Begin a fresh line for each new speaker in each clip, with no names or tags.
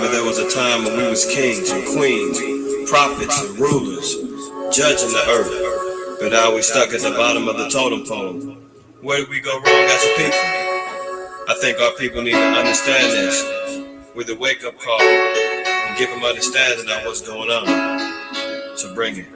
remember there was a time when we was kings and queens, prophets and rulers, judging the earth. But now we stuck at the bottom of the totem pole. Where did we go wrong as a people? I think our people need to understand this with a wake-up call and give them understanding on what's going on. So bring it.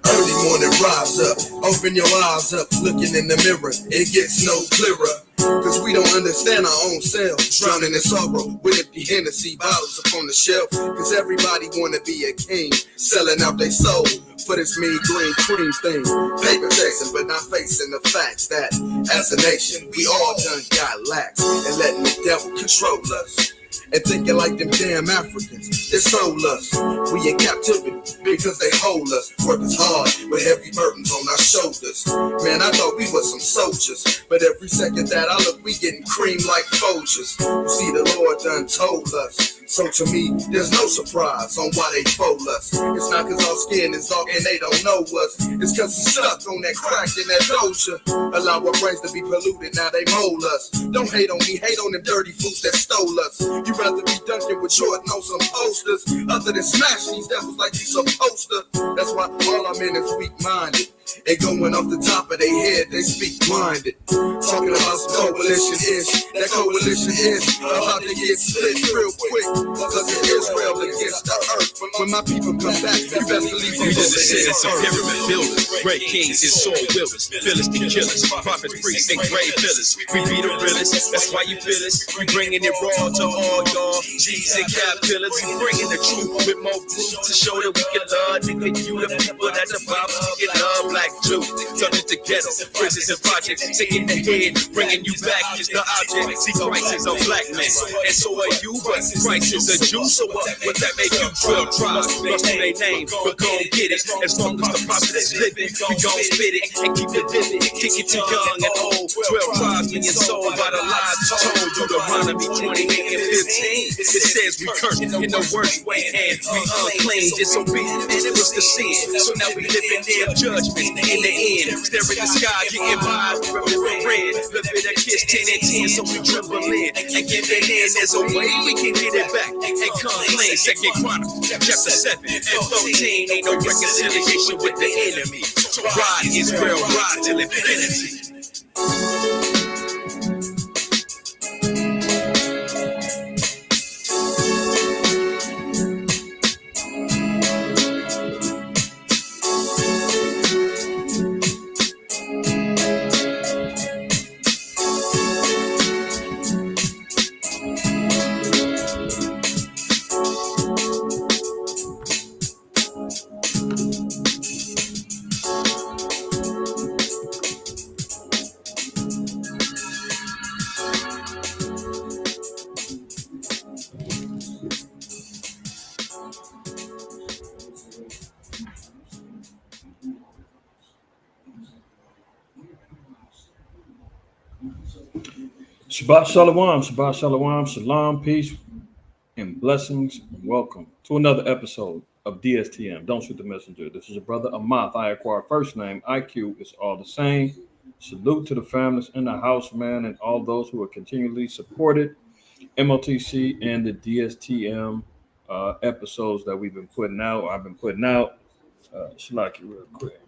Early morning, rise up, open your eyes up, looking in the mirror, it gets no clearer. Cause we don't understand our own selves, drowning in sorrow with empty Hennessy bottles upon the shelf. Cause everybody wanna be a king, selling out their soul for this mean green cream thing. Paper chasing, but not facing the facts that as a nation, we all done got lax and letting the devil control us. And thinking like them damn Africans, they sold us. We in captivity because they hold us. Work is hard with heavy burdens on our shoulders. Man, I thought we was some soldiers, but every second that I look, we getting creamed like Folgers. You see, the Lord done told us. So to me, there's no surprise on why they fold us. It's not cause our skin is dark and they don't know us. It's cause we stuck on that crack and that doja. Allow our brains to be polluted, now they mold us. Don't hate on me, hate on them dirty fools that stole us. You rather be dunking with Jordan on some posters, other than smash these devils like you supposed to. That's why all I'm in is weak-minded. And going off the top of their head, they speak blinded. Talking about some coalition ish. That coalition is about to get split real quick. Cause it's Israel against the earth. When my people come back, you best believe
we just descendants of pyramid builders, great kings and soul builders, Philistine killers, prophets, priests, and grave fillers. We be the realest, that's why you feel us. We bringing it raw to all y'all G's and cap pillars. We bringing the truth with more proof to show that we can love. Nigga, you the people that the Bible speaking love. Black Jew, turning to ghetto, prisons and projects, taking the head, bringing you back is the object. See, Christ is a black man, and so are you, but Christ is a Jew, so what? Would that make you 12 tribes? Lost to their name, but gon' get it. As long as the prophet is living, we gon' spit it and keep it vivid. Kick it to young and old. 12 tribes being sold by the lies told. Deuteronomy 28 and 15. It says we curse in the worst way, and we unclean, disobedient, and it was the sin. So now we live in their judgment. In the end, stare at the sky, getting by, remember red. Leviticus 10 and 10, so we tremble in and give it in. There's a way we can get it back and come clean. Second Chronicles, chapter 7 and 13. Ain't no reconciliation with the enemy. So ride Israel, ride till infinity.
Shabbat Shalom, Shabbat Shalom, Shalom, peace, and blessings. Welcome to another episode of DSTM. Don't shoot the messenger. This is your brother IQAhmath. I acquire first name. IQ is all the same. Salute to the families in the house, man, and all those who are continually supported MOTC and the DSTM episodes that we've been putting out. I've been putting out. Shalaki real quick.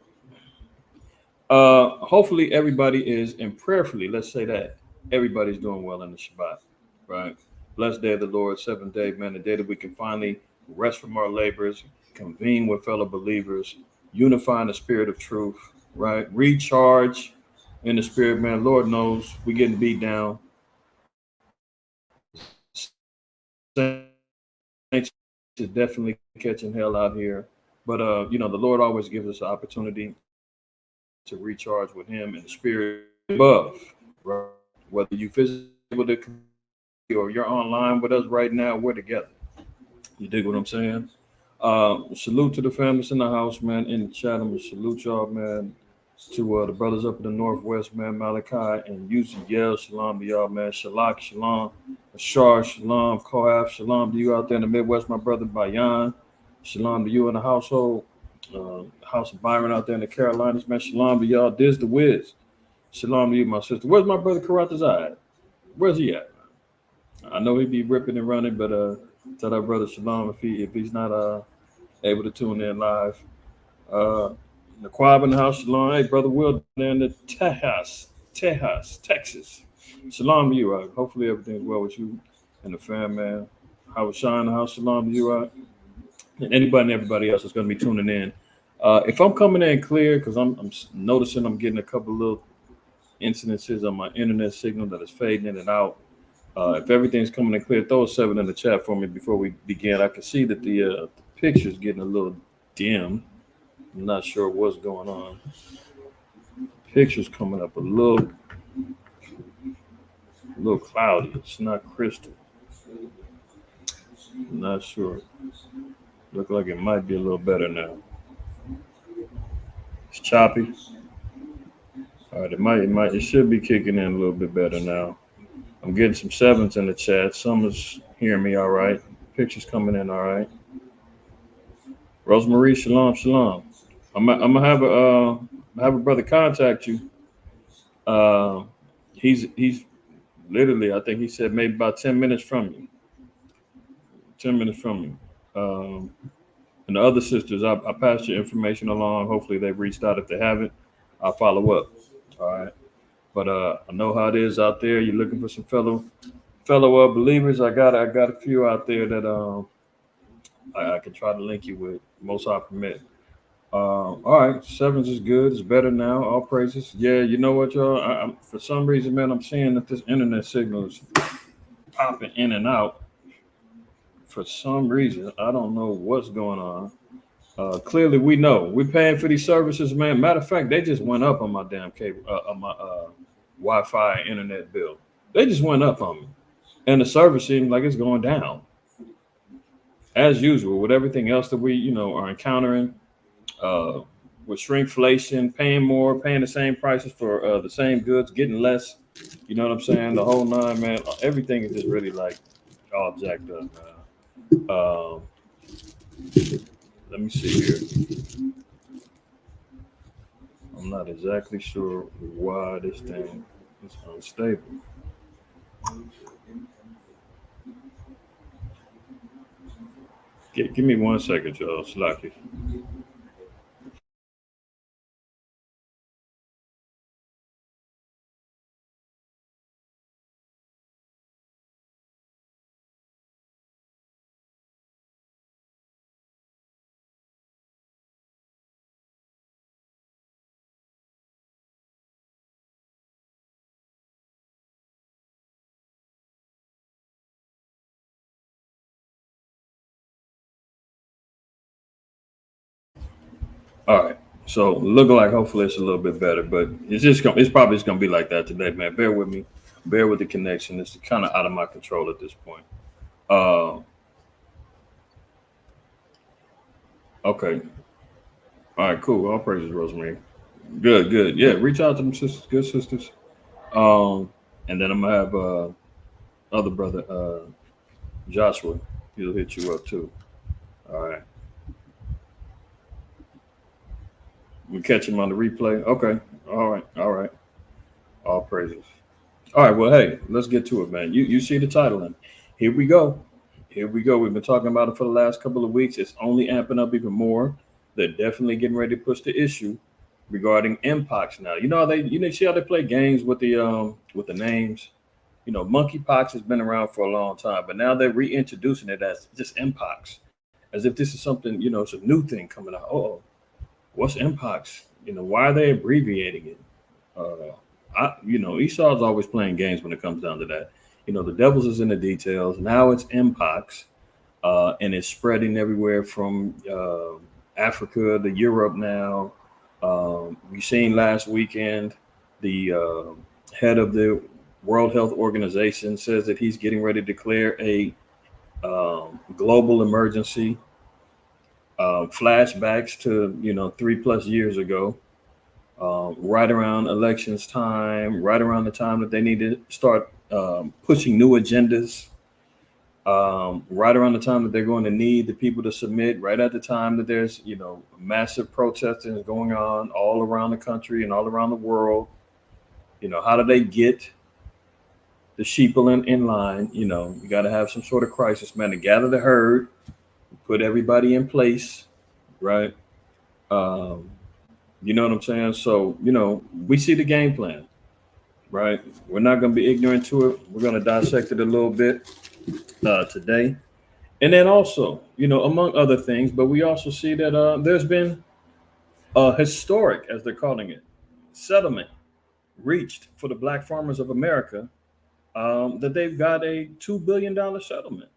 Hopefully everybody is, and prayerfully, let's say that, everybody's doing well in the Shabbat, right? Blessed day of the Lord, 7th day, man, the day that we can finally rest from our labors, convene with fellow believers, unify in the spirit of truth, right? Recharge in the spirit, man. Lord knows we're getting beat down. Saints is definitely catching hell out here. But, the Lord always gives us an opportunity to recharge with him in the spirit above, right? Whether you physically able to or you're online with us right now, we're together. You dig what I'm saying? Salute to the families in the house, man, in the chat. I'm gonna salute y'all, man. To the brothers up in the Northwest, man, Malachi and UCL, shalom to y'all, man. Shalak, shalom. Ashar, shalom. Kohath, shalom to you out there in the Midwest, my brother Bayan. Shalom to you in the household. House of Byron out there in the Carolinas, man. Shalom to y'all. Diz the Wiz. Shalom to you, my sister. Where's my brother Karatazai? Where's he at? I know he be ripping and running, but Tell that brother Shalom if he's not able to tune in live. Uh, the Quab in the house, Shalom. Hey, brother Will down there in the Texas. Shalom to you. Hopefully everything's well with you and the fam, man. How was Shine the house? Shalom to you. And anybody and everybody else that's going to be tuning in. If I'm coming in clear, because I'm noticing I'm getting a couple little incidences on my internet signal that is fading in and out. If everything's coming in clear, throw a 7 in the chat for me before we begin. I can see that the picture's getting a little dim. I'm not sure what's going on. Picture's coming up a little cloudy. It's not crystal. I'm not sure. Look like it might be a little better now. It's choppy. All right, it should be kicking in a little bit better now. I'm getting some 7s in the chat. Someone's hearing me all right. Pictures coming in all right. Rosemarie, shalom. I'm gonna have a brother contact you. He's literally, I think he said maybe about 10 minutes from you. 10 minutes from you. And the other sisters, I passed your information along. Hopefully they've reached out. If they haven't, I'll follow up. All right. But I know how it is out there. You're looking for some fellow believers. I got a few out there that I can try to link you with. Most I permit. All right, 7s is good. It's better now. All praises. Yeah, you know what, y'all? I'm for some reason, man, I'm seeing that this internet signal is popping in and out. For some reason, I don't know what's going on. Clearly, we know we're paying for these services, man. Matter of fact, they just went up on my damn cable, on my Wi-Fi internet bill. They just went up on me, and the service seems like it's going down, as usual with everything else that we, are encountering. With shrinkflation, paying more, paying the same prices for the same goods, getting less. You know what I'm saying? The whole nine, man. Everything is just really like all jacked up, man. Let me see here. I'm not exactly sure why this thing is unstable. Give me 1 second, y'all. Slacky. All right. So looking like hopefully it's a little bit better, but it's probably just gonna be like that today, man. Bear with me. Bear with the connection. It's kind of out of my control at this point. Okay. All right, cool. All praises, Rosemary. Good. Yeah, reach out to them sisters, good sisters. And then I'm gonna have other brother Joshua. He'll hit you up too. All right. We catch him on the replay. Okay. All right. All praises. All right. Well, hey, let's get to it, man. You see the title, and here we go. We've been talking about it for the last couple of weeks. It's only amping up even more. They're definitely getting ready to push the issue regarding Mpox now. You see how they play games with the names. Monkeypox has been around for a long time, but now they're reintroducing it as just Mpox, as if this is something, it's a new thing coming out. Oh, what's Mpox? Why are they abbreviating it? Esau's always playing games when it comes down to that. The devil's is in the details. Now it's Mpox, and it's spreading everywhere from Africa to Europe now. We seen last weekend the head of the World Health Organization says that he's getting ready to declare a global emergency. Flashbacks to 3+ years ago, right around elections time, right around the time that they need to start pushing new agendas, right around the time that they're going to need the people to submit, right at the time that there's massive protesting going on all around the country and all around the world. How do they get the sheeple in line. You know, you got to have some sort of crisis, man, to gather the herd, put everybody in place, right? Um, you know what I'm saying? So, you know, we see the game plan, right? We're not going to be ignorant to it. We're going to dissect it a little bit today. And then also, you know, among other things, but we also see that there's been a historic, as they're calling it, settlement reached for the black farmers of America, that they've got a $2 billion settlement.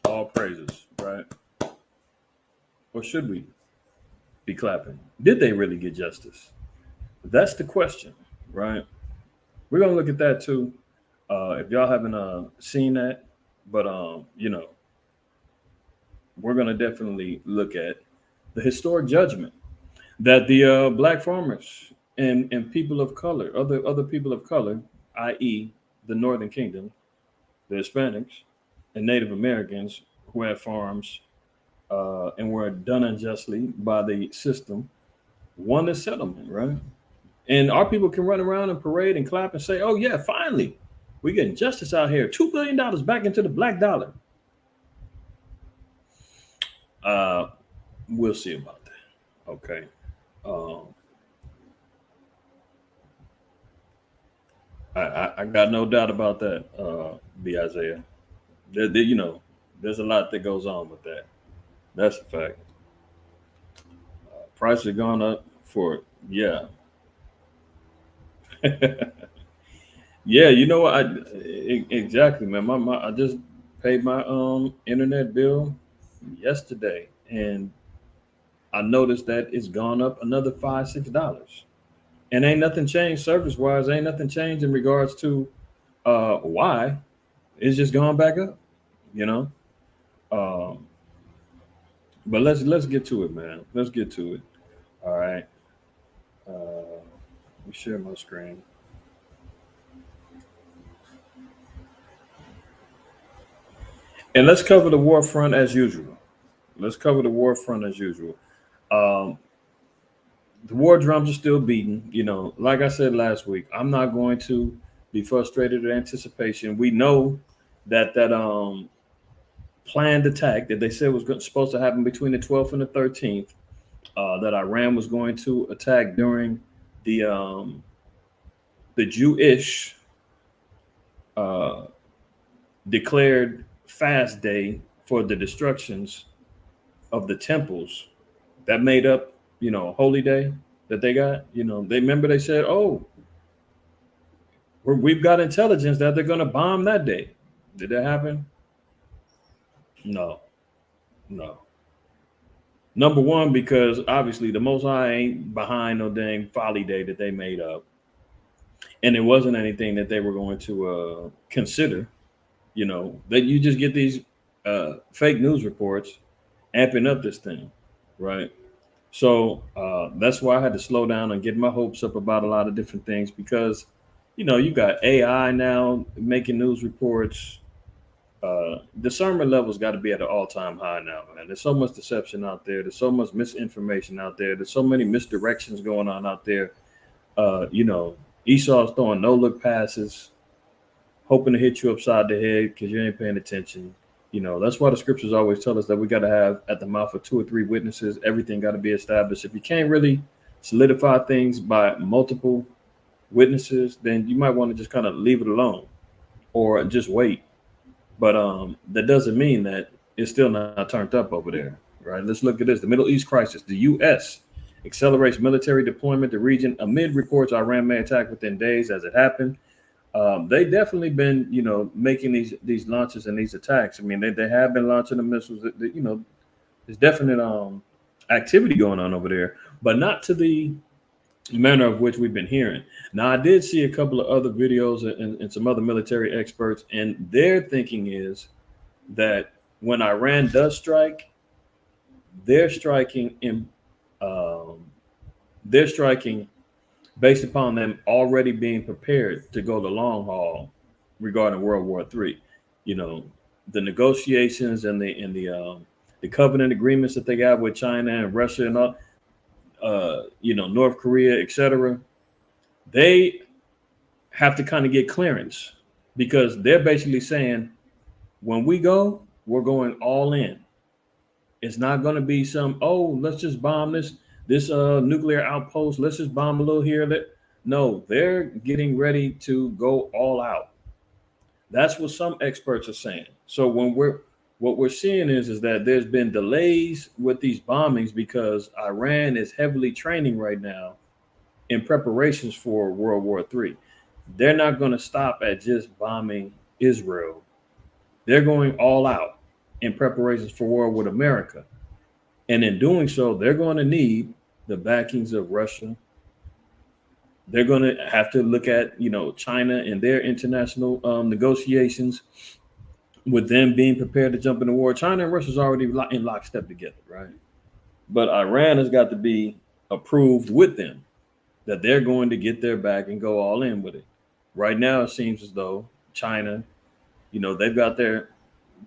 All praises, right? Or should we be clapping? Did they really get justice? That's the question, right? We're going to look at that too. If y'all haven't seen that, but, you know, we're going to definitely look at the historic judgment that the black farmers and people of color, other people of color, i.e., the Northern Kingdom, the Hispanics and Native Americans who had farms and were done unjustly by the system, won the settlement, right? And our people can run around and parade and clap and say, "Oh yeah, finally, we're getting justice out here. $2 billion back into the black dollar." We'll see about that. Okay. Um, I got no doubt about that, B. Isaiah. You know, there's a lot that goes on with that. That's a fact. Prices have gone up for, yeah. Yeah, you know what? Exactly, man. I just paid my internet bill yesterday, and I noticed that it's gone up another $5-6. And ain't nothing changed service wise. Ain't nothing changed in regards to why. It's just gone back up, you know. Um, but let's get to it, man. Let's get to it. All right. Let me share my screen. And let's cover the war front as usual. Let's cover the war front as usual. Um, the war drums are still beating. You know, like I said last week, I'm not going to be frustrated at anticipation. We know that planned attack that they said was supposed to happen between the 12th and the 13th, that Iran was going to attack during the Jewish uh, declared fast day for the destructions of the temples that made up, you know, holy day that they got. You know, they remember they said, "Oh, we've got intelligence that they're going to bomb that day." Did that happen? No, no. Number one, because obviously the Most High ain't behind no dang folly day that they made up, and it wasn't anything that they were going to consider. You know, that you just get these fake news reports amping up this thing, right? So that's why I had to slow down and get my hopes up about a lot of different things because, you know, you got AI now making news reports. Discernment levels got to be at an all-time high now, man. There's so much deception out there. There's so much misinformation out there. There's so many misdirections going on out there. You know, Esau's throwing no-look passes, hoping to hit you upside the head because you ain't paying attention. You know, that's why the scriptures always tell us that we got to have at the mouth of 2 or 3 witnesses. Everything got to be established. If you can't really solidify things by multiple witnesses, then you might want to just kind of leave it alone or just wait. But that doesn't mean that it's still not turned up over there, right? Let's look at this. The Middle East crisis. The U.S. accelerates military deployment to region amid reports Iran may attack within days as it happened. They definitely been, you know, making these launches and these attacks. I mean, they have been launching the missiles. That, you know, there's definite activity going on over there, but not to the manner of which we've been hearing. Now, I did see a couple of other videos and some other military experts, and their thinking is that when Iran does strike, they're striking in they're striking based upon them already being prepared to go the long haul regarding World War III. You know, the negotiations and the covenant agreements that they got with China and Russia and all, you know, North Korea, etc. They have to kind of get clearance because they're basically saying when we go, we're going all in. It's not going to be some, oh, let's just bomb this nuclear outpost. Let's just bomb a little here. No, they're getting ready to go all out. That's what some experts are saying. So what we're seeing is that there's been delays with these bombings because Iran is heavily training right now in preparations for World War III. They're not going to stop at just bombing Israel. They're going all out in preparations for war with America. And in doing so, they're going to need the backings of Russia. They're going to have to look at, China and their international negotiations with them being prepared to jump into war. China and Russia's already in lockstep together, right? But Iran has got to be approved with them that they're going to get their back and go all in with it. Right now, it seems as though China, they've got their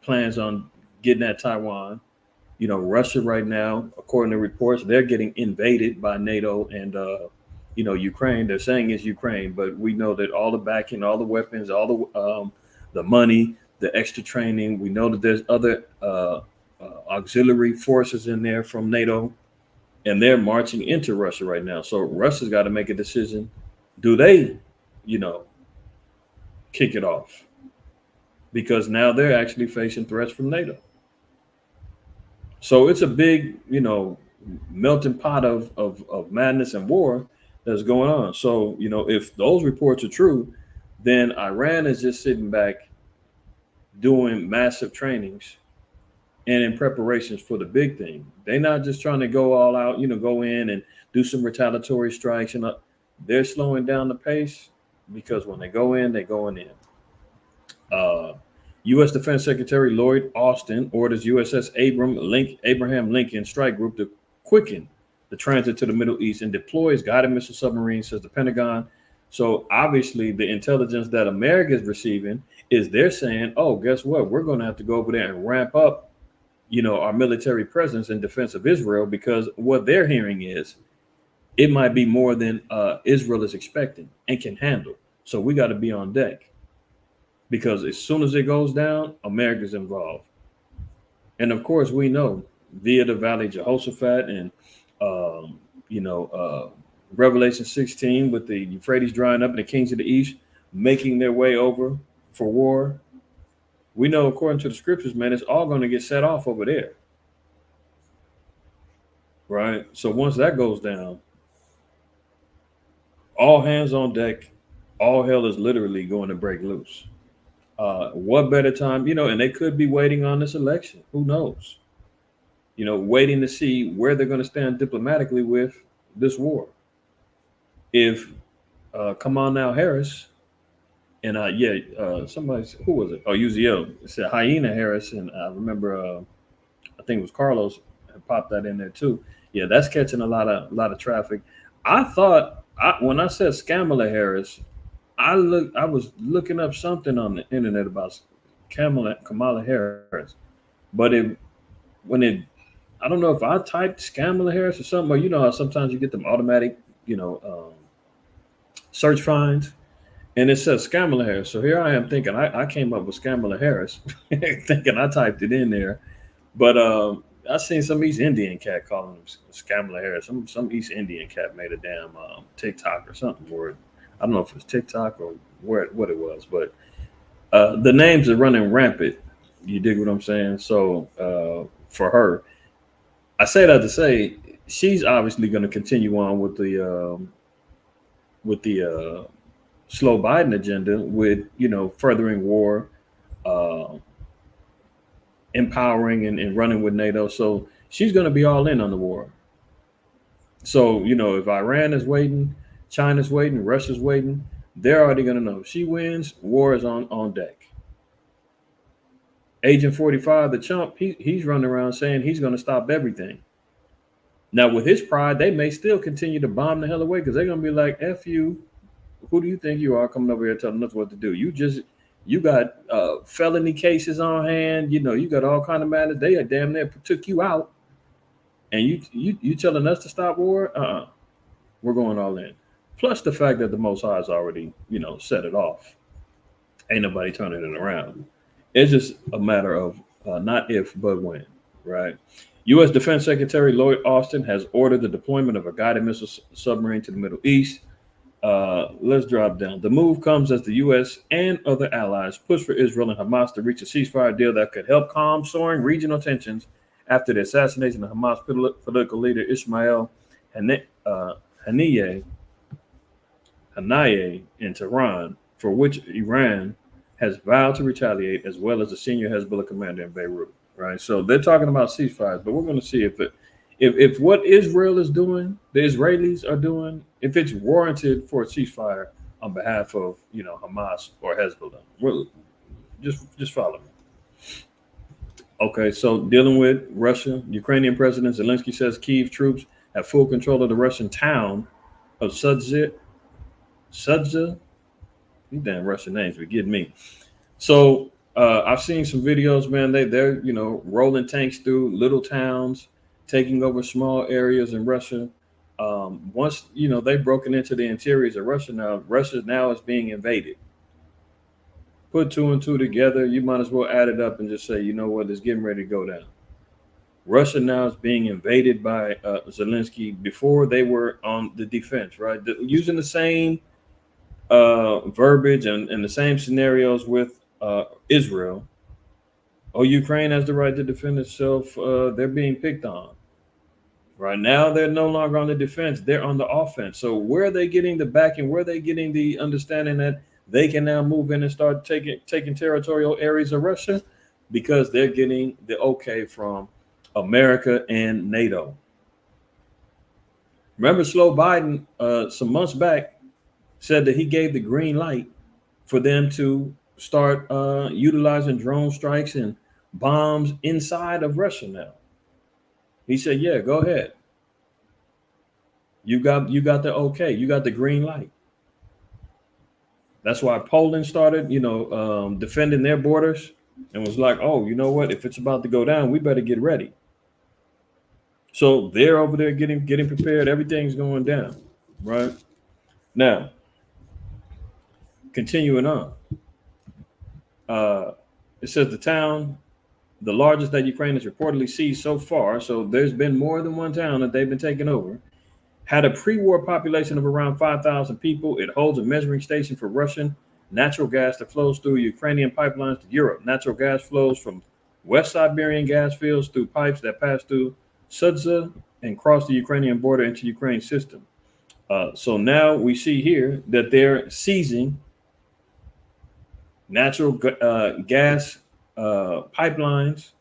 plans on getting at Taiwan. Russia right now, according to reports, they're getting invaded by NATO and, Ukraine. They're saying it's Ukraine, but we know that all the backing, all the weapons, all the money, the extra training. We know that there's other auxiliary forces in there from NATO, and they're marching into Russia right now. So Russia's got to make a decision. Do they, kick it off? Because now they're actually facing threats from NATO. So it's a big, melting pot of madness and war that's going on. So, if those reports are true, then Iran is just sitting back doing massive trainings and in preparations for the big thing. They're not just trying to go all out, go in and do some retaliatory strikes. And they're slowing down the pace because when they go in, they're going in. U.S. Defense Secretary Lloyd Austin orders USS Abraham Lincoln Strike Group to quicken the transit to the Middle East and deploys guided missile submarines, says the Pentagon. So obviously the intelligence that America is receiving is they're saying, oh, guess what? We're going to have to go over there and ramp up, our military presence in defense of Israel, because what they're hearing is it might be more than Israel is expecting and can handle. So we got to be on deck. Because as soon as it goes down, America's involved. And of course, we know via the Valley of Jehoshaphat and, Revelation 16 with the Euphrates drying up and the kings of the east making their way over for war. We know, according to the scriptures, man, it's all going to get set off over there. Right? So once that goes down, all hands on deck, all hell is literally going to break loose. What better time, and they could be waiting on this election. Who knows? Waiting to see where they're going to stand diplomatically with this war. If Kamala Harris and somebody, who was it? Oh, UZO. It said Hyena Harris, and I remember I think it was Carlos popped that in there too. Yeah, that's catching a lot of traffic. I thought when I said Kamala Harris, I was looking up something on the internet about Kamala Harris, but I don't know if I typed Kamala Harris or something, or how sometimes you get them automatic, search finds, and it says Kamala Harris. So here I am thinking I came up with Kamala Harris, thinking I typed it in there, but I seen some East Indian cat calling him Kamala Harris. Some East Indian cat made a damn TikTok or something word. I don't know if it was TikTok or what it was, but the names are running rampant. You dig what I'm saying? So for her, I say that to say she's obviously going to continue on with the slow Biden agenda with furthering war, empowering and running with NATO. So she's going to be all in on the war. So if Iran is waiting, China's waiting, Russia's waiting, they're already going to know. If she wins, war is on deck. Agent 45, the chump, he's running around saying he's going to stop everything. Now, with his pride, they may still continue to bomb the hell away because they're going to be like, F you. Who do you think you are coming over here telling us what to do? You got felony cases on hand. You got all kind of matters. They are damn near took you out. And you telling us to stop war? We're going all in. plus the fact that the Most High has already, set it off. Ain't nobody turning it around. It's just a matter of not if, but when, right? U.S. Defense Secretary Lloyd Austin has ordered the deployment of a guided missile submarine to the Middle East. Let's drop down. The move comes as the U.S. and other allies push for Israel and Hamas to reach a ceasefire deal that could help calm soaring regional tensions after the assassination of Hamas political leader Ismail Haniyeh in Tehran, for which Iran has vowed to retaliate, as well as the senior Hezbollah commander in Beirut. Right, so they're talking about ceasefires, but we're going to see if what Israel is doing, the Israelis are doing, if it's warranted for a ceasefire on behalf of Hamas or Hezbollah. Well, just follow me. Okay, so dealing with Russia, Ukrainian President Zelensky says Kyiv troops have full control of the Russian town of Sudza. These damn Russian names be getting me. So I've seen some videos, man. They're rolling tanks through little towns, taking over small areas in Russia. Once they've broken into the interiors of Russia now, Russia now is being invaded. Put two and two together, you might as well add it up and just say, you know what, it's getting ready to go down. Russia now is being invaded by Zelensky. Before they were on the defense, right? Using the same verbiage and the same scenarios with Israel. Oh, Ukraine has the right to defend itself. They're being picked on. Right now, they're no longer on the defense. They're on the offense. So where are they getting the backing? Where are they getting the understanding that they can now move in and start taking territorial areas of Russia? Because they're getting the okay from America and NATO. Remember, Slow Biden some months back said that he gave the green light for them to start utilizing drone strikes and bombs inside of Russia now. He said, yeah, go ahead. You got the okay. You got the green light. That's why Poland started, defending their borders and was like, oh, you know what? If it's about to go down, we better get ready. So they're over there getting prepared. Everything's going down, right? Now, continuing on. It says the town, the largest that Ukraine has reportedly seized so far, so there's been more than one town that they've been taking over, had a pre-war population of around 5,000 people. It holds a measuring station for Russian natural gas that flows through Ukrainian pipelines to Europe. Natural gas flows from West Siberian gas fields through pipes that pass through Sudza and cross the Ukrainian border into Ukraine's system. So now we see here that they're seizing natural gas pipelines,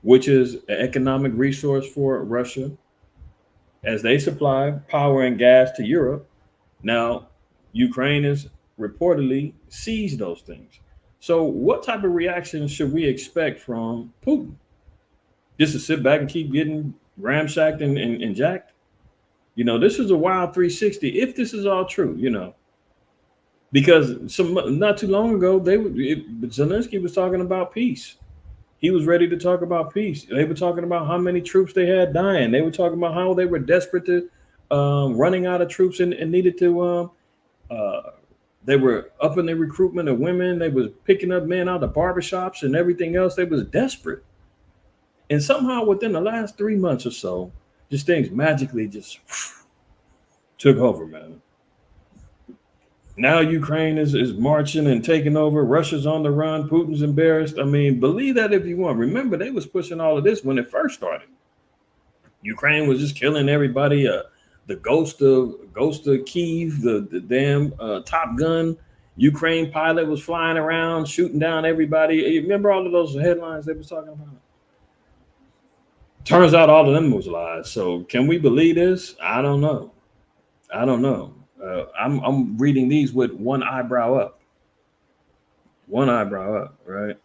which is an economic resource for Russia, as they supply power and gas to Europe. Now, Ukraine has reportedly seized those things. So what type of reaction should we expect from Putin? Just to sit back and keep getting ramshacked and jacked? This is a wild 360, if this is all true, because not too long ago, Zelensky was talking about peace. He was ready to talk about peace. They were talking about how many troops they had dying. They were talking about how they were desperate to running out of troops and needed to. They were upping the recruitment of women. They was picking up men out of barbershops and everything else. They was desperate. And somehow within the last 3 months or so, just things magically just took over, man. Now Ukraine is marching and taking over. Russia's on the run. Putin's embarrassed. I mean, believe that if you want. Remember, they was pushing all of this when it first started. Ukraine was just killing everybody. The ghost of Kyiv, the damn Top Gun Ukraine pilot was flying around, shooting down everybody. You remember all of those headlines they was talking about? Turns out all of them was lies. So can we believe this? I don't know. I'm reading these with one eyebrow up. Right?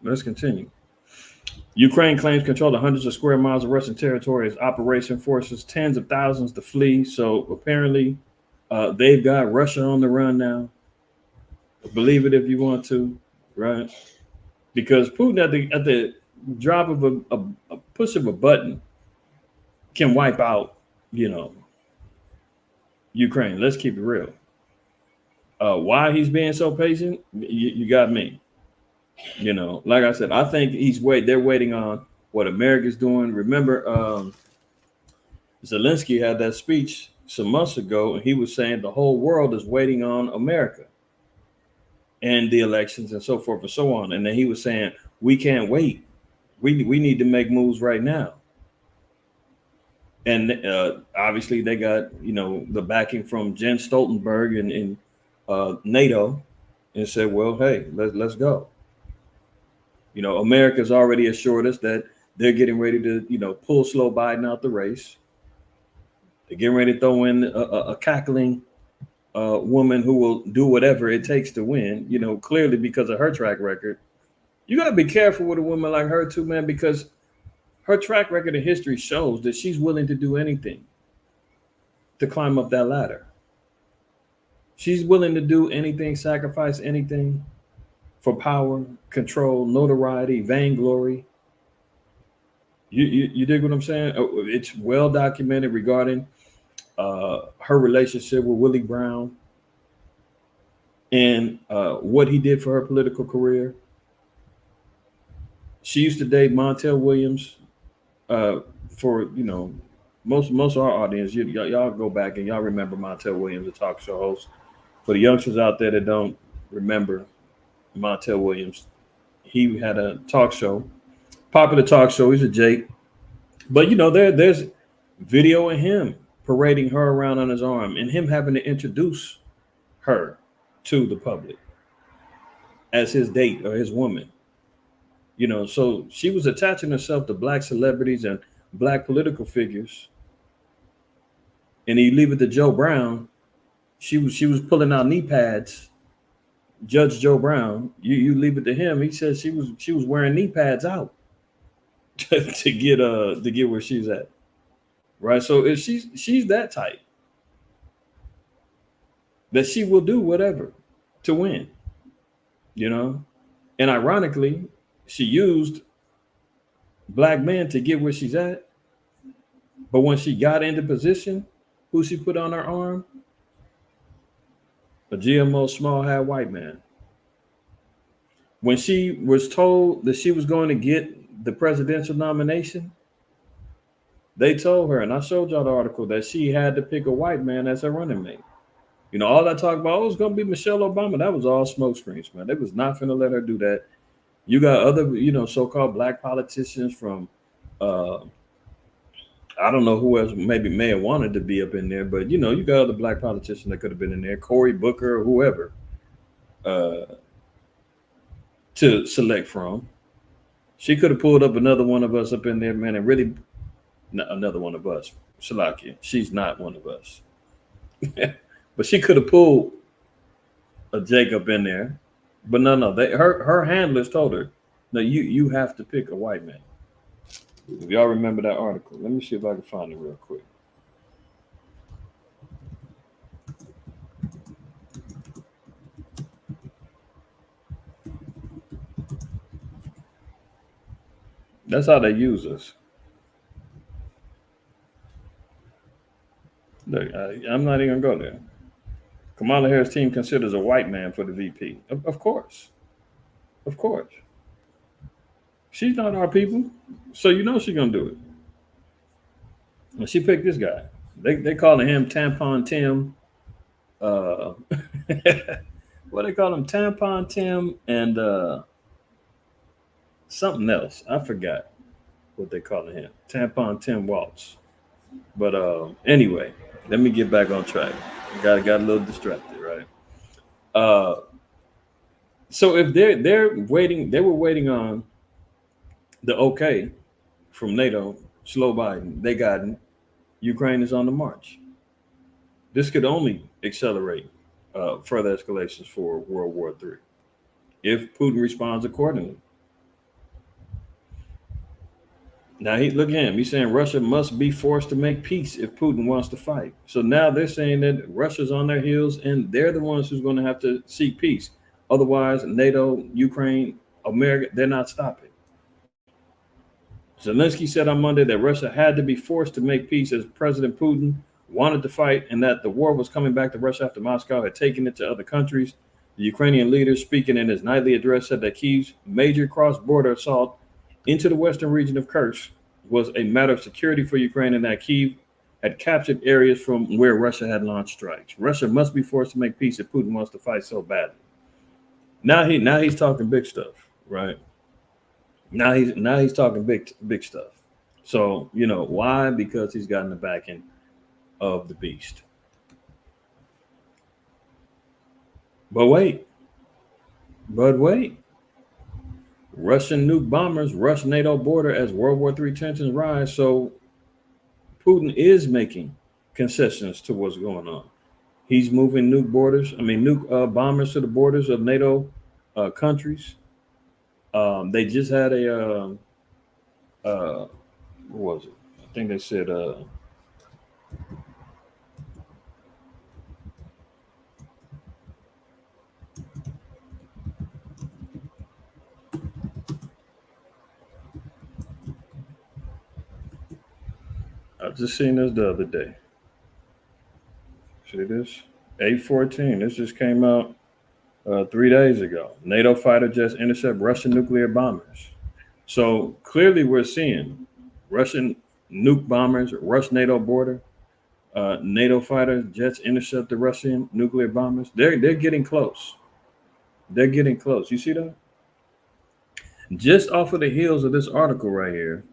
Let's continue. Ukraine claims control of hundreds of square miles of Russian territory as operation forces tens of thousands to flee. So apparently they've got Russia on the run now. Believe it if you want to, right? Because Putin at the drop of a push of a button can wipe out, Ukraine. Let's keep it real. Why he's being so patient? You got me. Like I said, I think they're waiting on what America's doing. Remember, Zelensky had that speech some months ago, and he was saying the whole world is waiting on America and the elections and so forth and so on. And then he was saying, we can't wait. We need to make moves right now. And obviously they got, the backing from Jens Stoltenberg and NATO, and said, well, hey, let's go. America's already assured us that they're getting ready to, pull slow Biden out the race. They're getting ready to throw in a cackling woman who will do whatever it takes to win, clearly because of her track record. You got to be careful with a woman like her too, man, because her track record and history shows that she's willing to do anything to climb up that ladder. She's willing to do anything, sacrifice anything for power, control, notoriety, vainglory. You dig what I'm saying? It's well documented regarding her relationship with Willie Brown and what he did for her political career. She used to date Montel Williams. For most of our audience, y'all go back and y'all remember Montel Williams, the talk show host. For the youngsters out there that don't remember Montel Williams, he had a talk show, popular talk show. He's a Jake, but there's video of him parading her around on his arm and him having to introduce her to the public as his date or his woman. So she was attaching herself to black celebrities and black political figures. And you leave it to Joe Brown. She was pulling out knee pads. Judge Joe Brown, you leave it to him. He said she was wearing knee pads out to get where she's at. Right. So if she's that type that she will do whatever to win. And ironically, she used black men to get where she's at. But when she got into position, who she put on her arm? A GMO small hat white man. When she was told that she was going to get the presidential nomination, they told her, and I showed y'all the article, that she had to pick a white man as her running mate. All that talk about, it's going to be Michelle Obama, that was all smoke screens, man. They was not going to let her do that. You got other, so-called black politicians from, I don't know who else maybe may have wanted to be up in there, but, you got other black politicians that could have been in there, Cory Booker or whoever, to select from. She could have pulled up another one of us up in there, man, and really, not another one of us, Shalakia. She's not one of us. But she could have pulled a Jacob in there. But no, her handlers told her, no, you have to pick a white man. If y'all remember that article, let me see if I can find it real quick. That's how they use us. Look, I'm not even gonna go there. Kamala Harris' team considers a white man for the VP. Of course. Of course. She's not our people, so she's gonna do it. And she picked this guy. They calling him Tampon Tim. What they call him? Tampon Tim and something else. I forgot what they calling him. Tampon Tim Waltz. But anyway, let me get back on track. Got a little distracted, right? So if they're waiting, they were waiting on the okay from NATO, slow Biden. They got it. Ukraine is on the march. This could only accelerate further escalations for World War III if Putin responds accordingly. Now look at him. He's saying Russia must be forced to make peace if Putin wants to fight. So now they're saying that Russia's on their heels and they're the ones who's going to have to seek peace. Otherwise, NATO, Ukraine, America, they're not stopping. Zelensky said on Monday that Russia had to be forced to make peace as President Putin wanted to fight and that the war was coming back to Russia after Moscow had taken it to other countries. The Ukrainian leader, speaking in his nightly address, said that Kyiv's major cross-border assault into the western region of Kursk was a matter of security for Ukraine and that Kyiv had captured areas from where Russia had launched strikes. Russia must be forced to make peace if Putin wants to fight so badly. Now he's talking big stuff, right? Now he's talking big stuff. So, why? Because he's gotten the backing of the beast. But wait. Russian nuke bombers rush NATO border as World War III tensions rise. So Putin is making concessions to what's going on. He's moving nuke bombers to the borders of NATO countries. They just had what was it? I think they said I just seen this the other day. See this? 814. This just came out 3 days ago. NATO fighter jets intercept Russian nuclear bombers. So clearly we're seeing Russian nuke bombers rush NATO border. NATO fighter jets intercept the Russian nuclear bombers. They're getting close. They're getting close. You see that? Just off of the heels of this article right here,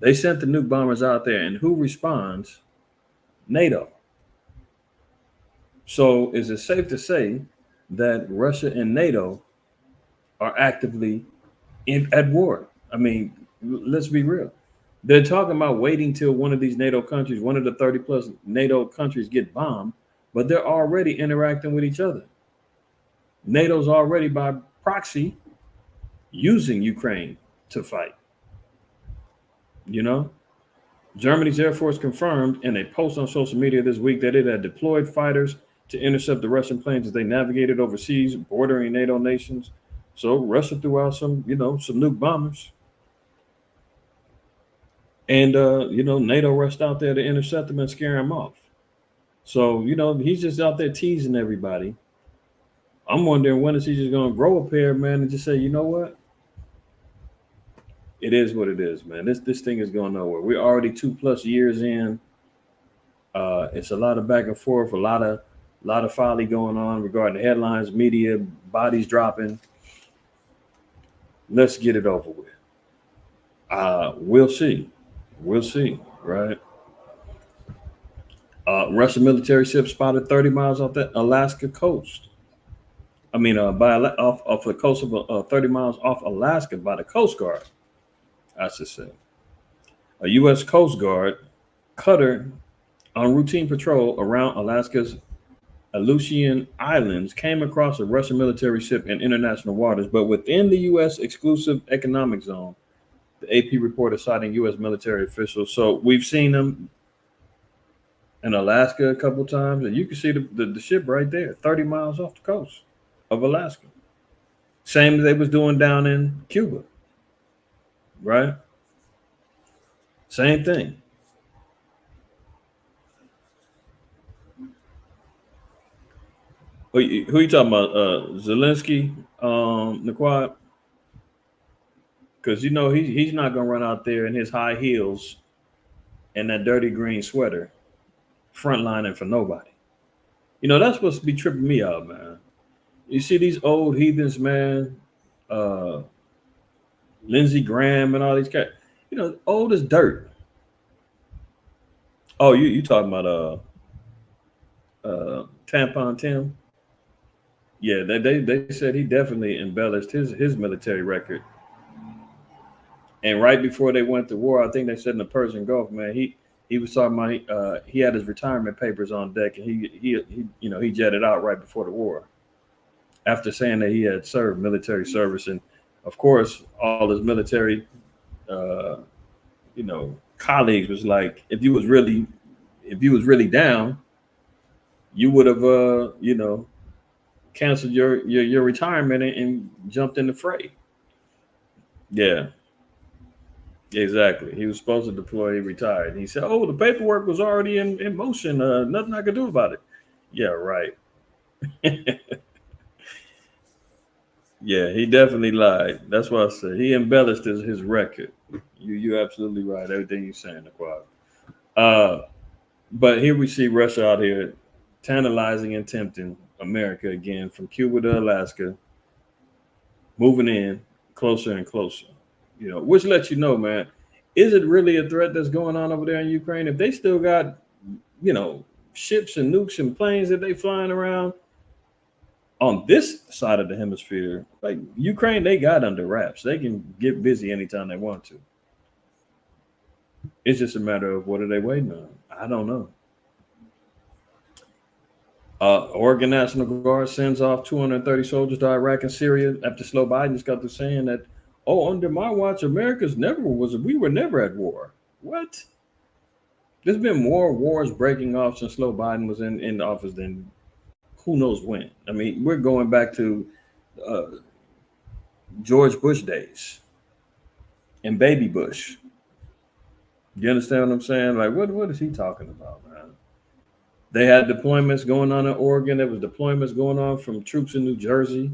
they sent the nuke bombers out there, and who responds? NATO. So is it safe to say that Russia and NATO are actively at war? I mean, let's be real. They're talking about waiting till one of these NATO countries, one of the 30 plus NATO countries get bombed, but they're already interacting with each other. NATO's already by proxy using Ukraine to fight. Germany's Air Force confirmed in a post on social media this week that it had deployed fighters to intercept the Russian planes as they navigated overseas, bordering NATO nations. So Russia threw out some nuke bombers. And, NATO rushed out there to intercept them and scare them off. So, he's just out there teasing everybody. I'm wondering, when is he just going to grow a pair, man, and just say, you know what? It is what it is, man. This thing is going nowhere. We're already 2+ years in. It's a lot of back and forth, a lot of folly going on regarding the headlines, media, bodies dropping. Let's get it over with. We'll see. We'll see, right? Russian military ship spotted 30 miles off the Alaska coast. Off the coast of 30 miles off Alaska by the Coast Guard, I should say. A U.S. Coast Guard cutter on routine patrol around Alaska's Aleutian Islands came across a Russian military ship in international waters, but within the U.S. exclusive economic zone, the AP reported citing U.S. military officials. So we've seen them in Alaska a couple times, and you can see the ship right there, 30 miles off the coast of Alaska. Same as they was doing down in Cuba, right? Same thing. Who you talking about? Zelensky, Naquad? Because he's not gonna run out there in his high heels and that dirty green sweater, frontlining for nobody. That's supposed to be tripping me out, man. You see these old heathens, man. Lindsey Graham and all these guys. Old as dirt. Oh, you talking about Tampon Tim? Yeah, they said he definitely embellished his military record. And right before they went to war, I think they said in the Persian Gulf, man, he was talking about he had his retirement papers on deck, and he jetted out right before the war, after saying that he had served military service, and of course all his military colleagues was like, if you was really down, you would have canceled your retirement and jumped in the fray. Yeah. Exactly. He was supposed to deploy. He retired. He said, "Oh, the paperwork was already in motion. Nothing I could do about it." Yeah, right. Yeah, he definitely lied. That's what I said. He embellished his record. You're absolutely right. Everything you're saying, Aqua. Uh, but here we see Russia out here tantalizing and tempting America again from Cuba to Alaska, moving in closer and closer. Which lets you know, man, is it really a threat that's going on over there in Ukraine? If they still got, you know, ships and nukes and planes that they flying around on this side of the hemisphere, like Ukraine, they got under wraps. They can get busy anytime they want to. It's just a matter of what are they waiting on? I don't know. Oregon National Guard sends off 230 soldiers to Iraq and Syria after Slow Biden just got to saying that, oh, under my watch, we were never at war. What? There's been more wars breaking off since Slow Biden was in office than who knows when. I mean, we're going back to uh, George Bush days and Baby Bush. You understand what I'm saying? Like, what is he talking about, man? They had deployments going on in Oregon. There was deployments going on from troops in New Jersey.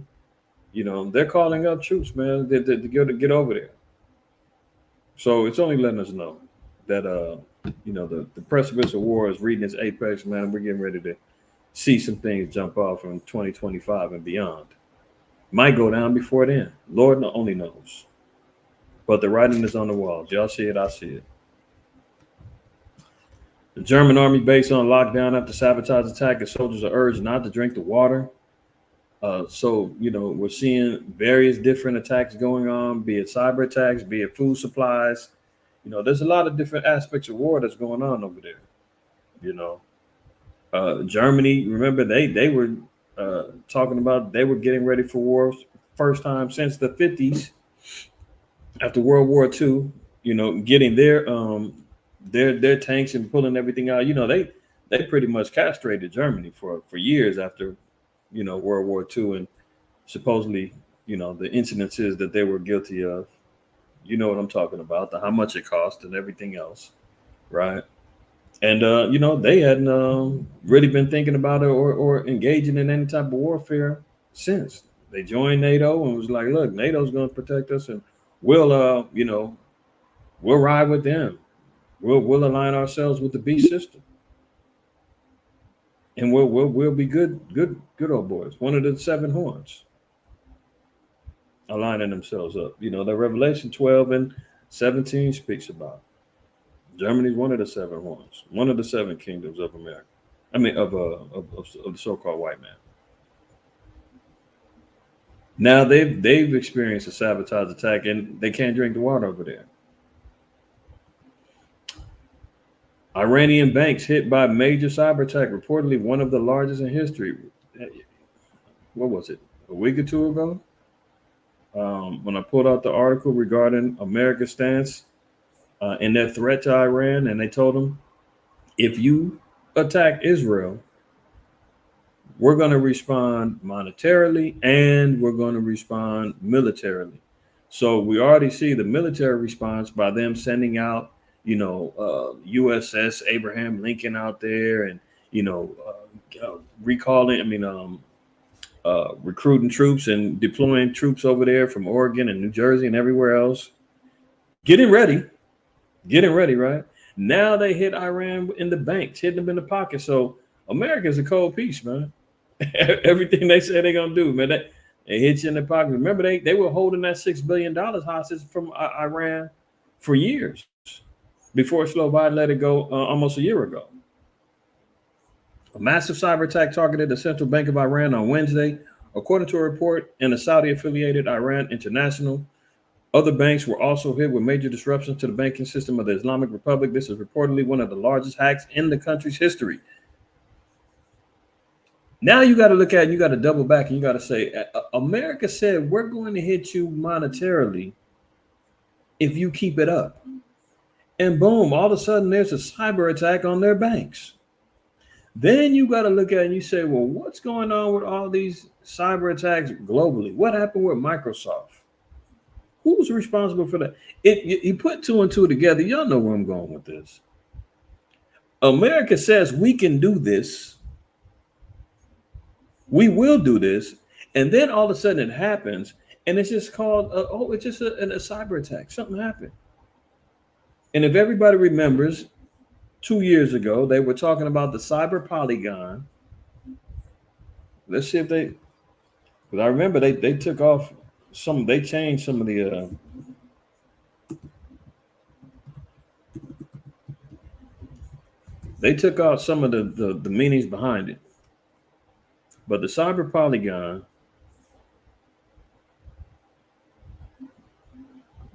They're calling up troops, man, to get over there. So it's only letting us know that the precipice of war is reading its apex, man. We're getting ready to see some things jump off in 2025 and beyond. Might go down before then. Lord only knows. But the writing is on the walls. Y'all see it, I see it. The German army base on lockdown after sabotage attack, as soldiers are urged not to drink the water. We're seeing various different attacks going on, be it cyber attacks, be it food supplies. There's a lot of different aspects of war that's going on over there. Germany, remember they were talking about they were getting ready for war first time since the 50s after World War II. Getting their tanks and pulling everything out. They pretty much castrated Germany for years after World War II, and supposedly the incidences that they were guilty of. You know what I'm talking about, how much it cost and everything else, right? And they hadn't really been thinking about it or engaging in any type of warfare since they joined NATO and was like, look, NATO's going to protect us, and we'll we'll ride with them. We'll align ourselves with the beast system, and we'll be good old boys. One of the seven horns aligning themselves up. The Revelation 12 and 17 speaks about Germany's one of the seven horns, one of the seven kingdoms of America. I mean, of the so-called white man. Now they've experienced a sabotage attack, and they can't drink the water over there. Iranian banks hit by major cyber attack, reportedly one of the largest in history. What was it? A week or two ago? When I pulled out the article regarding America's stance in their threat to Iran, and they told them, if you attack Israel, we're going to respond monetarily and we're going to respond militarily. So we already see the military response by them sending out, USS Abraham Lincoln out there, and recruiting troops and deploying troops over there from Oregon and New Jersey and everywhere else. Getting ready, right? Now they hit Iran in the banks, hitting them in the pocket. So America's a cold piece, man. Everything they say they're gonna do, man, they hit you in the pocket. Remember, they were holding that $6 billion hostage from Iran for years before Slow Biden let it go almost a year ago. A massive cyber attack targeted the central bank of Iran on Wednesday, according to a report in the Saudi-affiliated Iran International. Other banks were also hit with major disruptions to the banking system of the Islamic Republic. This is reportedly one of the largest hacks in the country's history. Now you got to look at it, you got to double back, and you got to say, America said we're going to hit you monetarily if you keep it up. And boom, all of a sudden there's a cyber attack on their banks. Then you got to look at it and you say, well, what's going on with all these cyber attacks globally? What happened with Microsoft? Who's responsible for that? You put two and two together. Y'all know where I'm going with this. America says we can do this. We will do this. And then all of a sudden it happens. And it's just called, it's just a cyber attack. Something happened. And if everybody remembers, 2 years ago, they were talking about the cyber polygon. Let's see if because I remember they took off they changed some of the, they took out some of the meanings behind it. But the cyber polygon,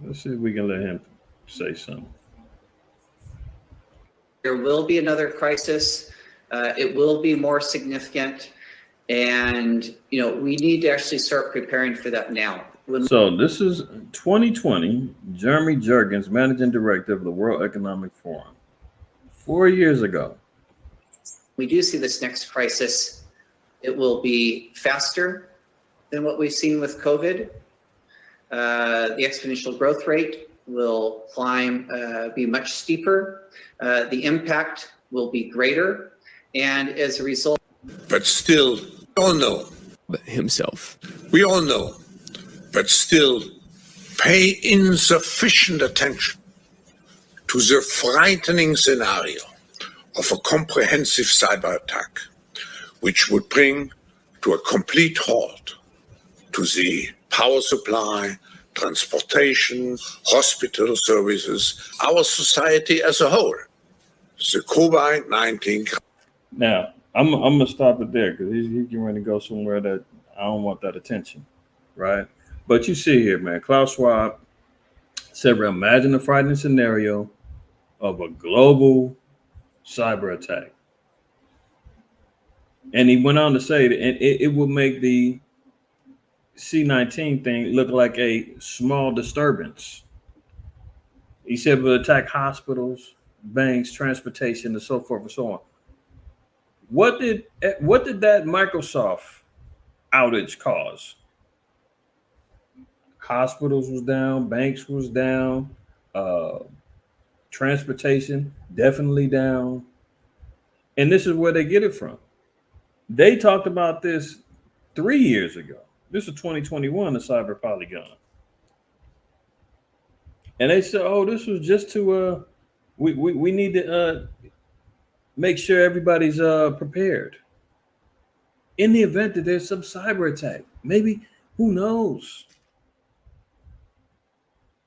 let's see if we can let him say something.
There will be another crisis. It will be more significant. And, we need to actually start preparing for that now.
So this is 2020, Jeremy Jurgens, Managing Director of the World Economic Forum. 4 years ago.
We do see this next crisis. It will be faster than what we've seen with COVID. The exponential growth rate will be much steeper. The impact will be greater. And as a result.
But still, we all know.
Himself.
We all know. But still pay insufficient attention to the frightening scenario of a comprehensive cyber attack, which would bring to a complete halt to the power supply, transportation, hospital services, our society as a whole. The COVID-19.
Now, I'm gonna stop it there because he's getting ready to go somewhere that I don't want that attention, right? But you see here, man, Klaus Schwab said, imagine the frightening scenario of a global cyber attack. And he went on to say that it will make the C-19 thing look like a small disturbance. He said it will attack hospitals, banks, transportation, and so forth and so on. What did that Microsoft outage cause? Hospitals was down, banks was down, transportation definitely down. And this is where they get it from. They talked about this 3 years ago. This is 2021, the cyber polygon. And they said, this was just to, we need to make sure everybody's prepared. In the event that there's some cyber attack, maybe, who knows?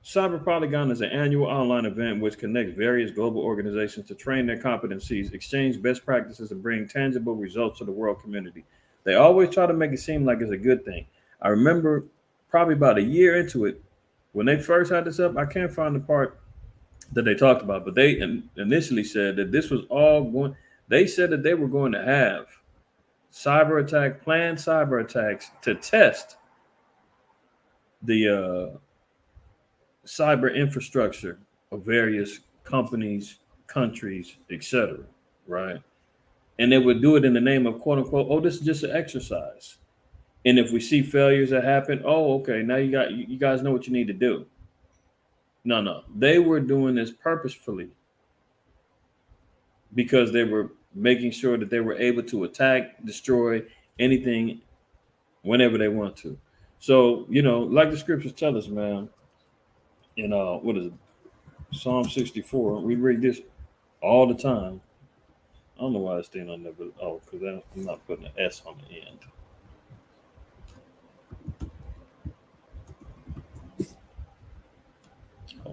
Cyber Polygon is an annual online event which connects various global organizations to train their competencies, exchange best practices, and bring tangible results to the world community. They always try to make it seem like it's a good thing. I remember probably about a year into it, when they first had this up, I can't find the part that they talked about, but they initially said that this was all going, they said that they were going to have planned cyber attacks to test the cyber infrastructure of various companies, countries, etc. Right? And they would do it in the name of quote unquote, this is just an exercise. And if we see failures that happen, okay, now you guys know what you need to do. No, they were doing this purposefully because they were making sure that they were able to attack, destroy anything whenever they want to. So, like the scriptures tell us, man, what is it? Psalm 64. We read this all the time. I don't know why this thing on there, but because I'm not putting an S on the end.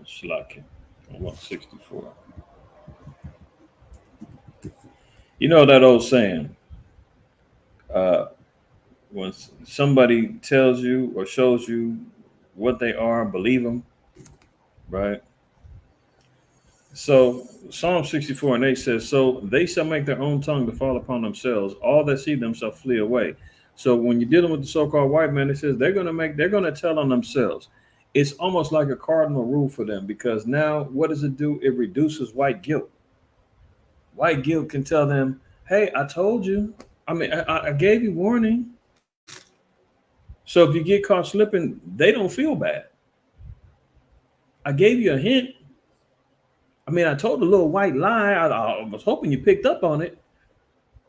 Slacking. 164. You know that old saying, when somebody tells you or shows you what they are, believe them, right? So Psalm 64:8 says, so they shall make their own tongue to fall upon themselves. All that see them shall flee away. So when you're dealing with the so-called white man, it says they're going to tell on themselves. It's almost like a cardinal rule for them, because now what does it do? It reduces white guilt. White guilt can tell them, hey, I told you. I gave you warning. So if you get caught slipping, they don't feel bad. I gave you a hint. I mean, I told a little white lie. I was hoping you picked up on it.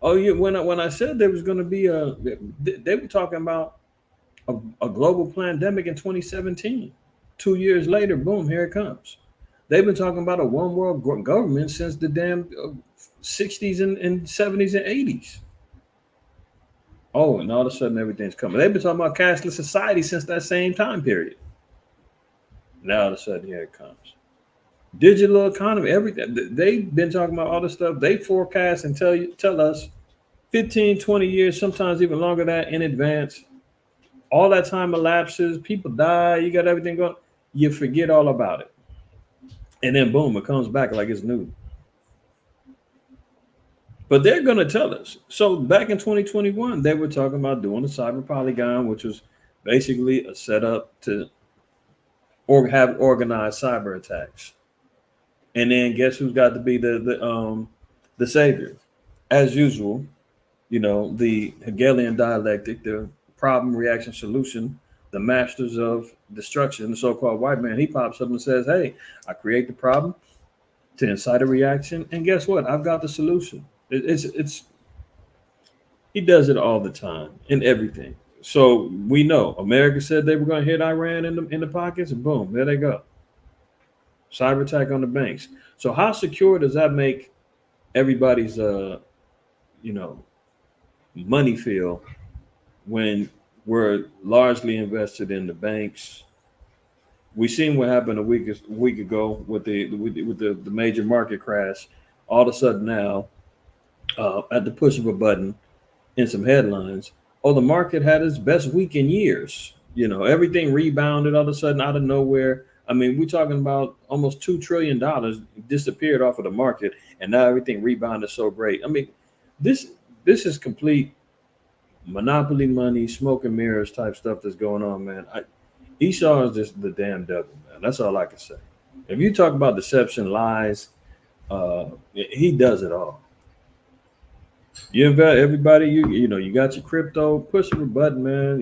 Oh, yeah. When I said there was going to be they were talking about a global pandemic in 2017. 2 years later, boom, here it comes. They've been talking about a one world government since the damn 60s and 70s and 80s. Oh, and all of a sudden everything's coming. They've been talking about cashless society since that same time period. Now all of a sudden here it comes. Digital economy, everything. They've been talking about all this stuff. They forecast and tell us 15, 20 years, sometimes even longer than that in advance. All that time elapses, people die, you got everything going. You forget all about it. And then boom, it comes back like it's new. But they're going to tell us. So back in 2021, they were talking about doing a cyber polygon, which was basically a setup to have organized cyber attacks. And then guess who's got to be the savior? As usual, the Hegelian dialectic, the problem, reaction, solution, the masters of destruction, the so-called white man, he pops up and says, hey, I create the problem to incite a reaction. And guess what? I've got the solution. It's he does it all the time in everything. So we know America said they were going to hit Iran in the pockets, and boom, there they go. Cyber attack on the banks. So how secure does that make everybody's money feel when we're largely invested in the banks? We seen what happened a week ago with the major market crash. All of a sudden now, at the push of a button, in some headlines, the market had its best week in years. Everything rebounded all of a sudden out of nowhere. I mean, we're talking about almost $2 trillion disappeared off of the market, and now everything rebounded so great. I mean, this is complete monopoly money, smoke and mirrors type stuff that's going on, man. Esau is just the damn devil, man. That's all I can say. If you talk about deception, lies, he does it all. You invest everybody, you got your crypto, push of a button, man.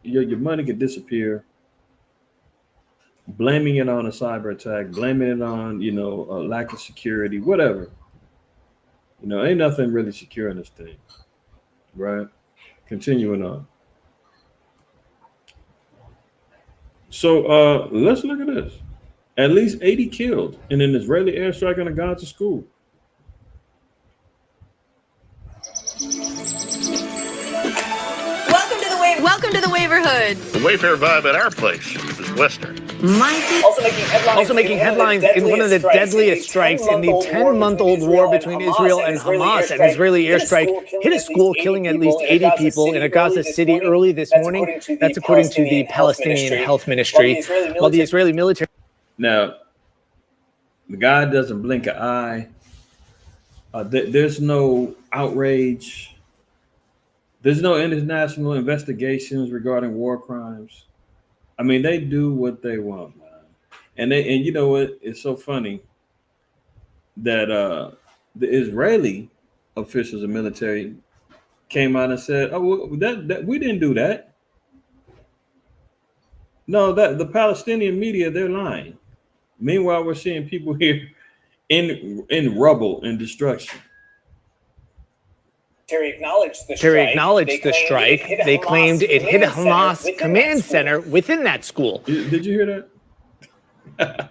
Your money could disappear. Blaming it on a cyber attack, blaming it on, a lack of security, whatever. Ain't nothing really secure in this thing, right? Continuing on. So let's look at this. At least 80 killed in an Israeli airstrike on a Gaza school.
Welcome to the Waverhood.
The Wayfair vibe at our place is Western.
Also making headlines in one of the deadliest strikes in the 10-month-old war between Israel and Hamas. An Israeli airstrike hit a school, killing at least 80 people in a Gaza city early this morning. That's according to the Palestinian Health Ministry. While the Israeli military...
Now, the guy doesn't blink an eye. There's no outrage. There's no international investigations regarding war crimes. I mean, they do what they want, man. And you know what? It's so funny that the Israeli officials and military came out and said, "Oh, that we didn't do that." No, that the Palestinian media, they're lying. Meanwhile, we're seeing people here in rubble and destruction.
Terry acknowledged the strike. They claimed it hit a Hamas command center within that school.
Did you hear that?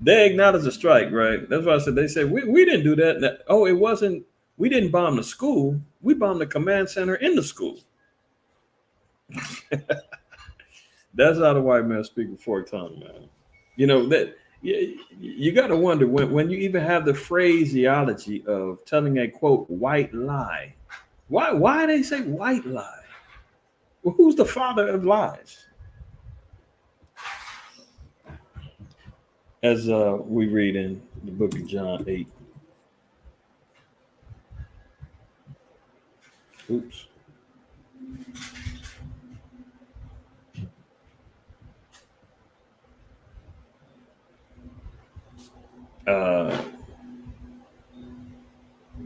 They acknowledged the strike, right? That's why I said they said we didn't do that. Oh, it wasn't. We didn't bomb the school. We bombed the command center in the school. That's how the white man speak with forked tongue, man. That you got to wonder when you even have the phraseology of telling a quote white lie. Why they say white lie? Well, who's the father of lies? As we read in the book of John 8. Oops.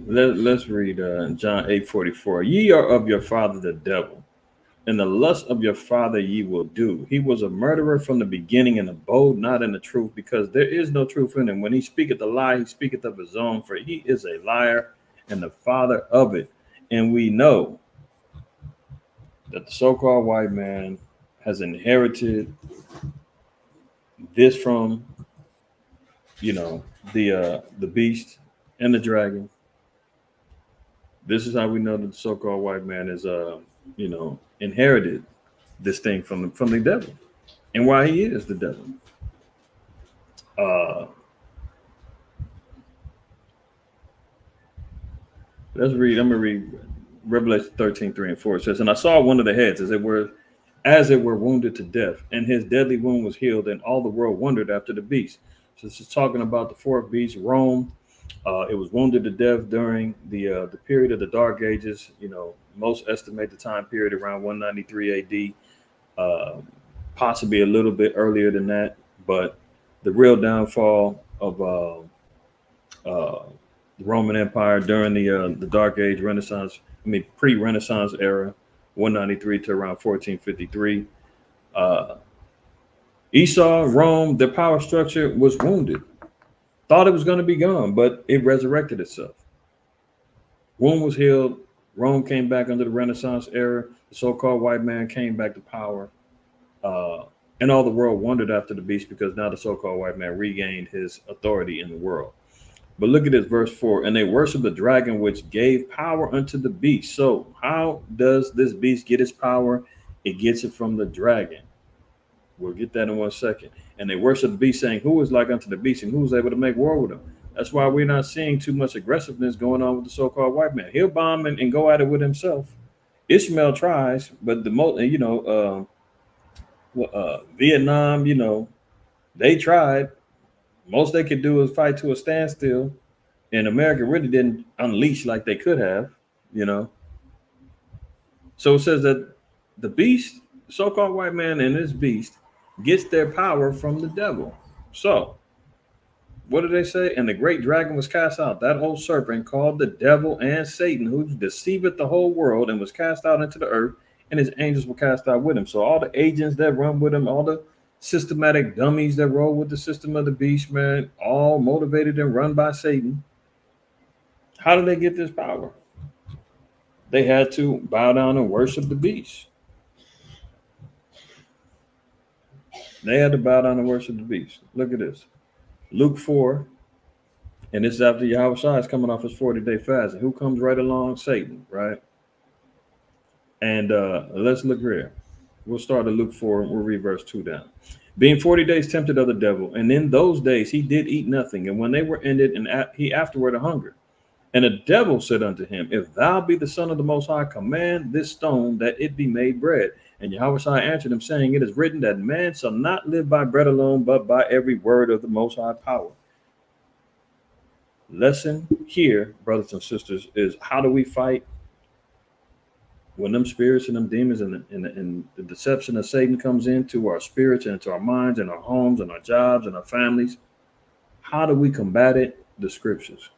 Let's read John 8:44. Ye are of your father the devil, and the lust of your father ye will do. He was a murderer from the beginning and abode not in the truth, because there is no truth in him. When he speaketh a lie, he speaketh of his own, for he is a liar and the father of it. And we know that the so-called white man has inherited this from, the beast and the dragon. This is how we know that the so-called white man is, inherited this thing from the devil, and why he is the devil. Uh, let's read. I'm gonna read Revelation 13:3-4. It says, "And I saw one of the heads as it were wounded to death, and his deadly wound was healed, and all the world wondered after the beast." So this is talking about the fourth beast, Rome. It was wounded to death during the period of the Dark Ages. Most estimate the time period around 193 A.D., possibly a little bit earlier than that. But the real downfall of the Roman Empire during the Dark Age, pre-Renaissance era, 193 to around 1453. Esau, Rome, their power structure was wounded. Thought it was going to be gone, but it resurrected itself. Rome was healed. Rome came back under the Renaissance era. The so-called white man came back to power. And all the world wondered after the beast, because now the so-called white man regained his authority in the world. But look at this, verse 4. "And they worship the dragon, which gave power unto the beast." So how does this beast get its power? It gets it from the dragon. We'll get that in 1 second. "And they worship the beast, saying, Who is like unto the beast, and who is able to make war with him?" That's why we're not seeing too much aggressiveness going on with the so-called white man. He'll bomb and go at it with himself. Ishmael tries, but Vietnam, they tried. Most they could do is fight to a standstill, and America really didn't unleash like they could have. So it says that the beast, so-called white man, and this beast gets their power from the devil. So what did they say? "And the great dragon was cast out, that old serpent called the devil and Satan, who deceiveth the whole world, and was cast out into the earth, and his angels were cast out with him." So all the agents that run with him, all the systematic dummies that roll with the system of the beast, man, all motivated and run by Satan. How did they get this power? They had to bow down and worship the beast. They had to bow down and worship the beast. Look at this. Luke 4, and this is after Yahushua is coming off his 40-day fast. And who comes right along? Satan, right? And let's look here. We'll start at Luke 4, and we'll read verse 2 down. "Being 40 days tempted of the devil, and in those days he did eat nothing. And when they were ended, and he afterward hungered. And the devil said unto him, If thou be the Son of the Most High, command this stone that it be made bread. And Yahushua answered him, saying, It is written that man shall not live by bread alone, but by every word of the Most High power." Lesson here, brothers and sisters, is how do we fight when them spirits and them demons and the deception of Satan comes into our spirits and into our minds and our homes and our jobs and our families? How do we combat it? The scriptures.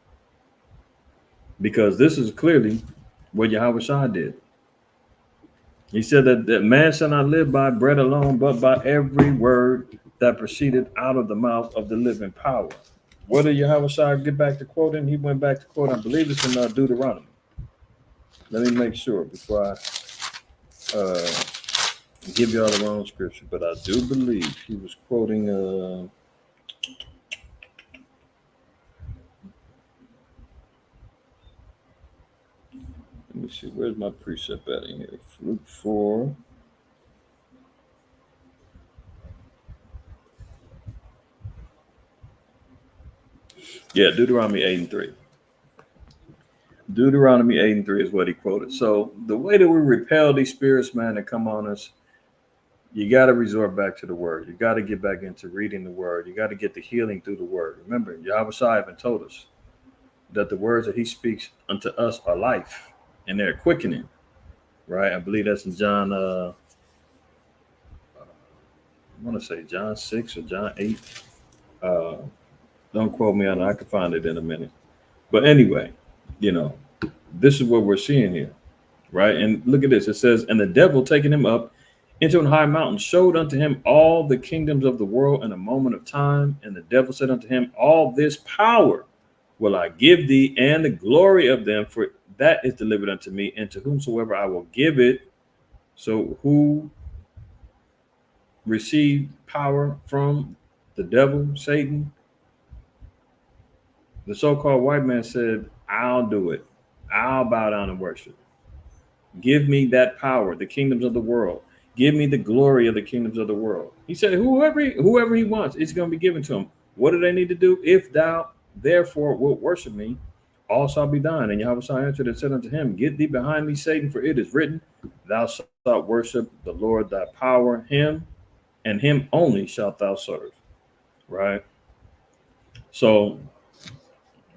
Because this is clearly what Yahushua did. He said that man shall not live by bread alone, but by every word that proceeded out of the mouth of the living power. What did Yahushua get back to quoting? He went back to quote, I believe it's in Deuteronomy. Let me make sure before I give y'all the wrong scripture, but I do believe he was quoting. Let me see, where's my precept at in here? Luke 4. Yeah, Deuteronomy 8:3. Deuteronomy 8:3 is what he quoted. So the way that we repel these spirits, man, that come on us, you got to resort back to the word. You got to get back into reading the word. You got to get the healing through the word. Remember, Yahushua even told us that the words that he speaks unto us are life and they're quickening, right? I believe that's in John, I want to say John 6 or John 8. Don't quote me on it. I can find it in a minute. But anyway, this is what we're seeing here, right? And look at this. It says, and the devil taking him up into an high mountain showed unto him all the kingdoms of the world in a moment of time. And the devil said unto him, all this power will I give thee, and the glory of them, for that is delivered unto me, and to whomsoever I will give it. So who received power from the devil, Satan? The so-called white man said, I'll do it. I'll bow down and worship. Give me that power, the kingdoms of the world. Give me the glory of the kingdoms of the world. He said, whoever he wants, it's going to be given to him. What do they need to do? If thou therefore wilt worship me, all shall be done. And Yahweh answered and said unto him, get thee behind me, Satan, for it is written, thou shalt worship the Lord thy power, him, and him only shalt thou serve. Right? So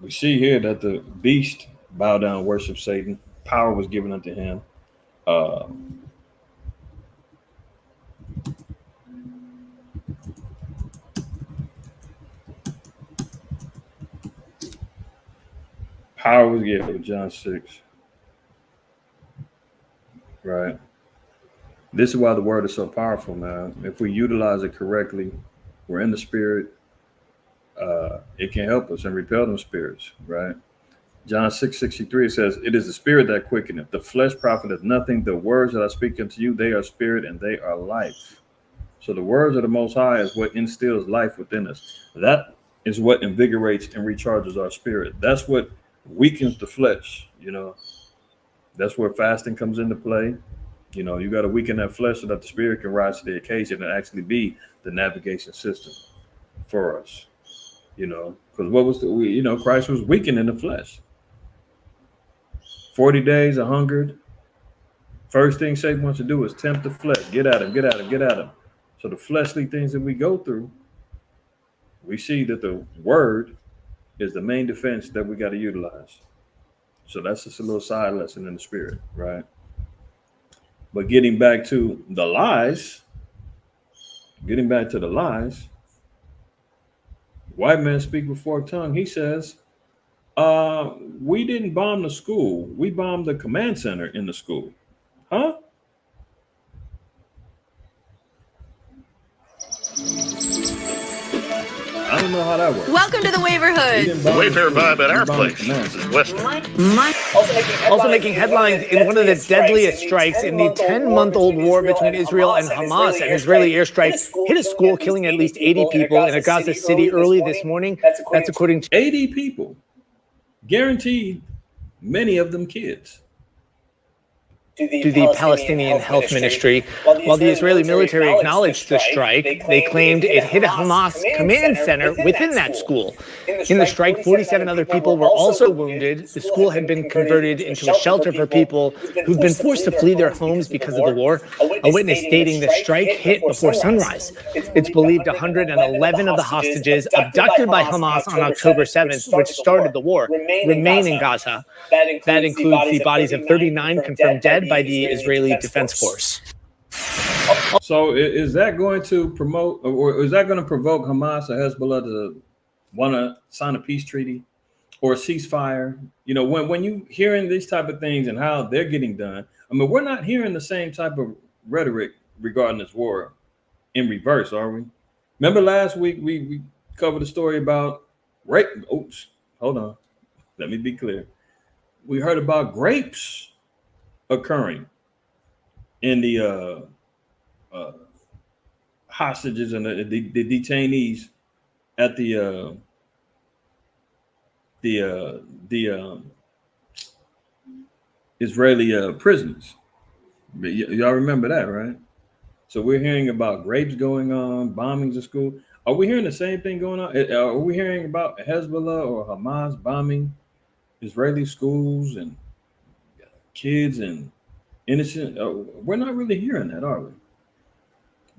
we see here that the beast bowed down and worshiped Satan. Power was given unto him. Power was given, John 6. Right. This is why the word is so powerful, man. If we utilize it correctly, we're in the spirit. It can help us and repel them spirits, right? John 6:63 says, it is the spirit that quickeneth, the flesh profiteth nothing. The words that I speak unto you, they are spirit and they are life. So the words of the Most High is what instills life within us. That is what invigorates and recharges our spirit. That's what weakens the flesh, you know. That's where fasting comes into play. You know, you got to weaken that flesh so that the spirit can rise to the occasion and actually be the navigation system for us. You know, because what was Christ was weakened in the flesh. 40 days of hungered. First thing Satan wants to do is tempt the flesh. Get at him, get at him, get at him. So the fleshly things that we go through, we see that the word is the main defense that we got to utilize. So that's just a little side lesson in the spirit, right? But getting back to the lies, white man speak with forked tongue. He says, we didn't bomb the school. We bombed the command center in the school. Huh? I don't know how that works.
Welcome to the Waiverhood.
The Wayfair vibe at our place is Western.
Also making headlines in one of the deadliest strikes in the 10-month-old war between Israel and Hamas. An Israeli airstrike hit a school, killing at least 80 people in a Gaza City early this morning. That's according to
80 people. Guaranteed, many of them kids.
To the Palestinian Health Ministry. While the Israeli military acknowledged the strike, they claimed it hit a Hamas command center within that school. In the strike, 47 other people were also wounded. The school had been converted into a shelter for people who've been forced to flee their homes because of the war. A witness stating the strike hit before sunrise. It's believed 111 of the hostages abducted by Hamas on October 7th, which started the war, remain in Gaza. That includes the bodies of 39 confirmed dead by the Israeli Defense Force.
So is that going to promote, or is that going to provoke Hamas or Hezbollah to want to sign a peace treaty or a ceasefire? You know, when you hearing these type of things and how they're getting done, I mean, we're not hearing the same type of rhetoric regarding this war in reverse, are we? Remember last week we covered a story about rape. Oops, hold on. Let me be clear. We heard about grapes occurring in the hostages and the detainees at the Israeli prisons. Y'all remember that, right? So we're hearing about grapes going on, bombings of school. Are we hearing the same thing going on? Are we hearing about Hezbollah or Hamas bombing Israeli schools and kids and innocent? We're not really hearing that, are we?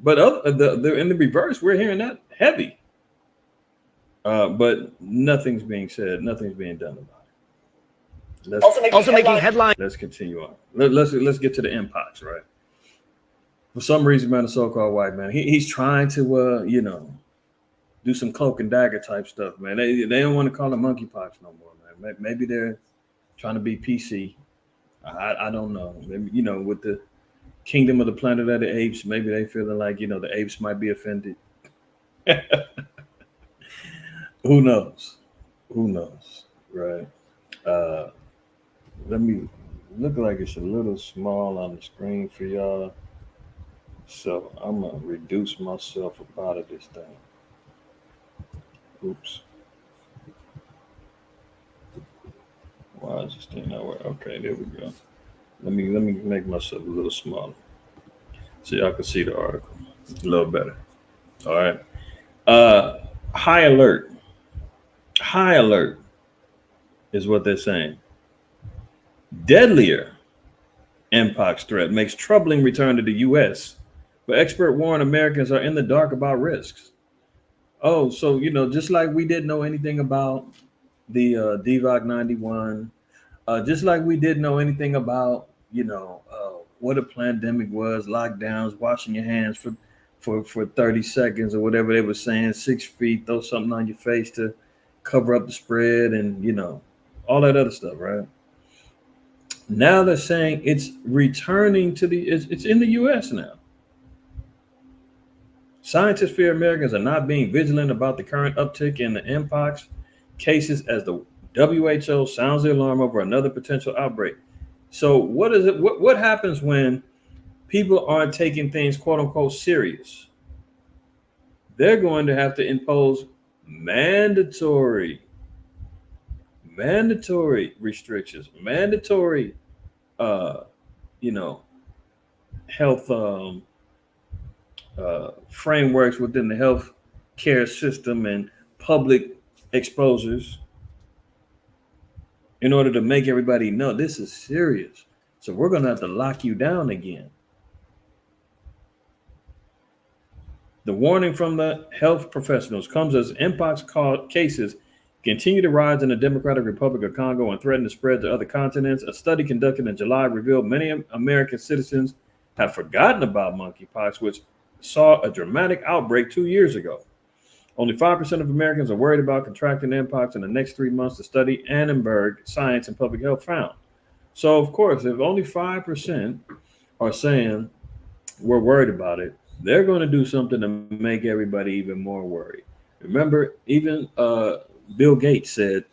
But in the reverse, we're hearing that heavy. But nothing's being said. Nothing's being done about it.
Also making headlines.
Let's continue on. Let's get to the Mpox, right? For some reason, man, the so-called white man, he's trying to, do some cloak and dagger type stuff, man. They don't want to call it monkeypox no more, man. Maybe they're trying to be PC. I don't know. Maybe, with the Kingdom of the Planet of the Apes, maybe they feeling like, the apes might be offended. Who knows? Who knows? Right. Let me look like it's a little small on the screen for y'all. So I'm gonna reduce myself up out of this thing. Oops. Why is this thing not working? Okay, there we go. Let me make myself a little smaller so y'all can see the article a little better. All right. High alert. High alert is what they're saying. Deadlier Mpox threat makes troubling return to the U.S., but expert warn Americans are in the dark about risks. Oh, so just like we didn't know anything about the DVOC 91, just like we didn't know anything about what a pandemic was, lockdowns, washing your hands for 30 seconds or whatever they were saying, 6 feet, throw something on your face to cover up the spread, and all that other stuff, right? Now they're saying it's returning to it's in the U.S. now. Scientists fear Americans are not being vigilant about the current uptick in the Mpox cases as the WHO sounds the alarm over another potential outbreak. So what is it? What happens when people aren't taking things quote unquote serious? They're going to have to impose mandatory restrictions, mandatory health frameworks within the health care system and public exposures in order to make everybody know this is serious. So we're going to have to lock you down again. The warning from the health professionals comes as Mpox cases continue to rise in the Democratic Republic of Congo and threaten to spread to other continents. A study conducted in July revealed many American citizens have forgotten about monkeypox, which saw a dramatic outbreak 2 years ago. Only 5% of Americans are worried about contracting Mpox in the next 3 months, the study Annenberg Science and Public Health found. So, of course, if only 5% are saying we're worried about it, they're going to do something to make everybody even more worried. Remember, even Bill Gates said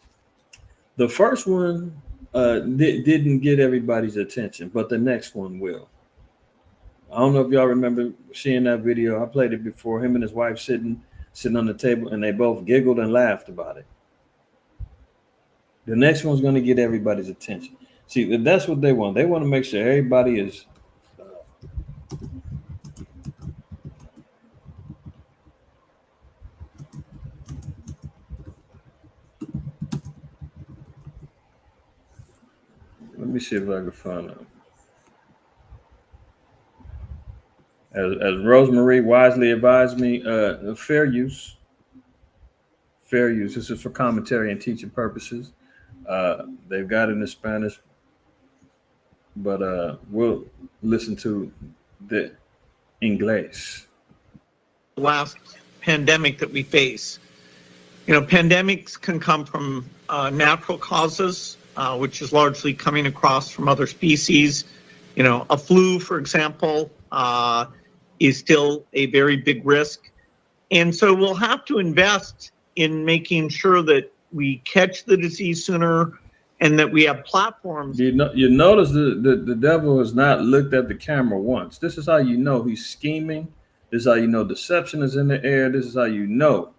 the first one didn't get everybody's attention, but the next one will. I don't know if y'all remember seeing that video. I played it before. Him and his wife sitting on the table, and they both giggled and laughed about it. The next one's going to get everybody's attention. See, that's what they want. They want to make sure everybody is. Let me see if I can find out. As Rosemary wisely advised me, fair use. Fair use. This is for commentary and teaching purposes. They've got it in Spanish, but we'll listen to the English.
Last pandemic that we face. Pandemics can come from natural causes, which is largely coming across from other species. A flu, for example, is still a very big risk. And so we'll have to invest in making sure that we catch the disease sooner and that we have platforms.
You notice the devil has not looked at the camera once. This is how you know he's scheming. This is how you know deception is in the air. This is how you know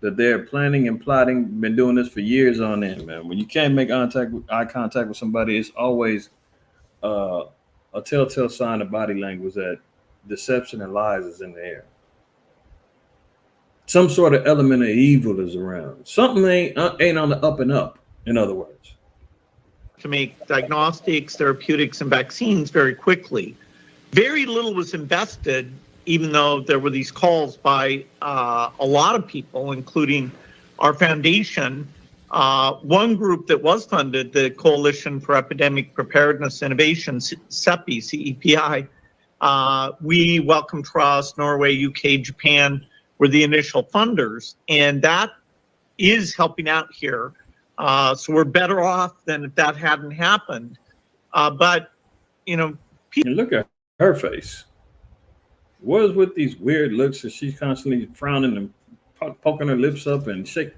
that they're planning and plotting, been doing this for years on end, man. When you can't make eye contact with somebody, it's always a telltale sign of body language that deception and lies is in the air. Some sort of element of evil is around. Something ain't on the up and up, in other words.
To make diagnostics, therapeutics, and vaccines very quickly. Very little was invested, even though there were these calls by a lot of people, including our foundation. One group that was funded, the Coalition for Epidemic Preparedness Innovation, CEPI, we, Wellcome Trust, Norway, UK, Japan were the initial funders, and that is helping out here. So we're better off than if that hadn't happened. But,
And look at her face. What is with these weird looks that she's constantly frowning and poking her lips up and shaking?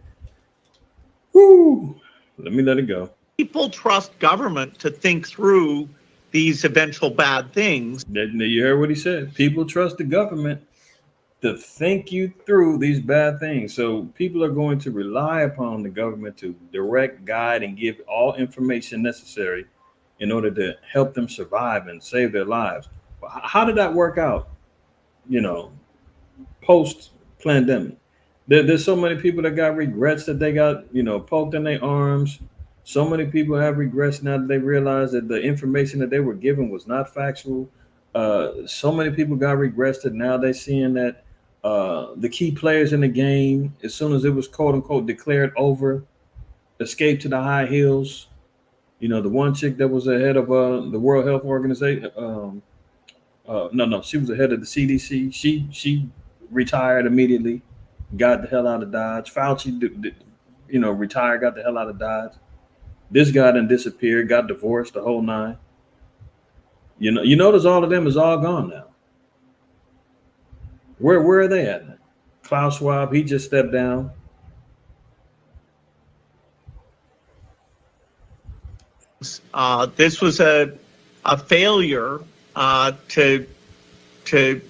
Woo! Let me let it go.
people trust government to think through these eventual bad things.
You heard what he said. People trust the government to think you through these bad things. So people are going to rely upon the government to direct, guide, and give all information necessary in order to help them survive and save their lives. How did that work out? Post pandemic, there's so many people that got regrets that they got, poked in their arms. So many people have regrets now that they realize that the information that they were given was not factual. So many people got regrets that now they're seeing that the key players in the game, as soon as it was quote unquote declared over, escaped to the high hills. The one chick that was ahead of the World Health Organization. No, she was the head of the CDC. She retired immediately, got the hell out of Dodge. Fauci, retired, got the hell out of Dodge. This guy then disappeared, got divorced, the whole nine. You notice all of them is all gone now. Where are they at? Klaus Schwab, he just stepped down.
This was a failure to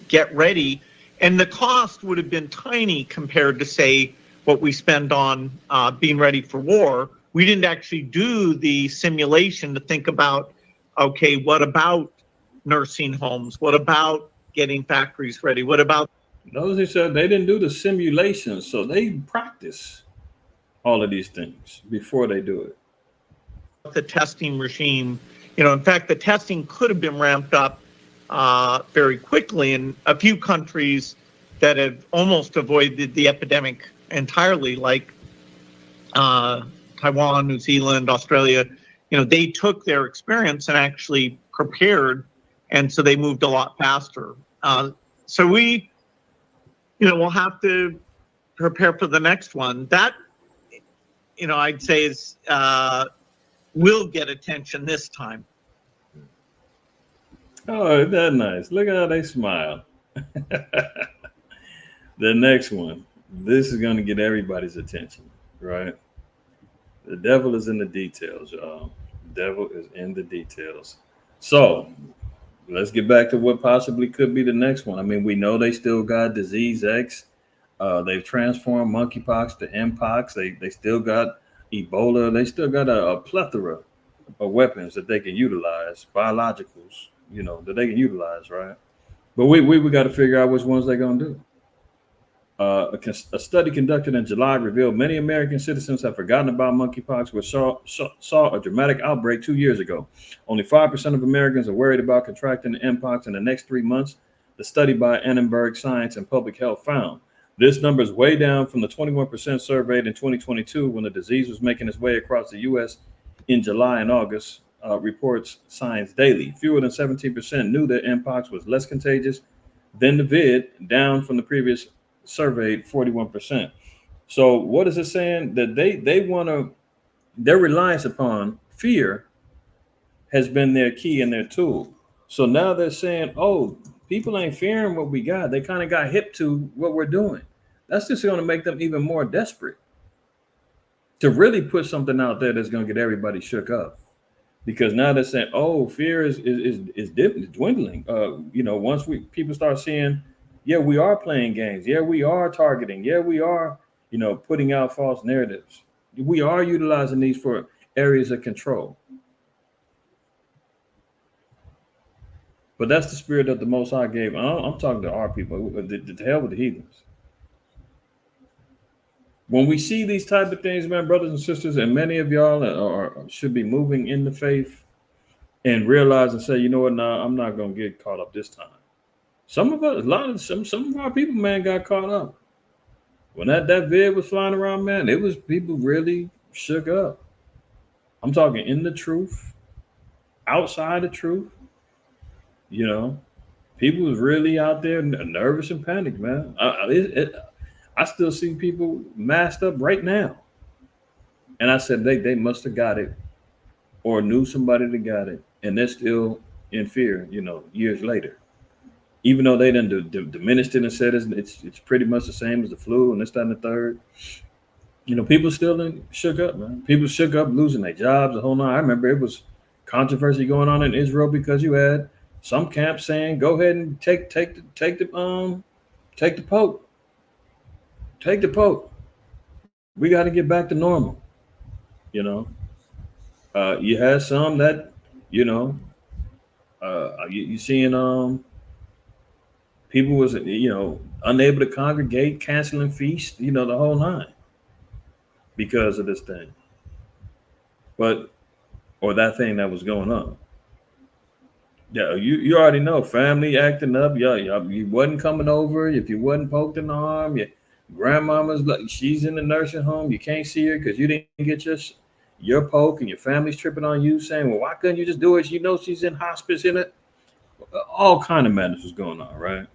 get ready, and the cost would have been tiny compared to, say, what we spend on being ready for war. We didn't actually do the simulation to think about, okay, what about nursing homes? What about getting factories ready? What about?
Notice he said they didn't do the simulation, so they practice all of these things before they do it.
The testing regime, in fact, the testing could have been ramped up very quickly in a few countries that have almost avoided the epidemic entirely, like Taiwan, New Zealand, Australia. They took their experience and actually prepared, and so they moved a lot faster. So we, we'll have to prepare for the next one. That, I'd say is will get attention this time.
Oh, isn't that nice? Look at how they smile. The next one. This is going to get everybody's attention, right? The devil is in the details, y'all. The devil is in the details. So let's get back to what possibly could be the next one. I mean, we know they still got disease X. They've transformed monkeypox to Mpox. They still got Ebola. They still got a plethora of weapons that they can utilize, biologicals, that they can utilize, right? But we got to figure out which ones they're going to do. A study conducted in July revealed many American citizens have forgotten about monkeypox, which saw a dramatic outbreak 2 years ago. Only 5% of Americans are worried about contracting the Mpox in the next 3 months, the study by Annenberg Science and Public Health found. This number is way down from the 21% surveyed in 2022 when the disease was making its way across the U.S. in July and August, reports Science Daily. Fewer than 17% knew that Mpox was less contagious than the vid, down from the previous surveyed 41%. So what is it saying? That they want to, their reliance upon fear has been their key and their tool. So now they're saying, oh, people ain't fearing what we got. They kind of got hip to what we're doing. That's just going to make them even more desperate to really put something out there that's going to get everybody shook up. Because now they're saying, oh, fear is dwindling. Once people start seeing, yeah, we are playing games. Yeah, we are targeting. Yeah, we are, putting out false narratives. We are utilizing these for areas of control. But that's the spirit that the Most High gave. I'm talking to our people. The hell with the heathens. When we see these type of things, man, brothers and sisters, and many of y'all should be moving in the faith and realize and say, you know what, nah, I'm not going to get caught up this time. Some of us, some of our people, man, got caught up. When that vid was flying around, man, it was people really shook up. I'm talking in the truth, outside the truth. People was really out there nervous and panicked, man. I still see people masked up right now. And I said, they must have got it or knew somebody that got it, and they're still in fear, years later. Even though they done diminished it and said it's pretty much the same as the flu and this, that, and the third. People still shook up, man. People shook up losing their jobs, the whole nine. I remember it was controversy going on in Israel because you had some camps saying, "Go ahead and take the Pope, take the Pope. We got to get back to normal." You know, you had some that, you seeing people was unable to congregate, canceling feasts, the whole nine because of this thing, or that thing that was going on. Yeah, you already know family acting up. Yeah, you wasn't coming over. If you wasn't poked in the arm, your grandmama's like she's in the nursing home. You can't see her because you didn't get your poke, and your family's tripping on you, saying, "Well, why couldn't you just do it? You know she's in hospice in it." All kind of madness was going on, right?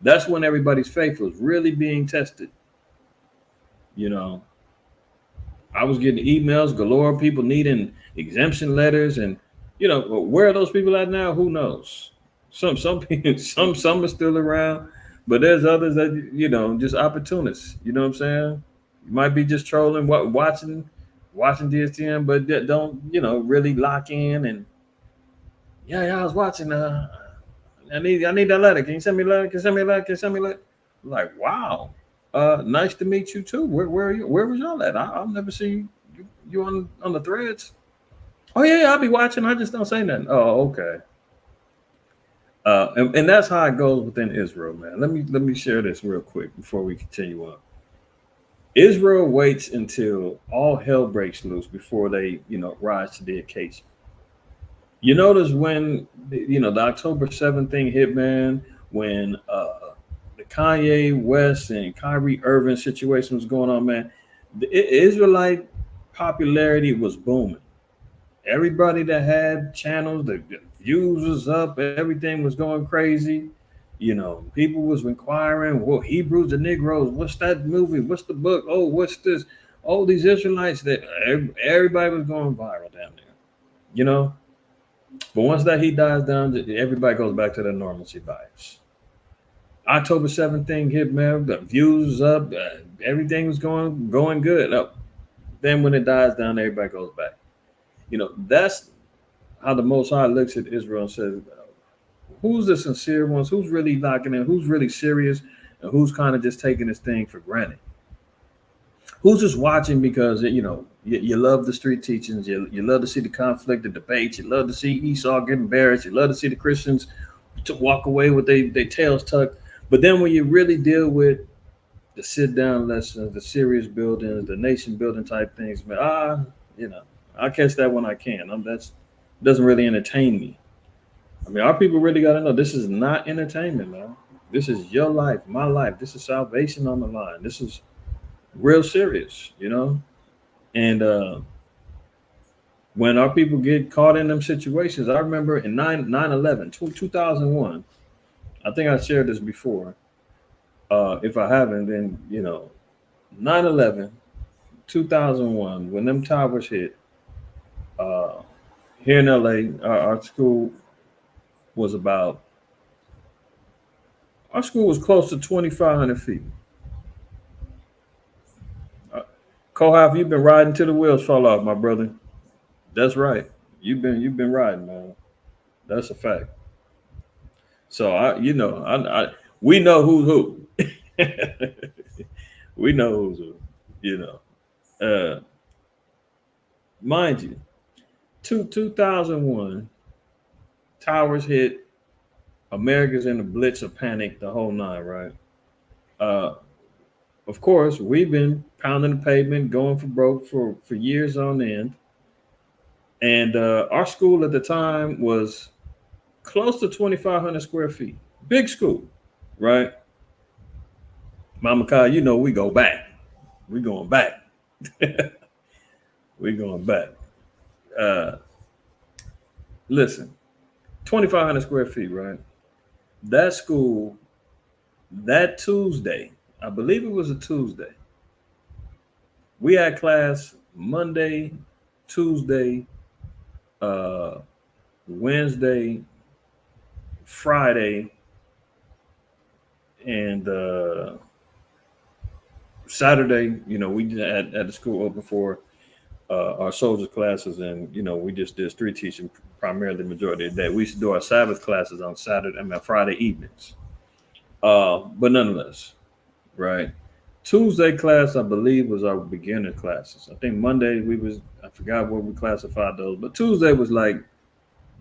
That's when everybody's faith was really being tested. You know, I was getting emails galore, people needing exemption letters, and where are those people at now? Who knows? Some people, some are still around, but there's others that just opportunists. You know what I'm saying? You might be just trolling, watching DSTN, but that don't really lock in. And yeah, I was watching. I need that letter. Can you send me a letter? Can you send me a letter? Can you send me a letter? Like, wow. Nice to meet you too. Where are you? Where was y'all at? I'll never see you on the threads. Oh yeah, I'll be watching. I just don't say nothing. Oh, okay. And that's how it goes within Israel, man. Let me share this real quick before we continue on. Israel waits until all hell breaks loose before they, rise to the occasion. You notice when the October 7th thing hit, man, when the Kanye West and Kyrie Irving situation was going on, man, the Israelite popularity was booming. Everybody that had channels, the views was up, everything was going crazy. People was inquiring, well, Hebrews and Negroes, what's that movie? What's the book? Oh, what's this? All these Israelites that everybody was going viral down there, But once that heat dies down, everybody goes back to their normalcy bias. October 7th thing hit, man, the views up, everything was going good. Then when it dies down, everybody goes back. That's how the Most High looks at Israel and says, who's the sincere ones? Who's really locking in? Who's really serious? And who's kind of just taking this thing for granted? Who's just watching because, you love the street teachings. You love to see the conflict, the debates. You love to see Esau get embarrassed. You love to see the Christians to walk away with their tails tucked. But then when you really deal with the sit down lessons, the serious buildings, the nation building type things, man, I catch that when I can. That doesn't really entertain me. I mean, our people really got to know this is not entertainment, man. This is your life, my life. This is salvation on the line. This is real serious, And when our people get caught in them situations, I remember in 9/11, 2001, I think I shared this before. If I haven't, then 9/11, 2001, when them towers hit, here in LA, our school was close to 2,500 feet. Kohath, you've been riding till the wheels fall off, my brother. That's right. You've been riding, man. That's a fact. So we know who's who. We know who's who. Mind you, 2001, towers hit. America's in a blitz of panic, the whole nine, right? Of course, we've been pounding the pavement, going for broke for years on end. And our school at the time was close to 2,500 square feet. Big school, right? Mama Kai, we go back. We going back. We going back. Listen, 2,500 square feet, right? That school, that Tuesday, I believe it was a Tuesday. We had class Monday, Tuesday, Wednesday, Friday, and Saturday, we had the school open for our soldier classes, and we just did street teaching primarily the majority of the day. We used to do our Sabbath classes on Friday evenings. But nonetheless, right? Tuesday class, I believe, was our beginner classes. I think Monday I forgot what we classified those, but Tuesday was like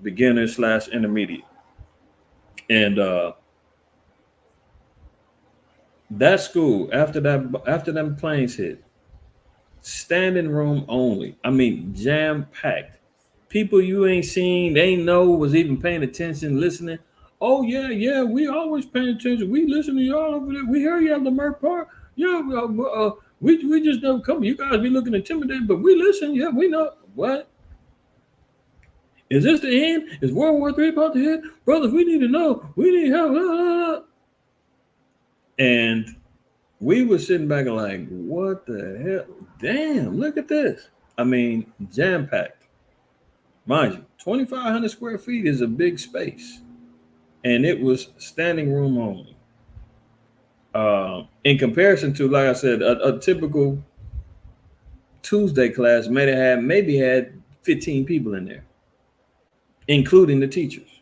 beginner / intermediate. And that school, after them planes hit, standing room only. I mean, jam packed. People you ain't seen, they ain't know was even paying attention, listening. Oh yeah, we always paying attention. We listen to y'all over there. We hear you at Lamar Park. Yeah, we just don't come. You guys be looking intimidated, but we listen. Yeah, we know. What? Is this the end? Is World War III about to hit? Brothers, we need to know. We need help. And we were sitting back and like, what the hell? Damn, look at this. I mean, jam-packed. Mind you, 2,500 square feet is a big space. And it was standing room only. In comparison to, like I said, a typical Tuesday class maybe had 15 people in there, including the teachers.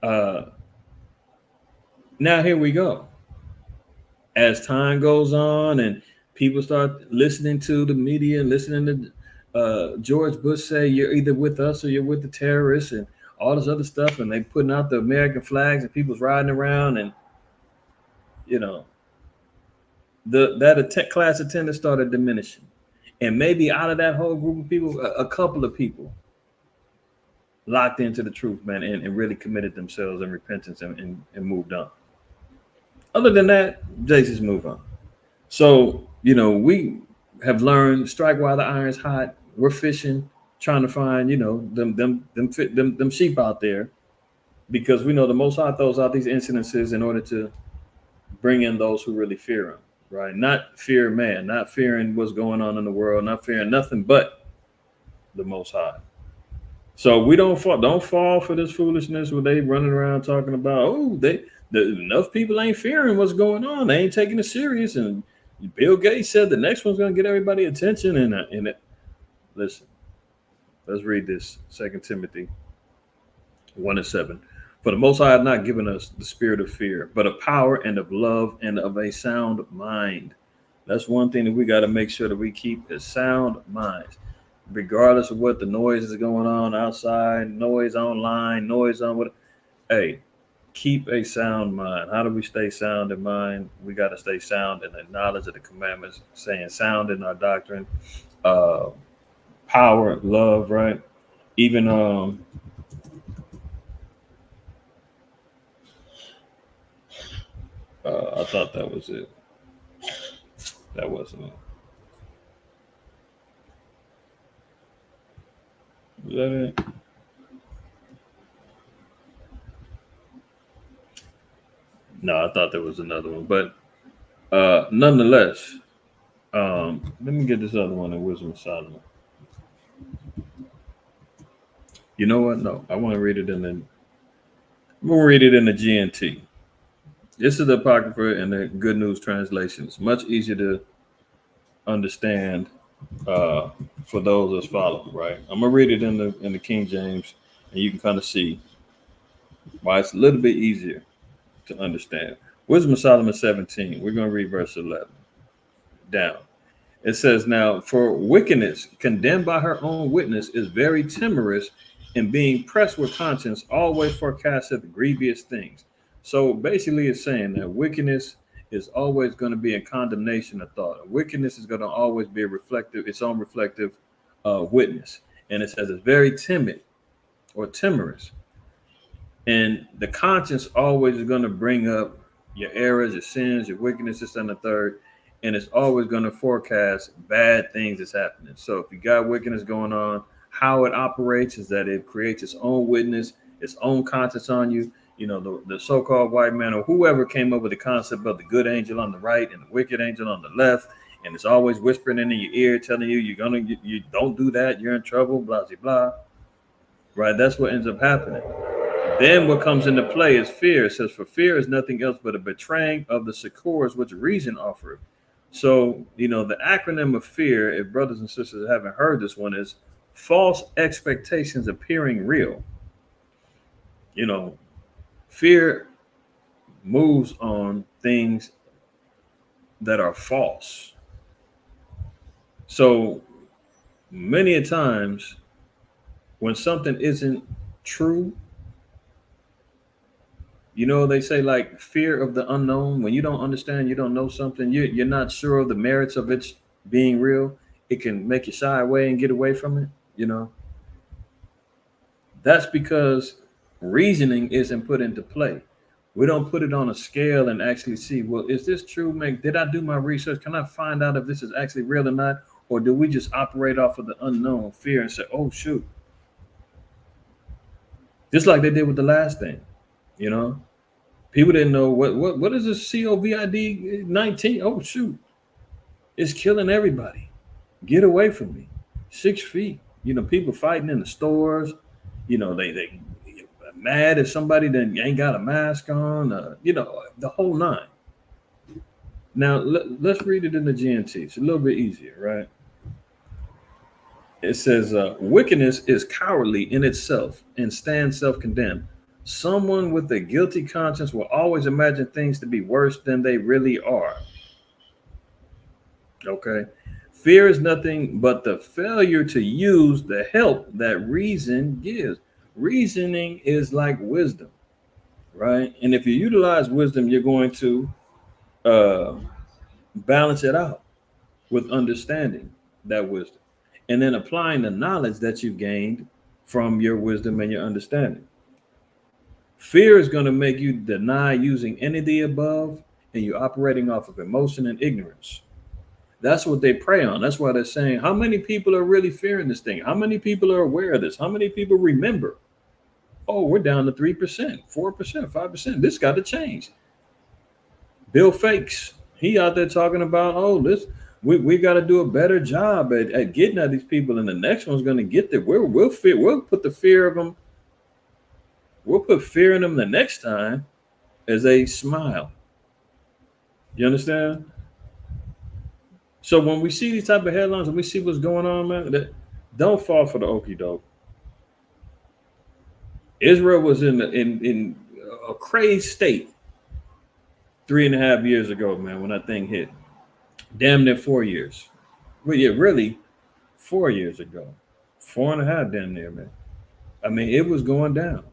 Now here we go. As time goes on and people start listening to the media and listening to George Bush say you're either with us or you're with the terrorists and all this other stuff, and they putting out the American flags and people's riding around, and that class attendance started diminishing. And maybe out of that whole group of people, a couple of people locked into the truth, man, and really committed themselves in repentance and moved on. Other than that, just move on. So, we have learned strike while the iron's hot. We're fishing, trying to find, them sheep out there, because we know the Most High throws out these incidences in order to bring in those who really fear him, right? Not fear man, not fearing what's going on in the world, not fearing nothing but the Most High. So we don't fall for this foolishness where they running around talking about, enough people ain't fearing what's going on. They ain't taking it serious. And Bill Gates said the next one's going to get everybody attention. And listen, let's read this 2 Timothy 1:7. For the Most High has not given us the spirit of fear, but of power and of love and of a sound mind. That's one thing that we got to make sure that we keep is sound minds, regardless of what the noise is going on outside, noise online, noise on what. Hey, keep a sound mind. How do we stay sound in mind? We got to stay sound in the knowledge of the commandments, saying sound in our doctrine, power, love, right? Even I thought that was it. That wasn't it. Was that it? No, I thought there was another one, but nonetheless, let me get this other one in Wisdom of Solomon. You know what? No, I want to read it I'm gonna read it in the GNT. This is the Apocrypha and the Good News translation. It's much easier to understand for those that's following, right? I'm gonna read it in the King James, and you can kind of see why it's a little bit easier to understand. Wisdom of Solomon 17. We're going to read verse 11 down. It says, now, for wickedness condemned by her own witness is very timorous, and being pressed with conscience always forecasteth grievous things. So basically it's saying that wickedness is always going to be in condemnation of thought. Wickedness is going to always be its own reflective witness. And it says it's very timid or timorous. And the conscience always is going to bring up your errors, your sins, your wickedness, this and the third. And it's always going to forecast bad things that's happening. So if you got wickedness going on, how it operates is that it creates its own witness, its own conscience on you. The so-called white man or whoever came up with the concept of the good angel on the right and the wicked angel on the left. and it's always whispering in your ear, telling you you don't do that, you're in trouble, blah blah blah. Right? That's what ends up happening. Then what comes into play is fear. It says, for fear is nothing else but a betraying of the succors which reason offered. So, the acronym of fear, if brothers and sisters haven't heard this one, is false expectations appearing real. Fear moves on things that are false. So many a times when something isn't true, they say like fear of the unknown. When you don't understand, you don't know something, you're not sure of the merits of its being real. It can make you shy away and get away from it. That's because reasoning isn't put into play. We don't put it on a scale and actually see, well, is this true? Did I do my research? Can I find out if this is actually real or not? Or do we just operate off of the unknown fear and say, oh, shoot. Just like they did with the last thing, People didn't know what is this COVID-19? Oh, shoot. It's killing everybody. Get away from me. 6 feet. People fighting in the stores. They mad if somebody then ain't got a mask on. The whole nine. Now, let's read it in the GNT. It's a little bit easier, right? It says, wickedness is cowardly in itself and stands self-condemned. Someone with a guilty conscience will always imagine things to be worse than they really are. Okay. Fear is nothing but the failure to use the help that reason gives. Reasoning is like wisdom, right? And if you utilize wisdom, you're going to balance it out with understanding that wisdom and then applying the knowledge that you gained from your wisdom and your understanding. Fear is going to make you deny using any of the above, and you're operating off of emotion and ignorance. That's what they prey on. That's why they're saying, how many people are really fearing this thing? How many people are aware of this? How many people remember? Oh, we're down to 3%, 4%, 5%. This got to change. Bill Fakes, he out there talking about, we got to do a better job at getting at these people, and the next one's going to get there. We'll put the fear of them. We'll put fear in them the next time as they smile. You understand? So when we see these type of headlines and we see what's going on, man, don't fall for the okie doke. Israel was in a crazed state 3.5 years ago, man, when that thing hit. Damn near 4 years. Well, yeah, really 4 years ago. 4.5 damn near, man. I mean, it was going down.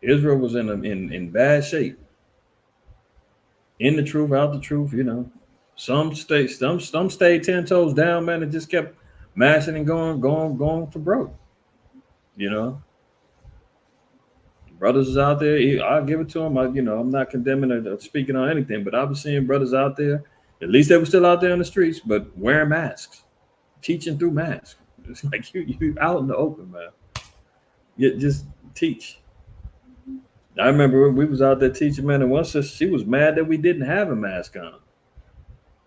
Israel was in bad shape. In the truth, out the truth, Some stayed 10 toes down, man, and just kept mashing and going for broke. Brothers is out there. I'll give it to them. I'm not condemning or speaking on anything, but I've been seeing brothers out there. At least they were still out there on the streets, but wearing masks, teaching through masks. It's like you out in the open, man. You just teach. I remember we was out there teaching, man, and once she was mad that we didn't have a mask on,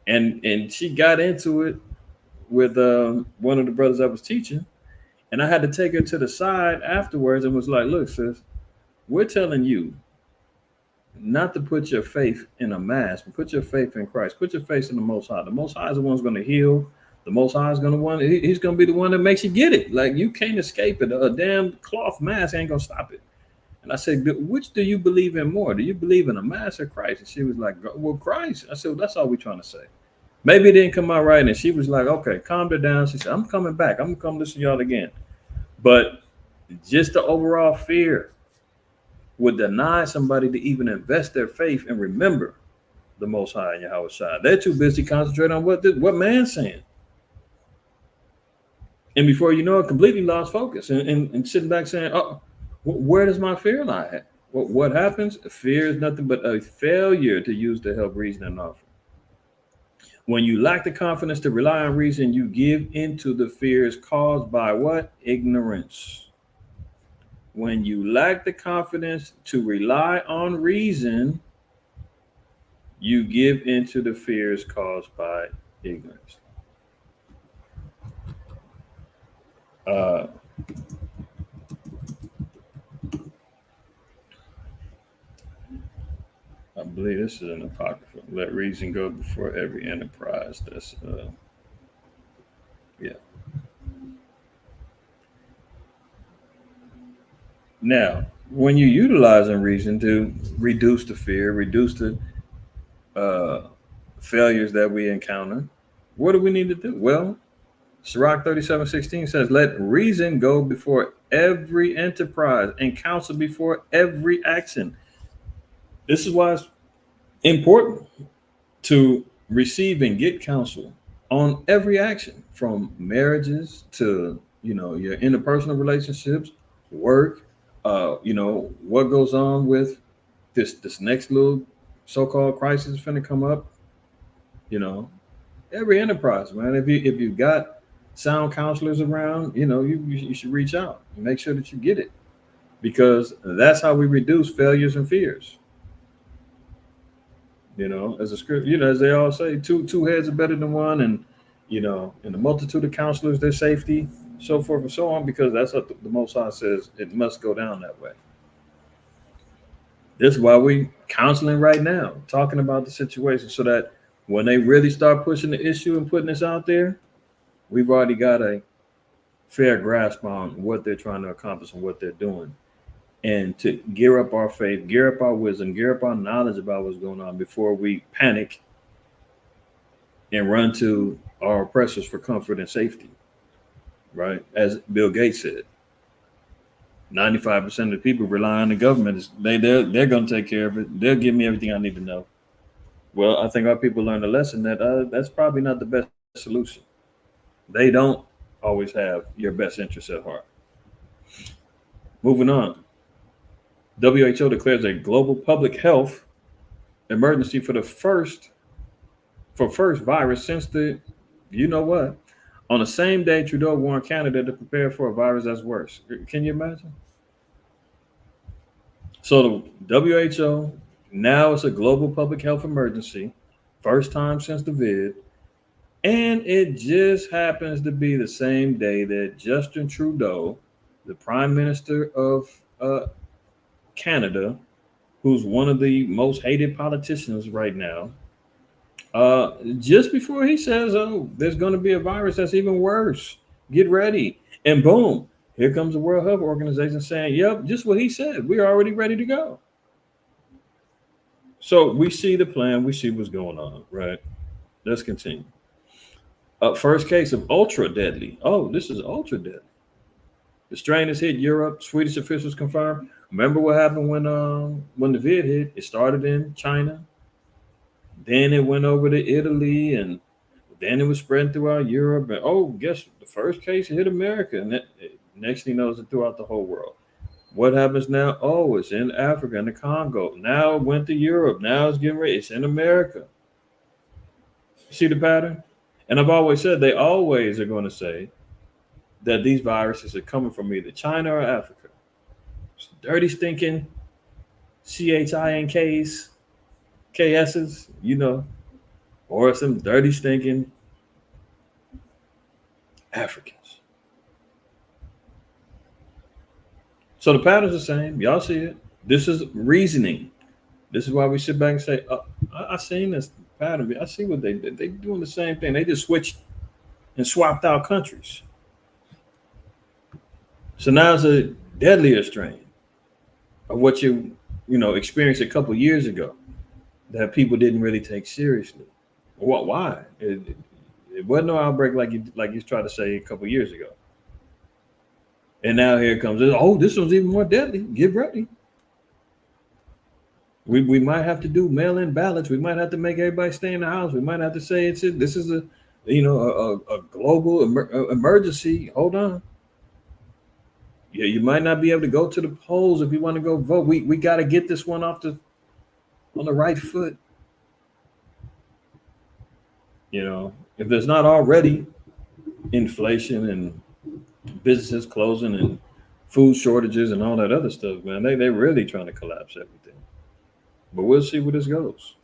and she got into it with one of the brothers I was teaching, and I had to take her to the side afterwards and was like, "Look, sis, we're telling you not to put your faith in a mask, but put your faith in Christ. Put your faith in the Most High. The Most High is the one who's going to heal. The Most High is going to he's going to be the one that makes you get it. Like, you can't escape it. A damn cloth mask ain't going to stop it." And I said, which do you believe in more? Do you believe in a mask or Christ? And she was like, well, Christ. I said, well, that's all we're trying to say. Maybe it didn't come out right. And she was like, okay, calm her down. She said, I'm coming back. I'm going to come listen to y'all again. But just the overall fear would deny somebody to even invest their faith and remember the Most High and Yahweh Shai. They're too busy concentrating on what man's saying. And before you know it, completely lost focus and sitting back saying, oh, where does my fear lie at? What happens? Fear is nothing but a failure to use the help, reason, and offer. When you lack the confidence to rely on reason, you give into the fears caused by what? Ignorance. When you lack the confidence to rely on reason, you give into the fears caused by ignorance. I believe this is an apocrypha. Let reason go before every enterprise. That's yeah. Now, when you're utilizing reason to reduce the fear, reduce the failures that we encounter, what do we need to do? Well, Sirach 37:16 says, let reason go before every enterprise and counsel before every action. This is why it's important to receive and get counsel on every action, from marriages to your interpersonal relationships, work, what goes on with this next little so-called crisis finna come up. Every enterprise, man. If you've got sound counselors around, you should reach out and make sure that you get it, because that's how we reduce failures and fears. As a script, as they all say, two heads are better than one, and in the multitude of counselors, there's safety, so forth and so on, because that's what the Most High says it must go down that way. This is why we counseling right now, talking about the situation, so that when they really start pushing the issue and putting this out there, we've already got a fair grasp on what they're trying to accomplish and what they're doing. And to gear up our faith, gear up our wisdom, gear up our knowledge about what's going on before we panic and run to our oppressors for comfort and safety, right? As Bill Gates said, 95% of the people rely on the government. They're going to take care of it. They'll give me everything I need to know. Well, I think our people learned a lesson that that's probably not the best solution. They don't always have your best interests at heart. Moving on. WHO declares a global public health emergency for first virus since on the same day Trudeau warned Canada to prepare for a virus that's worse. Can you imagine? So the WHO, now it's a global public health emergency, first time since the vid, and it just happens to be the same day that Justin Trudeau, the Prime Minister of Canada, who's one of the most hated politicians right now, just before he says, oh, there's going to be a virus that's even worse, get ready, and boom, here comes the World Health Organization saying, yep, just what he said, we're already ready to go. So we see the plan, we see what's going on, right? Let's continue. First case of ultra deadly. Oh, this is ultra deadly. The strain has hit Europe. Swedish officials confirmed. Remember what happened when the vid hit? It started in China, then it went over to Italy, and then it was spreading throughout Europe. And guess the first case hit America, and next thing you know, it's throughout the whole world. What happens now? Oh, it's in Africa, in the Congo. Now it went to Europe. Now it's getting ready. It's in America. See the pattern? And I've always said they always are going to say that these viruses are coming from either China or Africa. It's dirty, stinking CHINKs, KSs, or some dirty, stinking Africans. So the pattern's the same. Y'all see it. This is reasoning. This is why we sit back and say, I seen this pattern. I see what they did. They're doing the same thing. They just switched and swapped out countries. So now it's a deadlier strain of what you experienced a couple years ago that people didn't really take seriously. Why? It wasn't no outbreak like you tried to say a couple years ago. And now here it comes. Oh, this one's even more deadly. Get ready. We might have to do mail-in ballots. We might have to make everybody stay in the house. We might have to say this is a global emergency. Hold on. Yeah, you might not be able to go to the polls if you want to go vote. We got to get this one on the right foot. If there's not already inflation and businesses closing and food shortages and all that other stuff, man, they're really trying to collapse everything. But we'll see where this goes.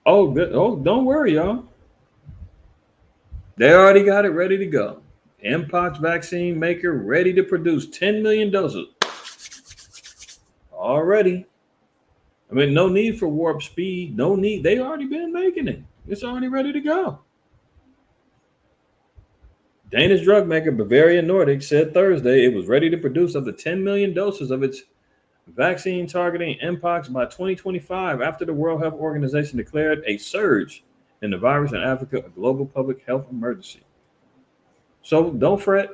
Oh, don't worry, y'all. They already got it ready to go. Mpox vaccine maker ready to produce 10 million doses. Already. I mean, no need for warp speed. No need. They already been making it. It's already ready to go. Danish drug maker Bavarian Nordic said Thursday it was ready to produce up to 10 million doses of its vaccine targeting Mpox by 2025 after the World Health Organization declared a surge in the virus in Africa a global public health emergency. So don't fret.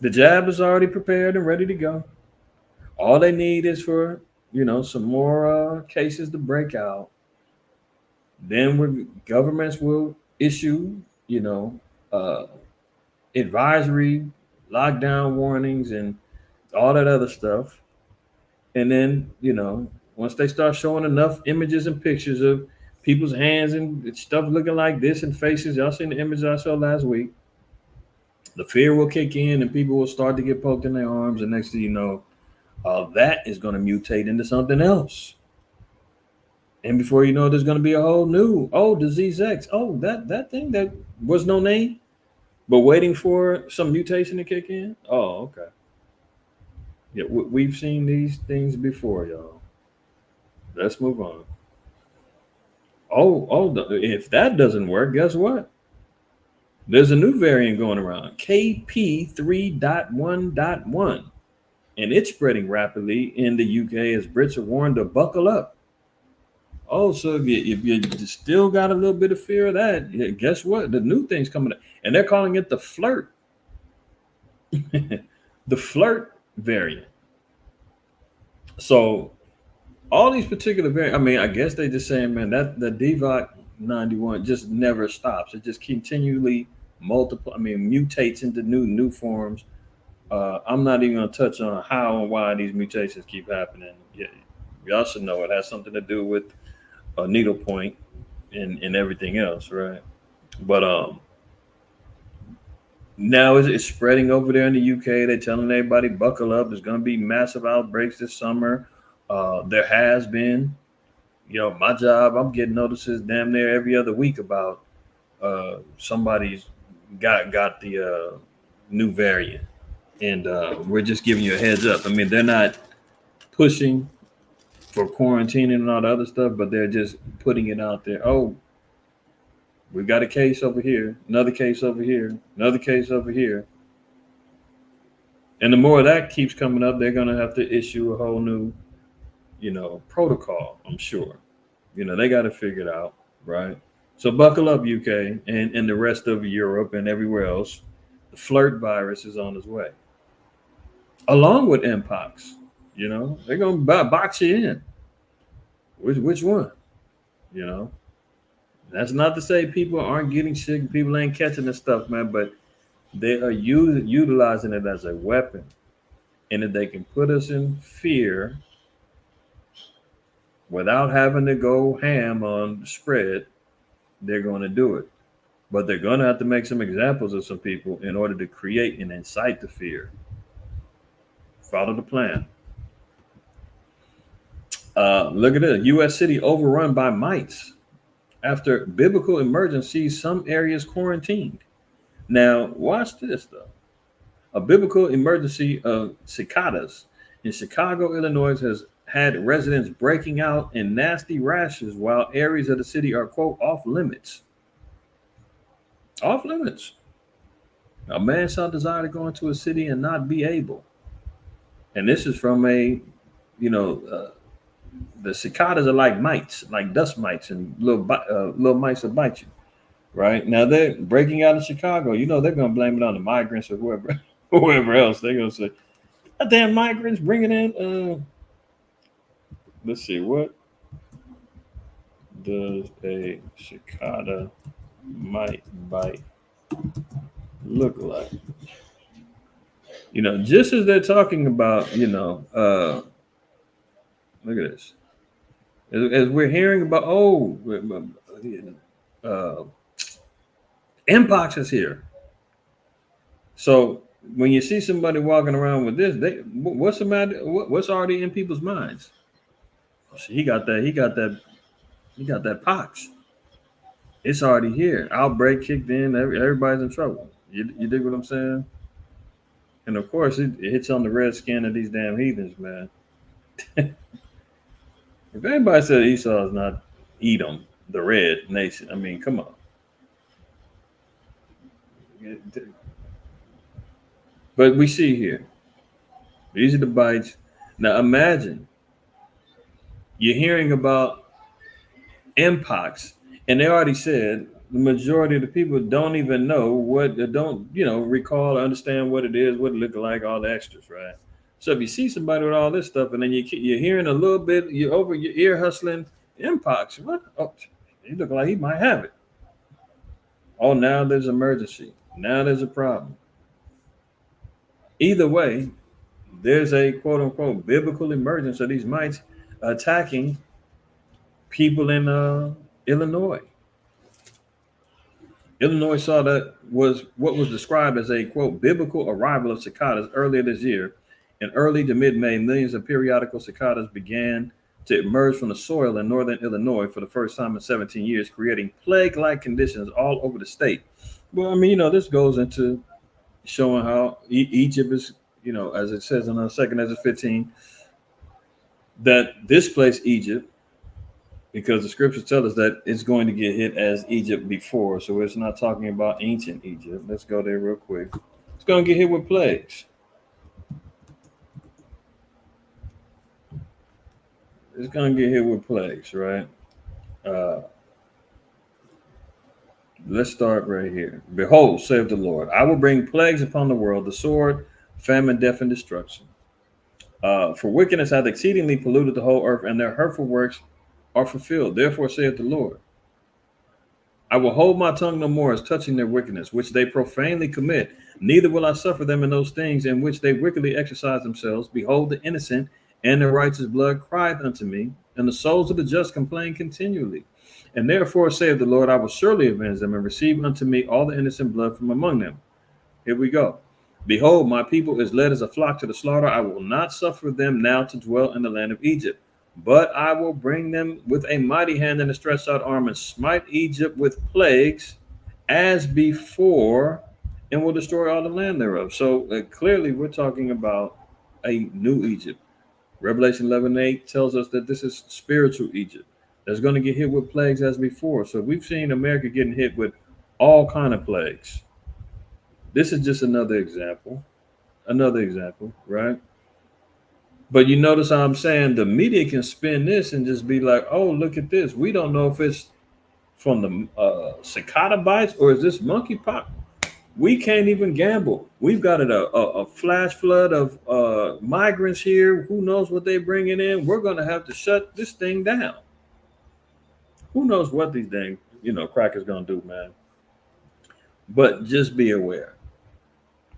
The jab is already prepared and ready to go. All they need is for, some more cases to break out. Then governments will issue, uh, advisory, lockdown warnings, and all that other stuff. And then, once they start showing enough images and pictures of people's hands and stuff looking like this and faces, y'all seen the images I saw last week, the fear will kick in and people will start to get poked in their arms. And next thing you know, that is going to mutate into something else. And before you know it, there's going to be a whole new, disease X. Oh, that thing that was no name, but waiting for some mutation to kick in. Oh, okay. Yeah, we've seen these things before, y'all. Let's move on. If that doesn't work, guess what? There's a new variant going around, KP3.1.1, and it's spreading rapidly in the UK as Brits are warned to buckle up. Oh, so if you still got a little bit of fear of that, guess what? The new thing's coming up, and they're calling it the flirt. The flirt variant. So all these particular variants, I mean, I guess they just saying, man, that the DVOC 91 just never stops. It just continually mutates into new forms. I'm not even gonna touch on how and why these mutations keep happening. Yeah, y'all should know it has something to do with a needle point and everything else, right? But now it's spreading over there in the UK. They're telling everybody buckle up. There's going to be massive outbreaks this summer. There has been, my job. I'm getting notices damn near every other week about somebody's got the new variant, and we're just giving you a heads up. I mean, they're not pushing for quarantining and all the other stuff, but they're just putting it out there. Oh, we've got a case over here, another case over here, another case over here. And the more that keeps coming up, they're going to have to issue a whole new, protocol, I'm sure. They got to figure it out, right? So buckle up, UK, and the rest of Europe and everywhere else. The flirt virus is on its way. Along with Mpox, they're going to box you in. Which one? That's not to say people aren't getting sick, people ain't catching this stuff, man, but they are utilizing it as a weapon. And if they can put us in fear without having to go ham on the spread, they're going to do it. But they're going to have to make some examples of some people in order to create and incite the fear. Follow the plan. Look at it. U.S. city overrun by mites. After biblical emergency, some areas quarantined. Now, watch this, though. A biblical emergency of cicadas in Chicago, Illinois, has had residents breaking out in nasty rashes while areas of the city are, quote, off limits. Off limits. A man saw desire to go into a city and not be able. And this is from the cicadas are like mites, like dust mites and little mites that bite you. Right now, they're breaking out in Chicago. They're going to blame it on the migrants or whoever else. They're going to say, damn migrants bringing in. Let's see, what does a cicada mite bite look like? Just as they're talking about, look at this. As we're hearing about, Mpox is here. So when you see somebody walking around with this, what's the matter? What's already in people's minds? He got that You got that pox. It's already here. Outbreak kicked in. Everybody's in trouble. You dig what I'm saying? And of course, it hits on the red skin of these damn heathens, man. If anybody said Esau is not Edom, the red nation, I mean, come on. But we see here, these are the bites. Now imagine you're hearing about Mpox, and they already said the majority of the people don't even know don't recall or understand what it is, what it look like, all the extras, right? So if you see somebody with all this stuff, and then you're hearing a little bit, you're over your ear hustling Mpox. What? Oh, he look like he might have it. Oh, now there's emergency. Now there's a problem. Either way, there's a quote unquote biblical emergence of these mites attacking people in Illinois. Illinois saw that was what was described as a quote biblical arrival of cicadas earlier this year. In early to mid-May, millions of periodical cicadas began to emerge from the soil in northern Illinois for the first time in 17 years, creating plague-like conditions all over the state. Well, I mean, this goes into showing how Egypt is, as it says in 2 Ezra 15, that this place, Egypt, because the scriptures tell us that it's going to get hit as Egypt before. So it's not talking about ancient Egypt. Let's go there real quick. It's going to get hit with plagues. It's going to get hit with plagues, right? Let's start right here. Behold, saith the Lord, I will bring plagues upon the world, the sword, famine, death, and destruction. For wickedness hath exceedingly polluted the whole earth, and their hurtful works are fulfilled. Therefore saith the Lord, I will hold my tongue no more as touching their wickedness, which they profanely commit. Neither will I suffer them in those things in which they wickedly exercise themselves. Behold, the innocent and the righteous blood crieth unto me, and the souls of the just complain continually. And therefore saith the Lord, I will surely avenge them and receive unto me all the innocent blood from among them. Here we go. Behold, my people is led as a flock to the slaughter. I will not suffer them now to dwell in the land of Egypt, but I will bring them with a mighty hand and a stretched out arm, and smite Egypt with plagues as before, and will destroy all the land thereof. So clearly we're talking about a new Egypt. Revelation 11:8 tells us that this is spiritual Egypt that's going to get hit with plagues as before. So we've seen America getting hit with all kind of plagues. This is just another example, right? But you notice how I'm saying the media can spin this and just be like, oh, look at this. We don't know if it's from the cicada bites or is this monkeypox. We can't even gamble. We've got a flash flood of migrants here. Who knows what they're bringing in? We're going to have to shut this thing down. Who knows what these dang, crackers going to do, man. But just be aware.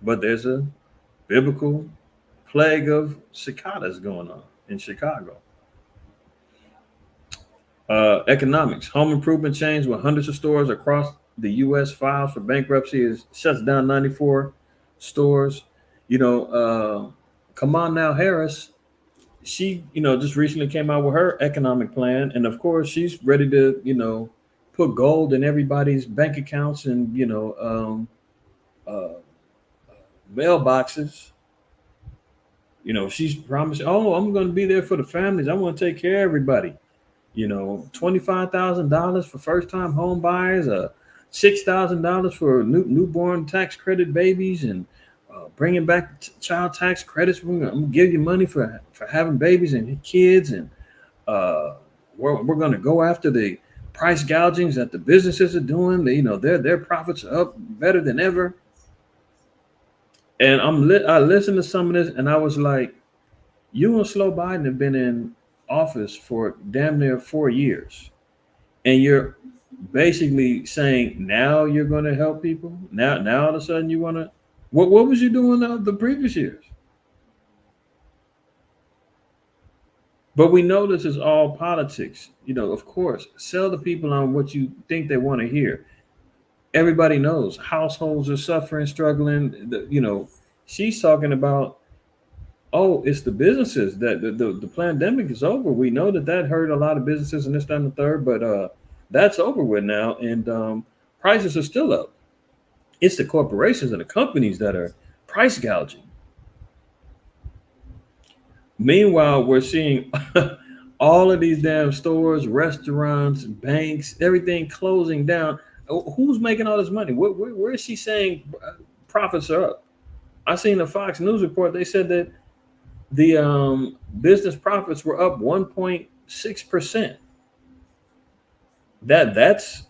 But there's a biblical plague of cicadas going on in Chicago. Economics. Home improvement chains with hundreds of stores across the U.S. files for bankruptcy shuts down 94 stores. Come on now, Harris. She, just recently came out with her economic plan. And of course, she's ready to, put gold in everybody's bank accounts and, mailboxes. She's promised, I'm going to be there for the families. I want to take care of everybody. $25,000 for first-time home buyers, $6,000 for newborn tax credit babies, and bringing back child tax credits. I'm going to give you money for having babies and kids, and we're going to go after the price gougings that the businesses are doing. Their profits are up better than ever. And I listened to some of this, and I was like, you and Slow Biden have been in office for damn near 4 years, and you're basically saying now you're going to help people. Now all of a sudden you want to. What was you doing the previous years? But we know this is all politics. Of course, sell the people on what you think they want to hear. Everybody knows households are suffering, struggling. She's talking about Oh, it's the businesses that the pandemic is over. We know that hurt a lot of businesses and this, that, and the third, but that's over with now, and prices are still up. It's the corporations and the companies that are price gouging. Meanwhile, we're seeing all of these damn stores, restaurants, banks, everything closing down. Who's making all this money? Where is she saying profits are up? I seen a Fox News report. They said that the business profits were up 1.6%. That's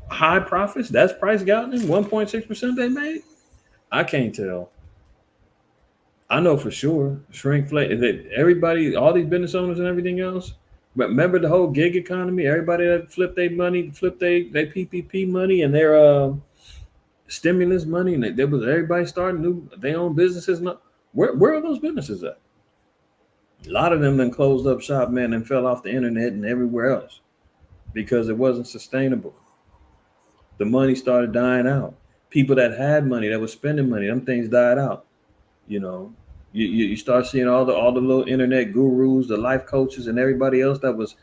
high profits. That's price gouging. 1.6% they made. I can't tell. I know for sure. Shrinkflation. That everybody, all these business owners and everything else. But remember the whole gig economy. Everybody that flipped their money, flipped their PPP money and their stimulus money, and there was everybody starting new their own businesses. Where are those businesses at? A lot of them then closed up shop, man, and fell off the internet and everywhere else because it wasn't sustainable. The money started dying out. People that had money, that was spending money, them things died out. You know, you start seeing all the little internet gurus, the life coaches, and everybody else that was,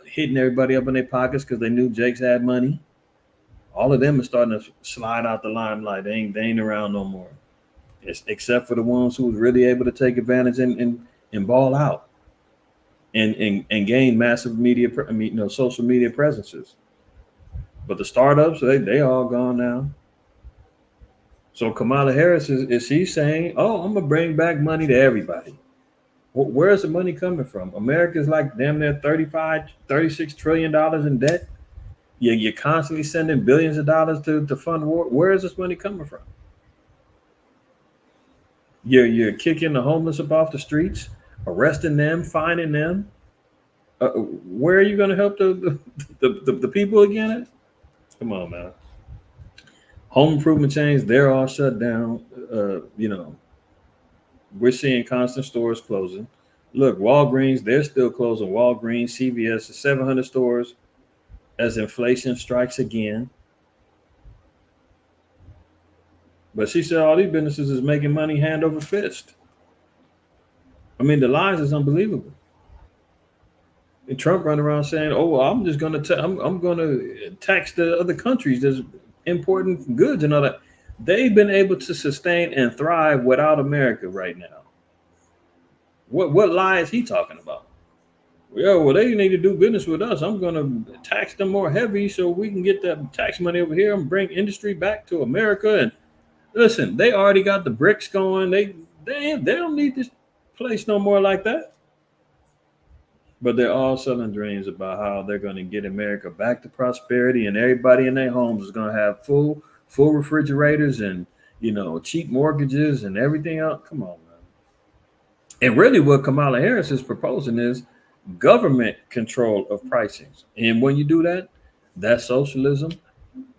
hitting everybody up in their pockets because they knew Jakes had money. All of them are starting to slide out the limelight. They ain't around no more. Except for the ones who was really able to take advantage and ball out and gain massive media, social media presences. But the startups, they all gone now. So Kamala Harris is she saying, "Oh, I'm gonna bring back money to everybody." Where's the money coming from? America's like damn near $36 trillion in debt. You're constantly sending billions of dollars to fund war. Where is this money coming from? You're kicking the homeless up off the streets, arresting them, fining them. Where are you going to help the people again? Come on, man. Home improvement chains, they're all shut down. We're seeing constant stores closing. Look, Walgreens, they're still closing. Walgreens, CVS, 700 stores as inflation strikes again. But she said all these businesses is making money hand over fist. I mean, the lies is unbelievable. And Trump running around saying, "Oh, well, I'm just going to I'm going to tax the other countries that's importing goods and all that." They've been able to sustain and thrive without America right now. What lie is he talking about? Well, they need to do business with us. I'm going to tax them more heavy so we can get that tax money over here and bring industry back to America. And listen, they already got the bricks going. They don't need this place no more like that. But they're all selling dreams about how they're going to get America back to prosperity, and everybody in their homes is going to have full refrigerators and cheap mortgages and everything else. Come on, man. And really, what Kamala Harris is proposing is government control of pricings. And when you do that, that's socialism.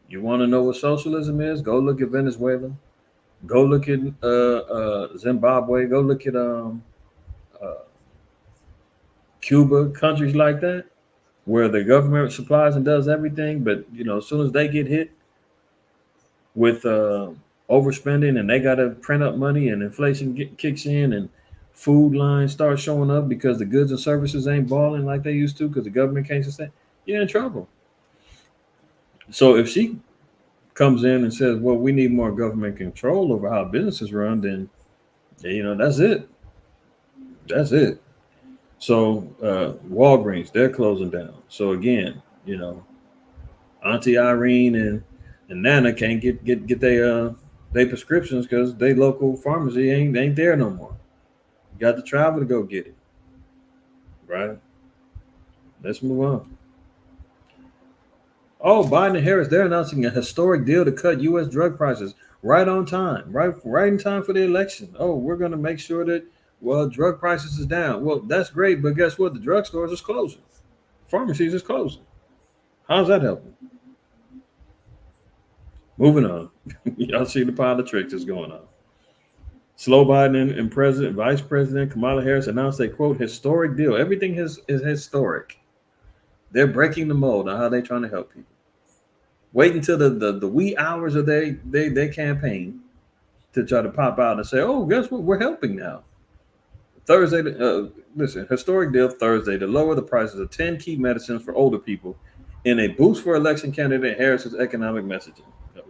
You want to know what socialism is? Go look at Venezuela. Go look at Zimbabwe. Go look at Cuba, countries like that, where the government supplies and does everything. But as soon as they get hit with overspending and they got to print up money and inflation kicks in and food lines start showing up because the goods and services ain't balling like they used to because the government can't sustain, you're in trouble. So if she comes in and says, well, we need more government control over how businesses run, then that's it. That's it. So Walgreens, they're closing down. So again, Auntie Irene and Nana can't get their prescriptions because they local pharmacy ain't there no more. You got to travel to go get it. Right? Let's move on. Oh, Biden and Harris, they're announcing a historic deal to cut U.S. drug prices right on time, right in time for the election. Oh, we're going to make sure that, drug prices is down. Well, that's great, but guess what? The drugstores is closing. Pharmacies is closing. How's that helping? Moving on. Y'all see the pile of tricks that's going on. Slow Biden and Vice President Kamala Harris announced a, quote, historic deal. Everything is historic. They're breaking the mold on how they're trying to help people. Wait until the wee hours of their campaign to try to pop out and say, oh, guess what? We're helping now. Thursday, listen, historic deal Thursday to lower the prices of 10 key medicines for older people in a boost for election candidate Harris's economic messaging.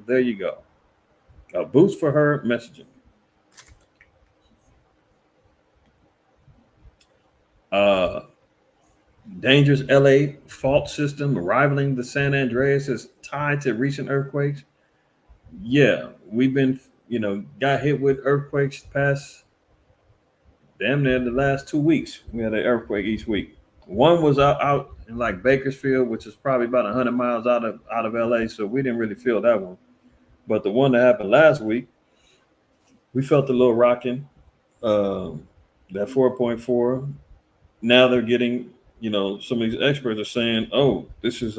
There you go. A boost for her messaging. Dangerous LA fault system rivaling the San Andreas is tied to recent earthquakes. Yeah, we've been, got hit with earthquakes past damn near the last 2 weeks. We had an earthquake each week. One was out in like Bakersfield, which is probably about 100 miles out of LA, so we didn't really feel that one. But the one that happened last week, we felt a little rocking. That 4.4. Now they're getting, some of these experts are saying, oh, this is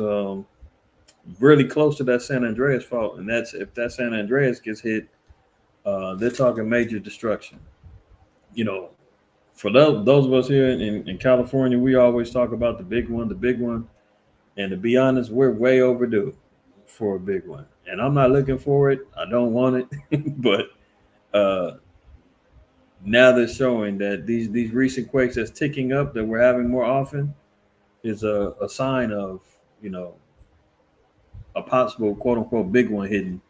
really close to that San Andreas fault, and that's if that San Andreas gets hit, they're talking major destruction. For those of us here in California, we always talk about the big one, and to be honest, we're way overdue for a big one. And I'm not looking for it. I don't want it, but now they're showing that these recent quakes that's ticking up that we're having more often is a sign of a possible quote unquote big one hitting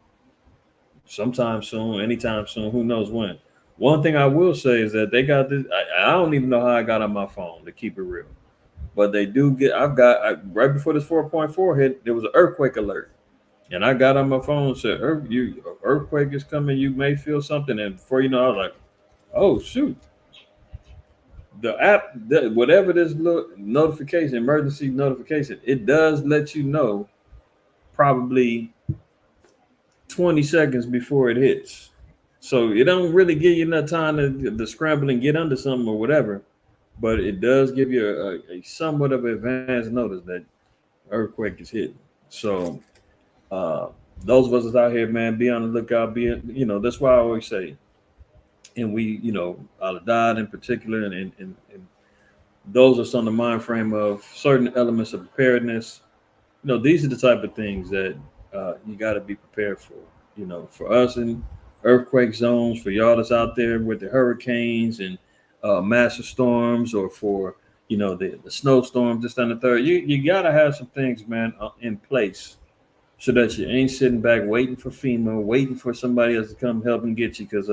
sometime soon, anytime soon, who knows when. One thing I will say is that they got this. I don't even know how I got on my phone, to keep it real, but they do get. Right before this 4.4 hit, there was an earthquake alert, and I got on my phone and said, "Earthquake is coming. You may feel something." And before you know, I was like, "Oh shoot!" The app, whatever this notification, emergency notification, it does let you know probably 20 seconds before it hits. So it don't really give you enough time to scramble and get under something or whatever, but it does give you a somewhat of advanced notice that earthquake is hitting. So those of us that's out here, man, be on the lookout. That's why I always say, and we, Al-Adad in particular, and those are some of the mind frame of certain elements of preparedness. These are the type of things that you got to be prepared for. For us in earthquake zones, for y'all that's out there with the hurricanes and massive storms, or for the snowstorms, this and the third, you got to have some things, man, in place so that you ain't sitting back waiting for FEMA, waiting for somebody else to come help and get you. Because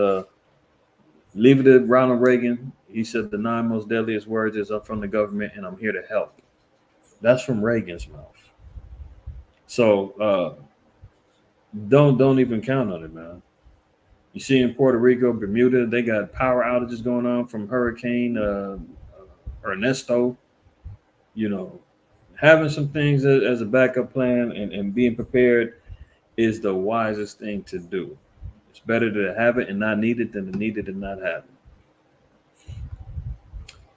leave it to Ronald Reagan. He said the 9 most deadliest words is "I'm from the government and I'm here to help." That's from Reagan's mouth. So don't even count on it, man. You see in Puerto Rico, Bermuda, they got power outages going on from Hurricane Ernesto. Having some things as a backup plan and being prepared is the wisest thing to do. It's better to have it and not need it than to need it and not have it.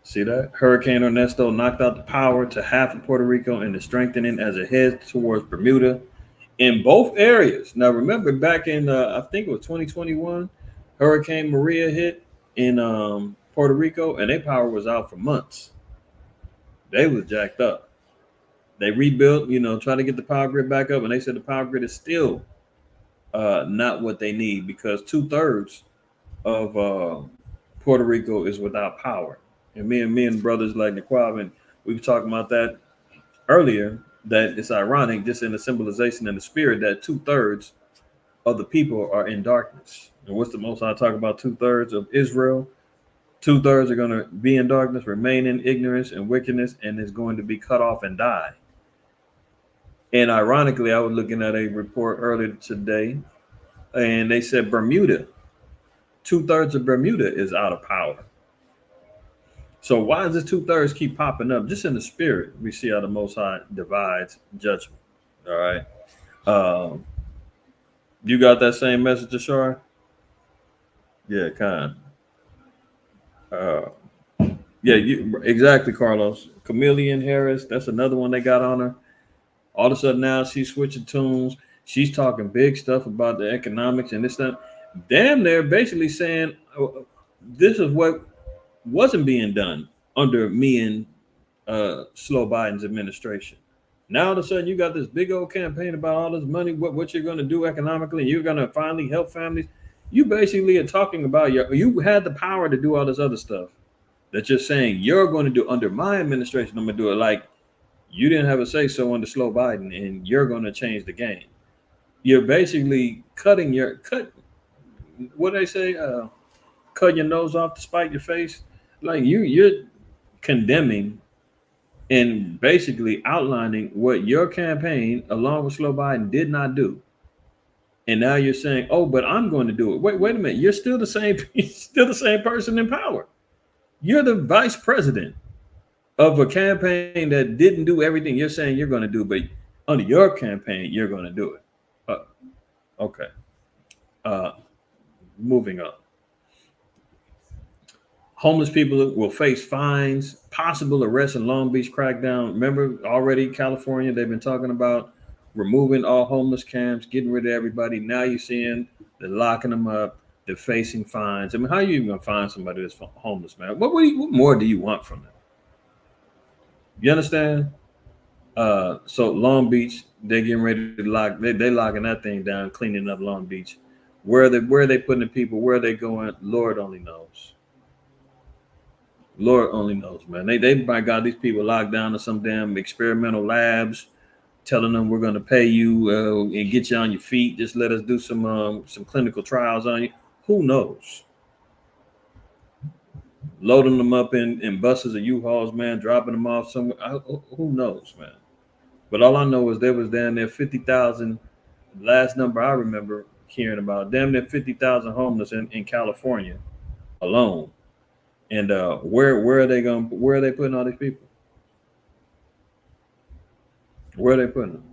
See that? Hurricane Ernesto knocked out the power to half of Puerto Rico and is strengthening as it heads towards Bermuda in both areas. Now, remember back in, I think it was 2021, Hurricane Maria hit in Puerto Rico, and their power was out for months. They was jacked up. They rebuilt, trying to get the power grid back up, and they said the power grid is still not what they need because 2/3 of Puerto Rico is without power. And me and brothers like Naquab, we were talking about that earlier, that it's ironic, just in the symbolization and the spirit, that 2/3 of the people are in darkness. And what's the most I talk about? 2/3 of Israel. 2/3 are going to be in darkness, remain in ignorance and wickedness, and is going to be cut off and die. And ironically, I was looking at a report earlier today, and they said Bermuda, 2/3 of Bermuda is out of power. So why does this 2/3 keep popping up? Just in the spirit, we see how the Most High divides judgment. All right. You got that same message, Ashar? Yeah, kind. Yeah, exactly, Carlos. Chameleon Harris, that's another one they got on her. All of a sudden now she's switching tunes. She's talking big stuff about the economics and this stuff. Damn, they're basically saying this is what wasn't being done under me and Slow Biden's administration. Now all of a sudden you got this big old campaign about all this money, what you're going to do economically, and you're going to finally help families. You basically are talking about you had the power to do all this other stuff that you're saying you're going to do under my administration. I'm going to do it. Like you didn't have a say so under slow Biden, and you're going to change the game. You're basically cutting your cut. What do they say? Cut your nose off to spite your face. Like you're condemning and basically outlining what your campaign, along with slow Biden, did not do. And now you're saying, "Oh, but I'm going to do it." Wait a minute. You're still the same. Still the same person in power. You're the vice president of a campaign that didn't do everything you're saying you're going to do, but under your campaign, you're going to do it. Okay. Moving on. Homeless people will face fines, possible arrest in Long Beach crackdown. Remember, already California, they've been talking about removing all homeless camps, getting rid of everybody. Now you're seeing they're locking them up. They're facing fines. I mean, how are you even going to find somebody that's homeless, man? What more do you want from them? You understand? So Long Beach, they're getting ready to lock. They're locking that thing down, cleaning up Long Beach. Where are they putting the people? Where are they going? Lord only knows. Lord only knows, man. They might got these people locked down to some damn experimental labs, telling them we're going to pay you and get you on your feet. Just let us do some clinical trials on you. Who knows? Loading them up in buses or U-Hauls, man, dropping them off somewhere. Who knows, man? But all I know is there was down there 50,000. Last number I remember hearing about, damn near 50,000 homeless in California alone. And where are they putting all these people? Where are they putting them?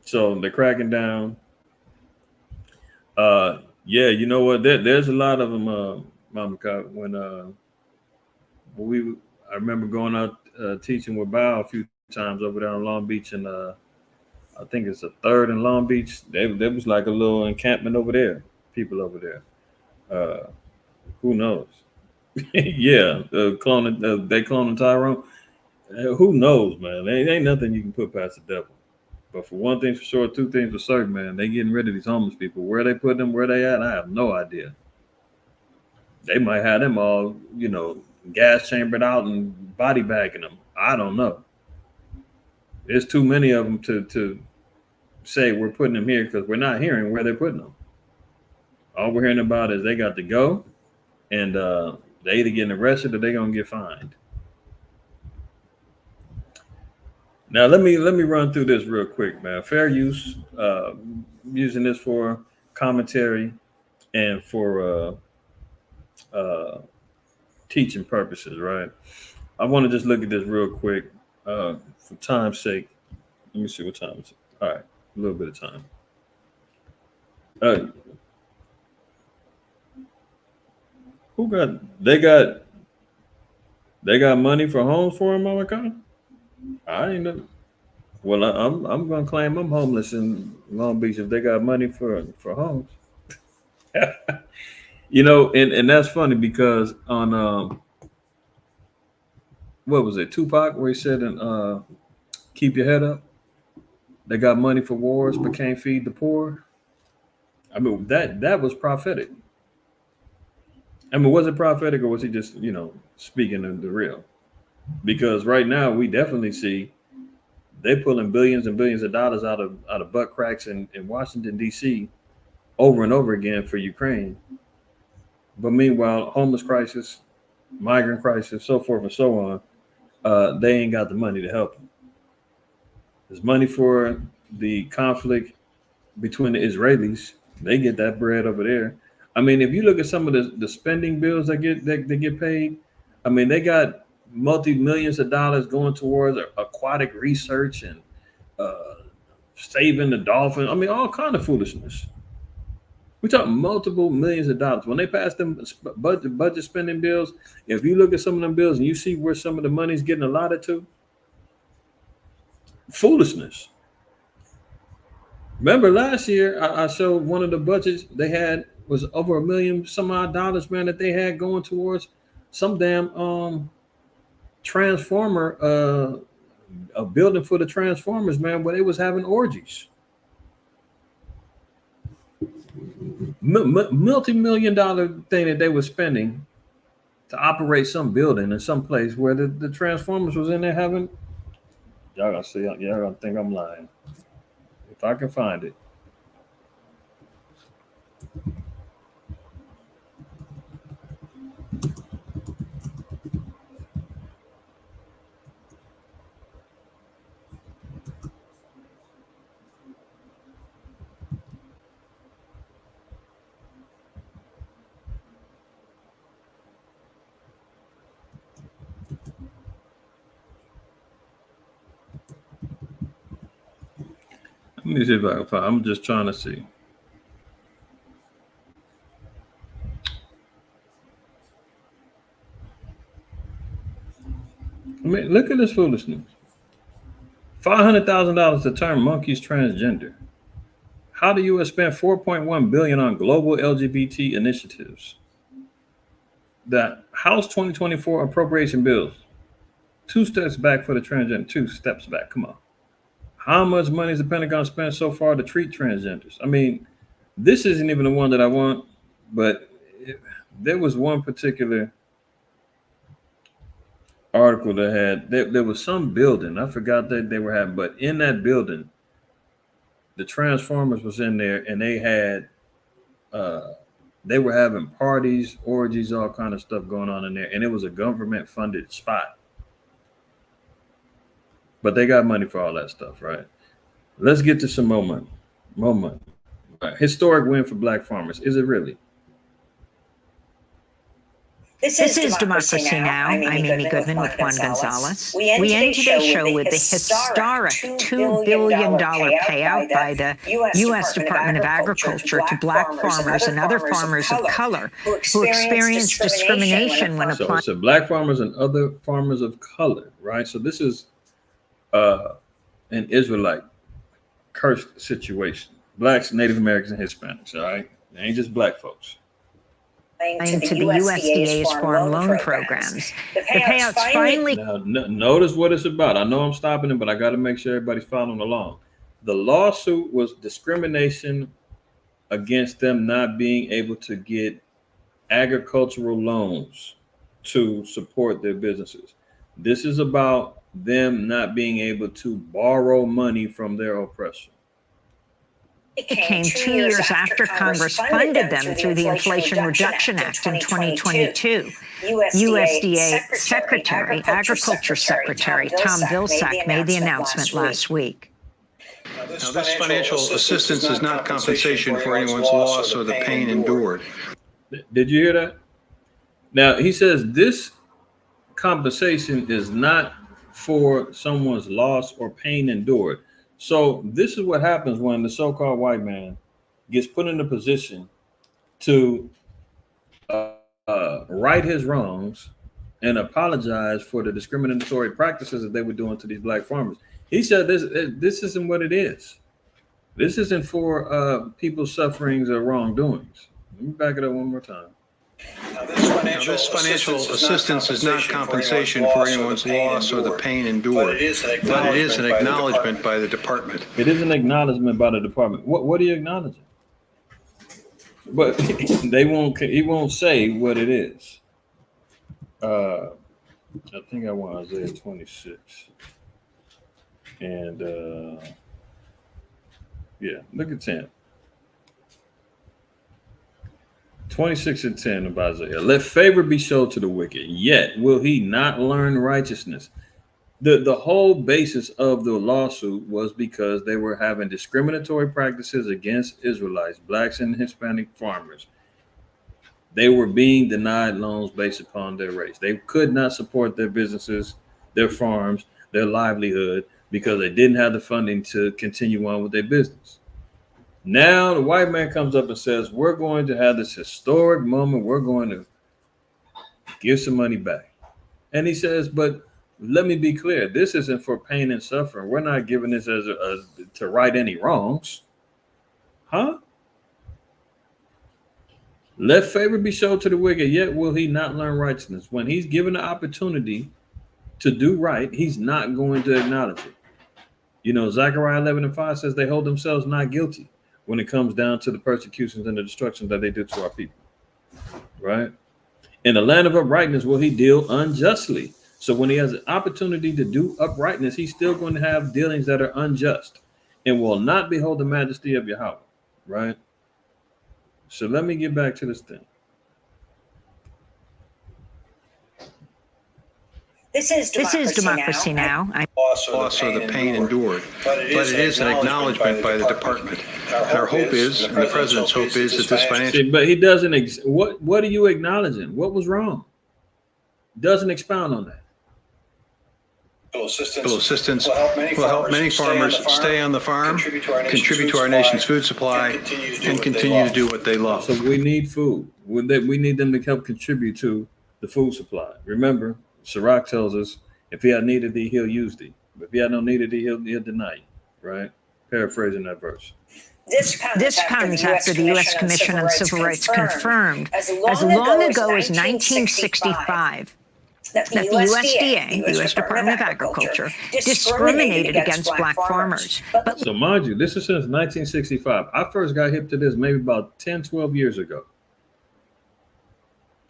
So they're cracking down. Yeah, you know what? There's a lot of them, Mama Cop. I remember going out teaching with Bao a few times over there in Long Beach, and I think it's a third in Long Beach. There was like a little encampment over there, people over there. Who knows? Yeah, they cloning Tyrone. Who knows, man? There ain't nothing you can put past the devil. But for one thing for sure, two things for certain, man, they getting rid of these homeless people. Where they put them, where they at, I have no idea. They might have them all, gas chambered out and body bagging them. I don't know. There's too many of them to say we're putting them here because we're not hearing where they're putting them. All we're hearing about is they got to go, and they either getting arrested or they're gonna get fined. Now let me run through this real quick, man. Fair use, using this for commentary and for teaching purposes, right? I want to just look at this real quick for time's sake. Let me see what time it's. All right, a little bit of time. They got money for homes for him, America? I ain't know. Well, I'm gonna claim I'm homeless in Long Beach if they got money for homes. And that's funny because on what was it, Tupac, where he said and keep your head up. They got money for wars but can't feed the poor. I mean that was prophetic. I mean, was it prophetic or was he just, speaking of the real? Because right now we definitely see they pulling billions and billions of dollars out of butt cracks in Washington, D.C. over and over again for Ukraine. But meanwhile, homeless crisis, migrant crisis, so forth and so on, they ain't got the money to help them. There's money for the conflict between the Israelis. They get that bread over there. I mean, if you look at some of the spending bills that get paid, I mean, they got multi-millions of dollars going towards aquatic research and saving the dolphin. I mean, all kind of foolishness. We talk multiple millions of dollars. When they pass them budget spending bills, if you look at some of them bills and you see where some of the money's getting allotted to, foolishness. Remember last year, I showed one of the budgets they had was over $1 million some odd dollars, man, that they had going towards some damn transformer, a building for the transformers, man, where they was having orgies. multi-million-dollar thing that they were spending to operate some building in some place where the Transformers was in there having. Y'all gonna see? Y'all gonna think I'm lying. If I can find it. Let me see if I can find. I'm just trying to see. I mean, look at this foolishness. $500,000 to turn monkeys transgender. How the U.S. spent $4.1 billion on global LGBT initiatives. The House 2024 appropriation bills. 2 steps back for the transgender. 2 steps back. Come on. How much money has the Pentagon spent so far to treat transgenders? I mean, this isn't even the one that I want, but there was one particular article that had, there was some building. I forgot that they were having, but in that building, the Transformers was in there and they had, they were having parties, orgies, all kind of stuff going on in there. And it was a government funded spot. But they got money for all that stuff, right? Let's get to some more money. More money. Right. Historic win for Black farmers. Is it really?
This is Democracy Now! I'm Amy Goodman with Juan Gonzalez. We end today's show with the historic $2 billion payout by the U.S. Department of Agriculture to Black farmers and other farmers of color who experienced discrimination when applying.
So Black farmers and other farmers of color, right? So this is an Israelite cursed situation. Blacks, Native Americans, and Hispanics, all right? They ain't just Black folks.
To the USDA's farm loan programs. The payouts finally.
Now, notice what it's about. I know I'm stopping it, but I got to make sure everybody's following along. The lawsuit was discrimination against them not being able to get agricultural loans to support their businesses. This is about them not being able to borrow money from their oppressor.
It came 2 years after Congress funded them through the Inflation Reduction Act in 2022. USDA Secretary, Agriculture Secretary Tom Vilsack made the announcement last week.
Now, this financial assistance is not compensation for anyone's loss or the pain endured.
Did you hear that? Now, he says this compensation is not for someone's loss or pain endured. So this is what happens when the so-called white man gets put in a position to right his wrongs and apologize for the discriminatory practices that they were doing to these Black farmers. He said this isn't what it is. This isn't for people's sufferings or wrongdoings. Let me back it up one more time.
Now, this financial assistance is not compensation for anyone's loss or the pain endured, but it is an acknowledgement by the department.
It is an acknowledgement by the department. What are you acknowledging? But he won't say what it is. I think I want Isaiah 26. And yeah, look at 10. 26 and 10 of Isaiah. Let favor be shown to the wicked, yet will he not learn righteousness. The whole basis of the lawsuit was because they were having discriminatory practices against Israelites, Blacks and Hispanic farmers. They were being denied loans based upon their race. They could not support their businesses, their farms, their livelihood because they didn't have the funding to continue on with their business. Now the white man comes up and says, we're going to have this historic moment. We're going to give some money back. And he says, but let me be clear. This isn't for pain and suffering. We're not giving this as to right any wrongs. Huh? Let favor be shown to the wicked, yet will he not learn righteousness. When he's given the opportunity to do right, he's not going to acknowledge it. You know, Zechariah 11:5 says they hold themselves not guilty. when it comes down to the persecutions and the destruction that they do to our people, right? In the land of uprightness will he deal unjustly. So when he has an opportunity to do uprightness, he's still going to have dealings that are unjust and will not behold the majesty of Yahweh, right? So let me get back to this thing.
This is democracy now.
Loss or the pain endured, but it is an acknowledgement by the department. And our hope is, and the president's hope is, that this financial.
See, but he doesn't. What are you acknowledging? What was wrong? Doesn't expound on that.
Bill assistance will help many farmers stay on the farm, contribute to our nation's food supply, and continue to do what they love.
So we need food. We need them to help contribute to the food supply. Remember, Sirach tells us, if he had needed thee, he'll use thee. But if he had no needed thee, he'll deny you, right? Paraphrasing that verse.
This comes after the U.S. Commission on Civil Rights confirmed, as long ago as 1965, that the USDA, the U.S. Department of Agriculture, discriminated against black farmers.
So mind you, this is since 1965. I first got hip to this maybe about 10, 12 years ago.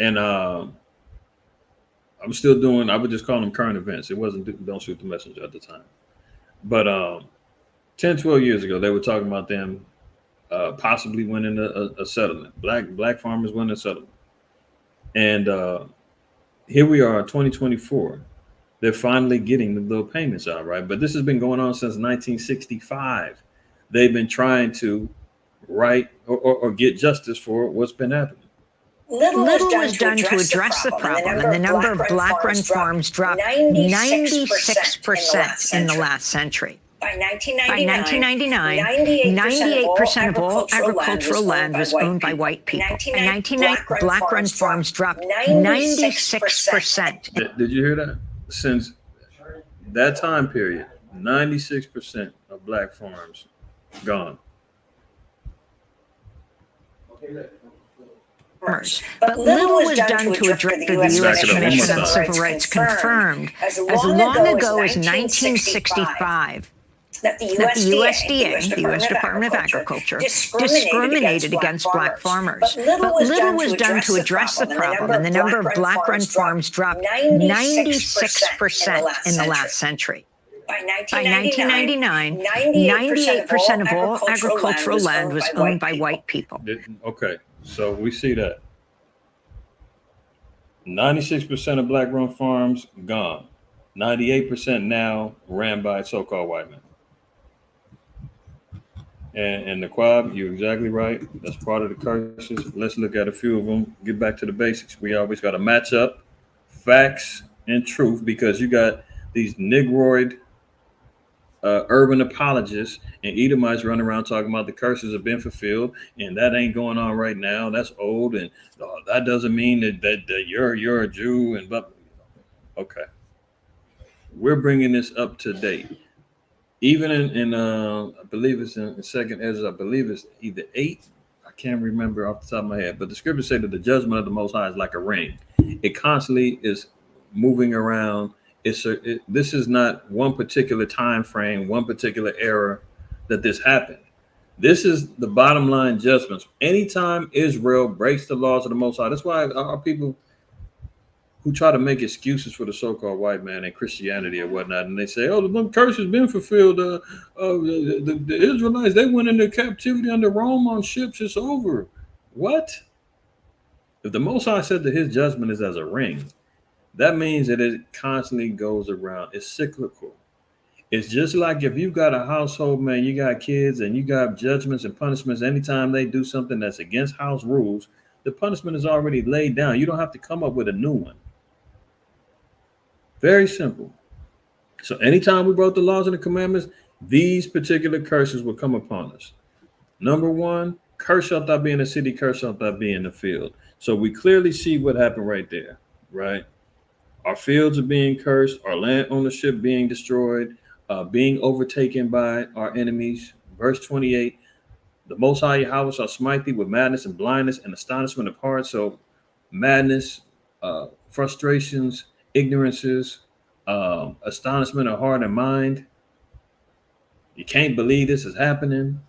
And I'm still doing, I would just call them current events. It wasn't Don't Shoot the Messenger at the time. But 10, 12 years ago, they were talking about them possibly winning a settlement. Black farmers winning a settlement. And here we are, 2024. They're finally getting the little payments out, right? But this has been going on since 1965. They've been trying to right or get justice for what's been happening.
Little was done to address the problem, and the number of black-run farms dropped 96% in the last century. By 1999, 98% of all agricultural land was owned by white people. By 1999, black-run farms dropped 96%.
Did you hear that? Since that time period, 96% of black farms gone.
But little was done to address the U.S. Commission on Civil Rights confirmed, as long ago as 1965, that the USDA, the U.S. Department of Agriculture, discriminated against black farmers. But little was done to address the problem, and the number of black-run farms dropped 96% in the last century. By 1999, 98% of all agricultural land was owned by white people.
Okay, so we see that. 96% of black-run farms gone. 98% now ran by so-called white men. And the Quab, you're exactly right. That's part of the curses. Let's look at a few of them. Get back to the basics. We always got to match up facts and truth, because you got these Negroid urban apologists and Edomites running around talking about the curses have been fulfilled, and that ain't going on right now. That's old, and that doesn't mean that you're a Jew. And but okay, we're bringing this up to date. Even in I believe it's in Second Ezra, I believe it's either 8. I can't remember off the top of my head, but the scriptures say that the judgment of the Most High is like a ring. It constantly is moving around. This is not one particular time frame, one particular era that this happened. This is the bottom line judgments. Anytime Israel breaks the laws of the Most High, that's why our people who try to make excuses for the so-called white man and Christianity or whatnot, and they say, "Oh, the curse has been fulfilled. The Israelites, they went into captivity under Rome on ships. It's over." What? If the Most High said that his judgment is as a ring, that means that it constantly goes around. It's cyclical. It's just like if you got a household, man, you got kids and you got judgments and punishments. Anytime they do something that's against house rules, the punishment is already laid down. You don't have to come up with a new one. Very simple. So anytime we broke the laws and the commandments, these particular curses will come upon us. Number 1, curse shalt thou be in the city, curse shalt thou be in the field. So we clearly see what happened right there, right? Our fields are being cursed, our land ownership being destroyed, being overtaken by our enemies. Verse 28, the Most High Yahweh shall smite thee with madness and blindness and astonishment of heart. So madness, frustrations, ignorances, astonishment of heart and mind. You can't believe this is happening.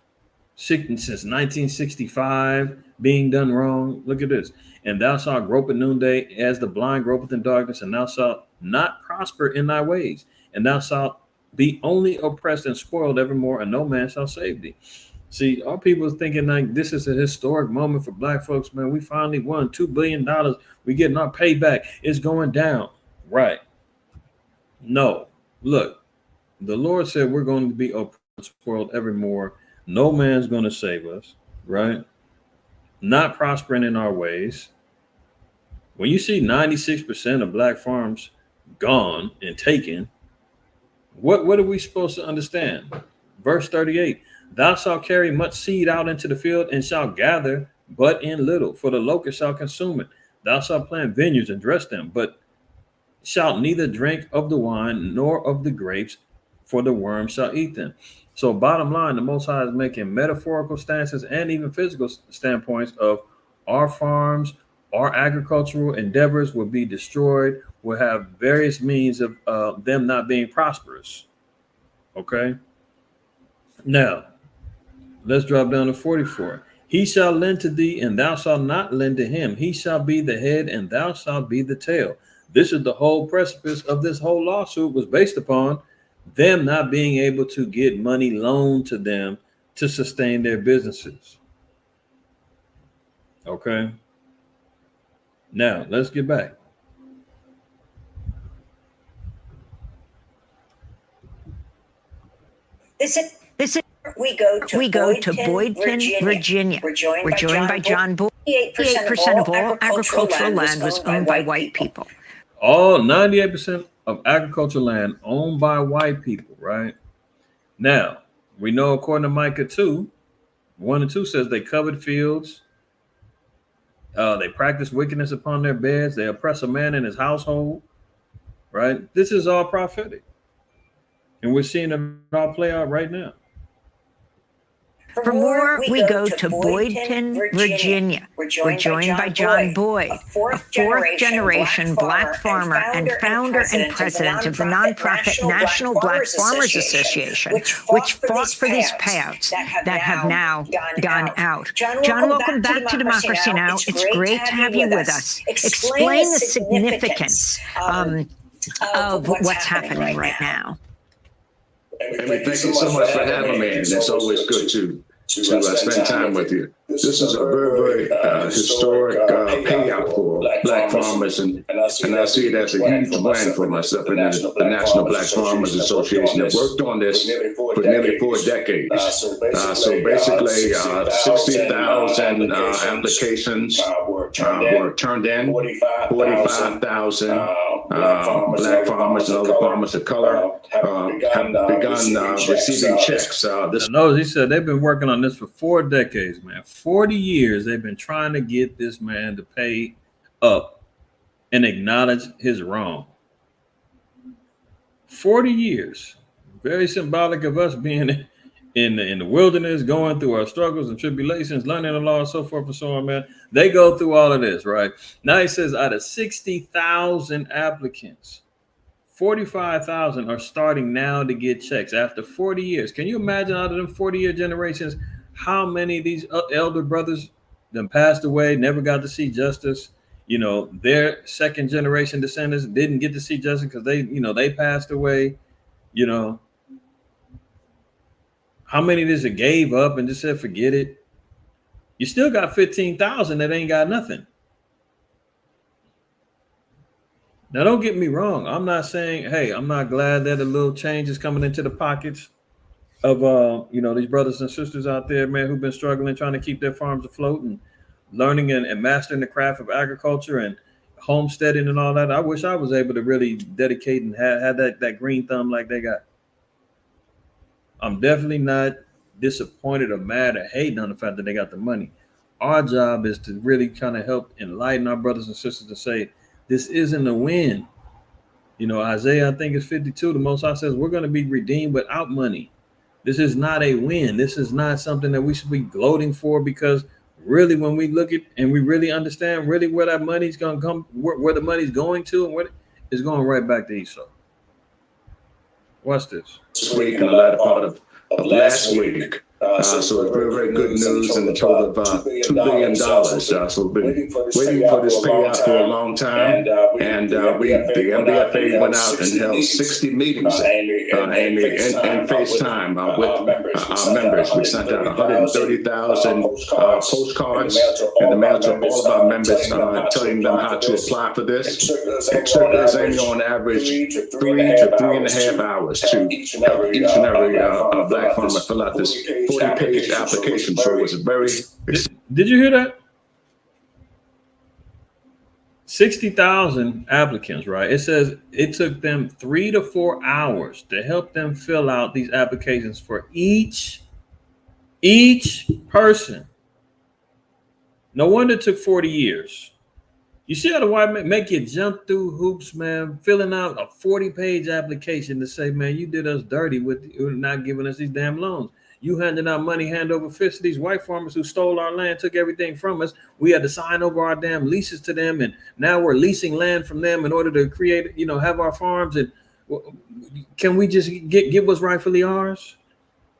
since 1965 being done wrong. Look at this. And thou shalt grope at noonday as the blind gropeth in darkness, and thou shalt not prosper in thy ways, and thou shalt be only oppressed and spoiled evermore, and no man shall save thee. See, our people are thinking like this is a historic moment for black folks, man. We finally won $2 billion. We getting our payback. It's going down. Right. No. Look, the Lord said we're going to be oppressed and spoiled evermore. No man's going to save us, right? Not prospering in our ways. When you see 96% of black farms gone and taken, what are we supposed to understand? Verse 38, thou shalt carry much seed out into the field and shalt gather but in little, for the locust shall consume it. Thou shalt plant vineyards and dress them, but shalt neither drink of the wine nor of the grapes, for the worm shall eat them. So bottom line, the Most High is making metaphorical stances and even physical standpoints of our farms, our agricultural endeavors will be destroyed, will have various means of them not being prosperous. Okay. Now, let's drop down to 44. He shall lend to thee, and thou shalt not lend to him. He shall be the head, and thou shalt be the tail. This is the whole precipice of this whole lawsuit was based upon them not being able to get money loaned to them to sustain their businesses. Okay. Now, let's get back.
This is we go to Boydton, Virginia. We're joined by John Boyd. 88% of all agricultural land was owned by white people.
All 98% of agricultural land owned by white people, right? Now, we know according to Micah 2, 1 and 2 says they covered fields. They practice wickedness upon their beds. They oppress a man in his household, right? This is all prophetic. And we're seeing it all play out right now.
For more, we go to Boydton, Virginia. We're joined by John Boyd, a fourth-generation black farmer and founder and president of the nonprofit National Black Farmers Association, which fought for these payouts that have now gone out. John, welcome back to Democracy Now! It's great to have you with us. Explain the significance of what's happening right now.
Amy, thank you so much for having me, and it's always good to spend time with you. This is a very, very historic payout for black farmers, and I see it as a huge win for myself and the National Black Farmers Association. I've worked on this for nearly 4 decades. So basically, 60,000 applications were turned in, 45,000 black farmers and other farmers of color have begun receiving checks.
He said they've been working on this for 4 decades, man. 40 years they've been trying to get this man to pay up and acknowledge his wrong. 40 years. Very symbolic of us being in the wilderness, going through our struggles and tribulations, learning the law and so forth and so on, man. They go through all of this, right? Now he says out of 60,000 applicants, 45,000 are starting now to get checks after 40 years. Can you imagine out of them 40-year generations, how many of these elder brothers then passed away, never got to see justice? You know, their second generation descendants didn't get to see justice because they passed away. You know, how many of this that gave up and just said, forget it? You still got 15,000 that ain't got nothing. Now, don't get me wrong. I'm not saying, hey, I'm not glad that a little change is coming into the pockets of, these brothers and sisters out there, man, who've been struggling, trying to keep their farms afloat and learning and mastering the craft of agriculture and homesteading and all that. I wish I was able to really dedicate and have that green thumb like they got. I'm definitely not disappointed or mad or hating on the fact that they got the money. Our job is to really kind of help enlighten our brothers and sisters to say, this isn't a win. You know, Isaiah, I think it's 52. The Most High says we're going to be redeemed without money. This is not a win. This is not something that we should be gloating for, because really, when we look at and we really understand really where that money's going to come, where the money's going to, and where it's going right back to Esau. Watch this.
This week and the latter part of last week, So it's very, very good news in the total of $2 billion. So we've been waiting for this payout for a long time. And the MBFA went out and held 60 meetings, Amy, and FaceTime with our members. We sent out 130,000 postcards in the mail to all of our members, telling them how to apply for this. It took us, Amy, on average 3 to 3.5 hours to each and every Black farmer fill out this 40-page application. So it was very.
Did you hear that? 60,000 applicants, right? It says it took them 3 to 4 hours to help them fill out these applications for each person. No wonder it took 40 years. You see how the white man make you jump through hoops, man, filling out a 40-page application to say, man, you did us dirty with not giving us these damn loans. You handing out money hand over fist to these white farmers who stole our land, took everything from us. We had to sign over our damn leases to them, and now we're leasing land from them in order to create, have our farms. And can we just get what's rightfully ours?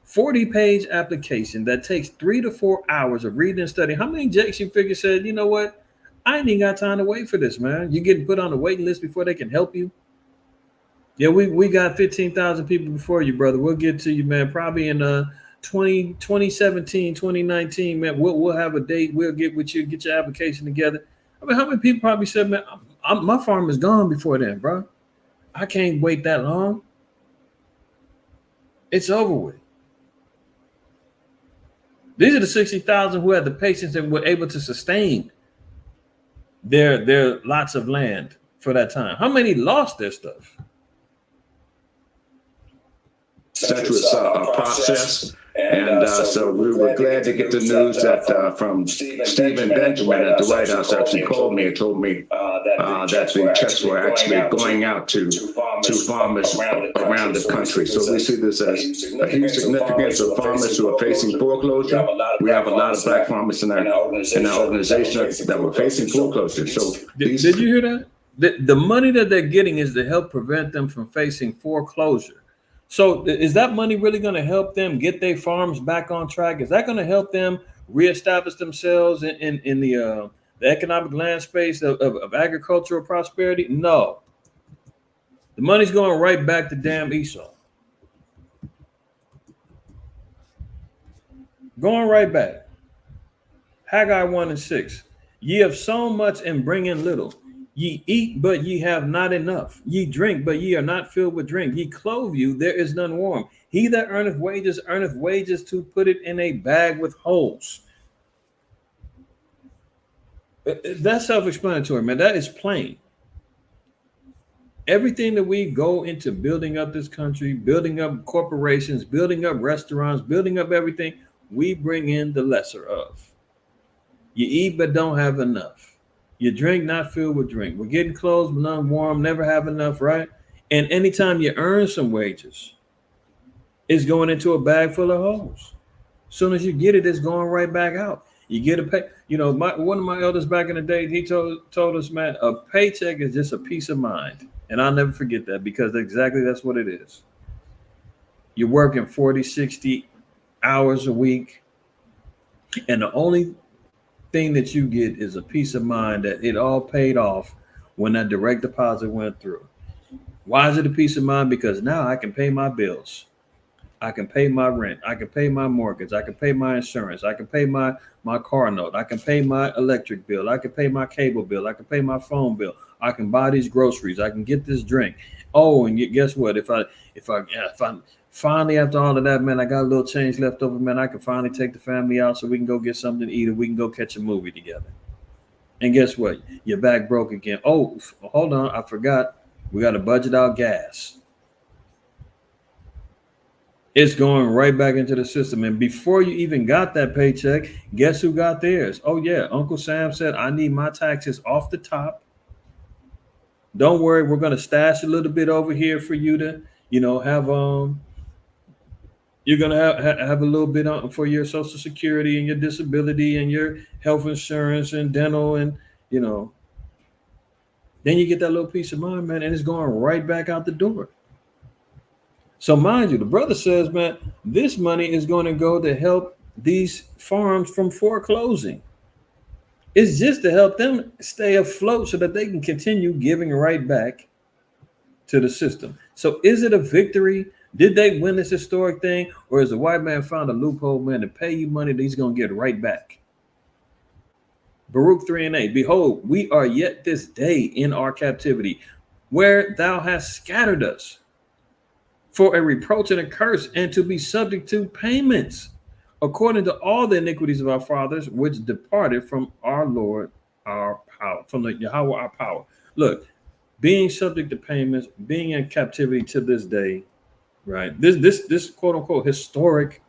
40-page application that takes 3 to 4 hours of reading and studying. How many jakes you figure said, you know what? I ain't even got time to wait for this, man. You're getting put on the waiting list before they can help you. Yeah, we got 15,000 people before you, brother. We'll get to you, man. Probably in 2017, 2019, man. We'll have a date. We'll get with you, get your application together. I mean, how many people probably said, man, my farm is gone before then, bro. I can't wait that long. It's over with. These are the 60,000 who had the patience and were able to sustain their lots of land for that time. How many lost their stuff?
Centrist process. And so we were glad to get the news that from Stephen Benjamin at the White House actually called me and told me that the checks were actually going out to farmers around the country. So we see this as a huge significance of farmers who are facing foreclosure. We have a lot of Black farmers in our organization that were facing foreclosure. So
did you hear that? The money that they're getting is to help prevent them from facing foreclosure. So is that money really going to help them get their farms back on track? Is that going to help them reestablish themselves in the economic land space of agricultural prosperity? No. The money's going right back to damn Esau. Going right back. Haggai 1:6. Ye have sown much and bring in little. Ye eat, but ye have not enough. Ye drink, but ye are not filled with drink. Ye clothe you, there is none warm. He that earneth wages to put it in a bag with holes. That's self-explanatory, man. That is plain. Everything that we go into building up this country, building up corporations, building up restaurants, building up everything, we bring in the lesser of. You eat, but don't have enough. You drink, not filled with drink. We're getting clothes, but none warm, never have enough, right? And anytime you earn some wages, it's going into a bag full of holes. As soon as you get it, it's going right back out. You get a pay. One of my elders back in the day, he told us, man, a paycheck is just a peace of mind. And I'll never forget that because that's what it is. You're working 40, 60 hours a week. And the only thing that you get is a peace of mind that it all paid off when that direct deposit went through. Why is it a peace of mind? Because now I can pay my bills. I can pay my rent. I can pay my mortgage. I can pay my insurance. I can pay my car note. I can pay my electric bill. I can pay my cable bill. I can pay my phone bill. I can buy these groceries. I can get this drink. Oh, and guess what? If I finally, after all of that, man, I got a little change left over, man, I can finally take the family out so we can go get something to eat or we can go catch a movie together. And guess what? You're back broke again. Oh, hold on. I forgot. We got to budget out gas. It's going right back into the system. And before you even got that paycheck, guess who got theirs? Oh, yeah. Uncle Sam said, I need my taxes off the top. Don't worry. We're going to stash a little bit over here for you to, have you're going to have a little bit on for your Social Security and your disability and your health insurance and dental and, then you get that little peace of mind, man, and it's going right back out the door. So mind you, the brother says, man, this money is going to go to help these farms from foreclosing. It's just to help them stay afloat so that they can continue giving right back to the system. So is it a victory? Did they win this historic thing? Or is the white man found a loophole, man, to pay you money that he's going to get right back? Baruch 3:8. Behold, we are yet this day in our captivity, where thou hast scattered us for a reproach and a curse, and to be subject to payments, according to all the iniquities of our fathers, which departed from our Lord, our power, from the Yahweh, our power. Look, being subject to payments, being in captivity to this day, right? This quote unquote historic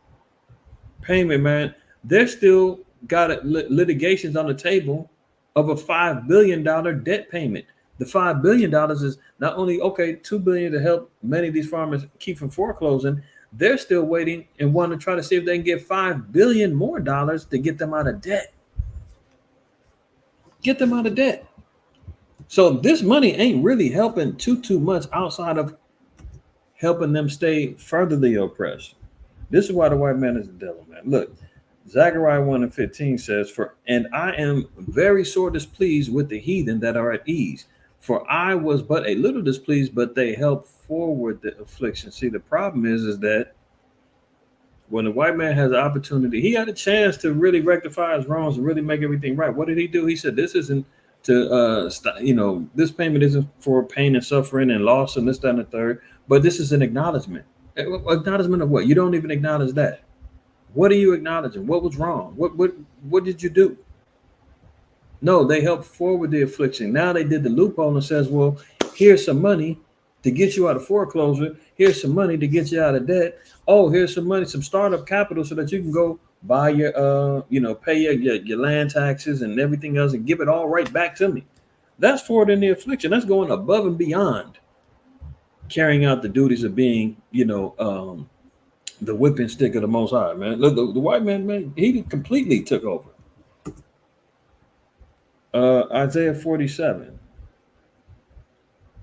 payment, man, they're still got litigations on the table of a $5 billion debt payment. The $5 billion is not only, okay, $2 billion to help many of these farmers keep from foreclosing, they're still waiting and want to try to see if they can get $5 billion more dollars to get them out of debt. Get them out of debt. So this money ain't really helping too much outside of helping them stay furtherly oppressed. This is why the white man is the devil, man. Look, Zechariah 1:15 says, and I am very sore displeased with the heathen that are at ease. For I was but a little displeased, but they helped forward the affliction. See, the problem is that when the white man has the opportunity, he had a chance to really rectify his wrongs and really make everything right. What did he do? He said, this isn't to, this payment isn't for pain and suffering and loss and this, that, and the third, but this is an acknowledgement. Acknowledgement of what? You don't even acknowledge that. What are you acknowledging? What was wrong? What did you do? No, they helped forward the affliction. Now they did the loophole and says, well, here's some money to get you out of foreclosure. Here's some money to get you out of debt. Oh, here's some money, some startup capital so that you can go buy your, pay your land taxes and everything else and give it all right back to me. That's forwarding the affliction. That's going above and beyond carrying out the duties of being, the whipping stick of the Most High, man. Look, the white man, he completely took over. Isaiah 47.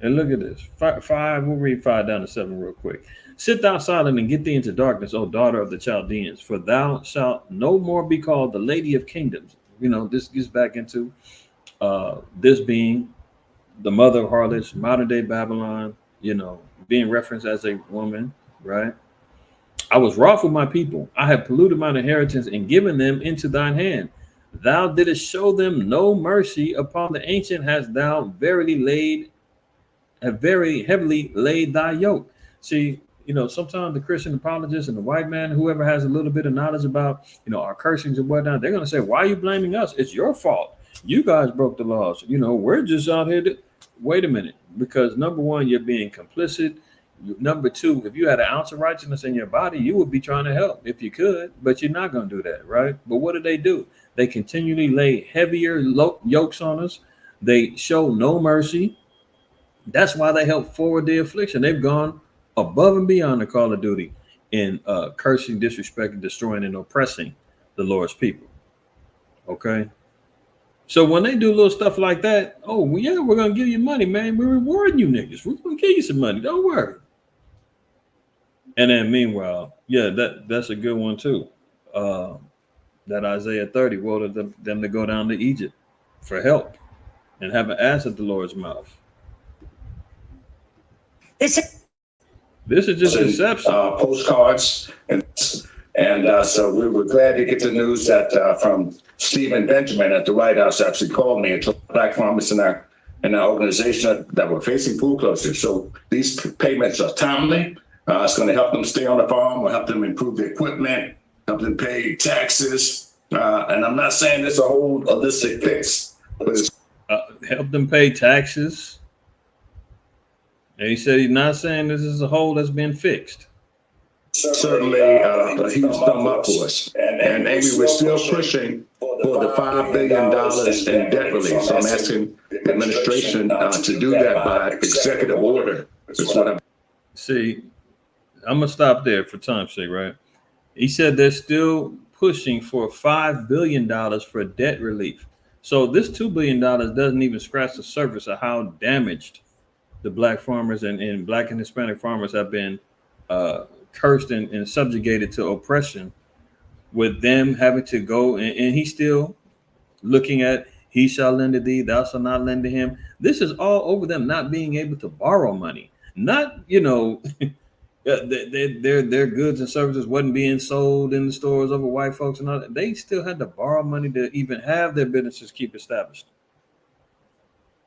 And look at this. 5, we'll read 5 down to 7 real quick. Sit thou silent and get thee into darkness, O daughter of the Chaldeans, for thou shalt no more be called the lady of kingdoms. This gets back into this being the mother of harlots, modern day Babylon, being referenced as a woman, right? I was wroth with my people. I have polluted mine inheritance and given them into thine hand. Thou didst show them no mercy. Upon the ancient hast thou very heavily laid thy yoke. See, sometimes the Christian apologists and the white man, whoever has a little bit of knowledge about, our cursings and whatnot, they're going to say, why are you blaming us? It's your fault. You guys broke the laws. We're just out here to wait a minute, because number one, you're being complicit. Number two, if you had an ounce of righteousness in your body, you would be trying to help if you could, but you're not going to do that, right? But what do? They continually lay heavier yokes on us. They show no mercy. That's why they help forward the affliction. They've gone above and beyond the call of duty in cursing, disrespecting, destroying, and oppressing the Lord's people. Okay? So when they do little stuff like that, oh, yeah, we're going to give you money, man. We're rewarding you niggas. We're going to give you some money. Don't worry. And then meanwhile, yeah, that's a good one too. That Isaiah 30, well, them to go down to Egypt for help and have an ass at the Lord's mouth. This is just deception.
Postcards and so we were glad to get the news that from Stephen Benjamin at the White House actually called me and told black farmers in our organization that were facing foreclosure. So these payments are timely. It's going to help them stay on the farm, will help them improve their equipment, help them pay taxes. And I'm not saying it's a whole holistic fix, but it's
help them pay taxes. And he said he's not saying this is a hole that's been fixed.
Certainly a huge thumb up for us. And maybe we're still pushing for the $5 billion in debt relief. So I'm asking the administration to do that by executive order. That's what I'm.
See, I'm going to stop there for time's sake, right? He said they're still pushing for $5 billion for debt relief. So this $2 billion doesn't even scratch the surface of how damaged the black farmers and black and Hispanic farmers have been cursed and subjugated to oppression, with them having to go and he's still looking at he shall lend to thee, thou shalt not lend to him. This is all over them not being able to borrow money. Not, their goods and services wasn't being sold in the stores over white folks and all that. They still had to borrow money to even have their businesses keep established.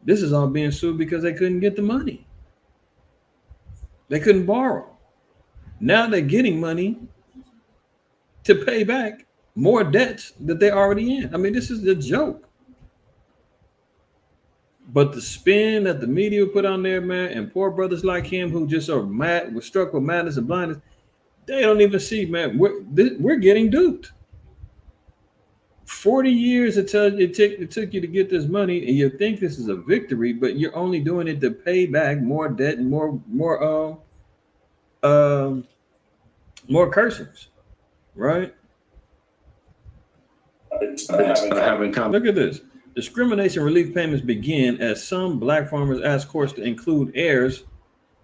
This is all being sued because they couldn't get the money. They couldn't borrow. Now they're getting money to pay back more debts that they're already in. I mean, this is a joke. But the spin that the media put on there, man, and poor brothers like him who just are mad, were struck with madness and blindness, they don't even see, man, we're getting duped. 40 years it took you to get this money, and you think this is a victory, but you're only doing it to pay back more debt and more cursings, right? Look at this. Discrimination relief payments begin as some black farmers ask courts to include heirs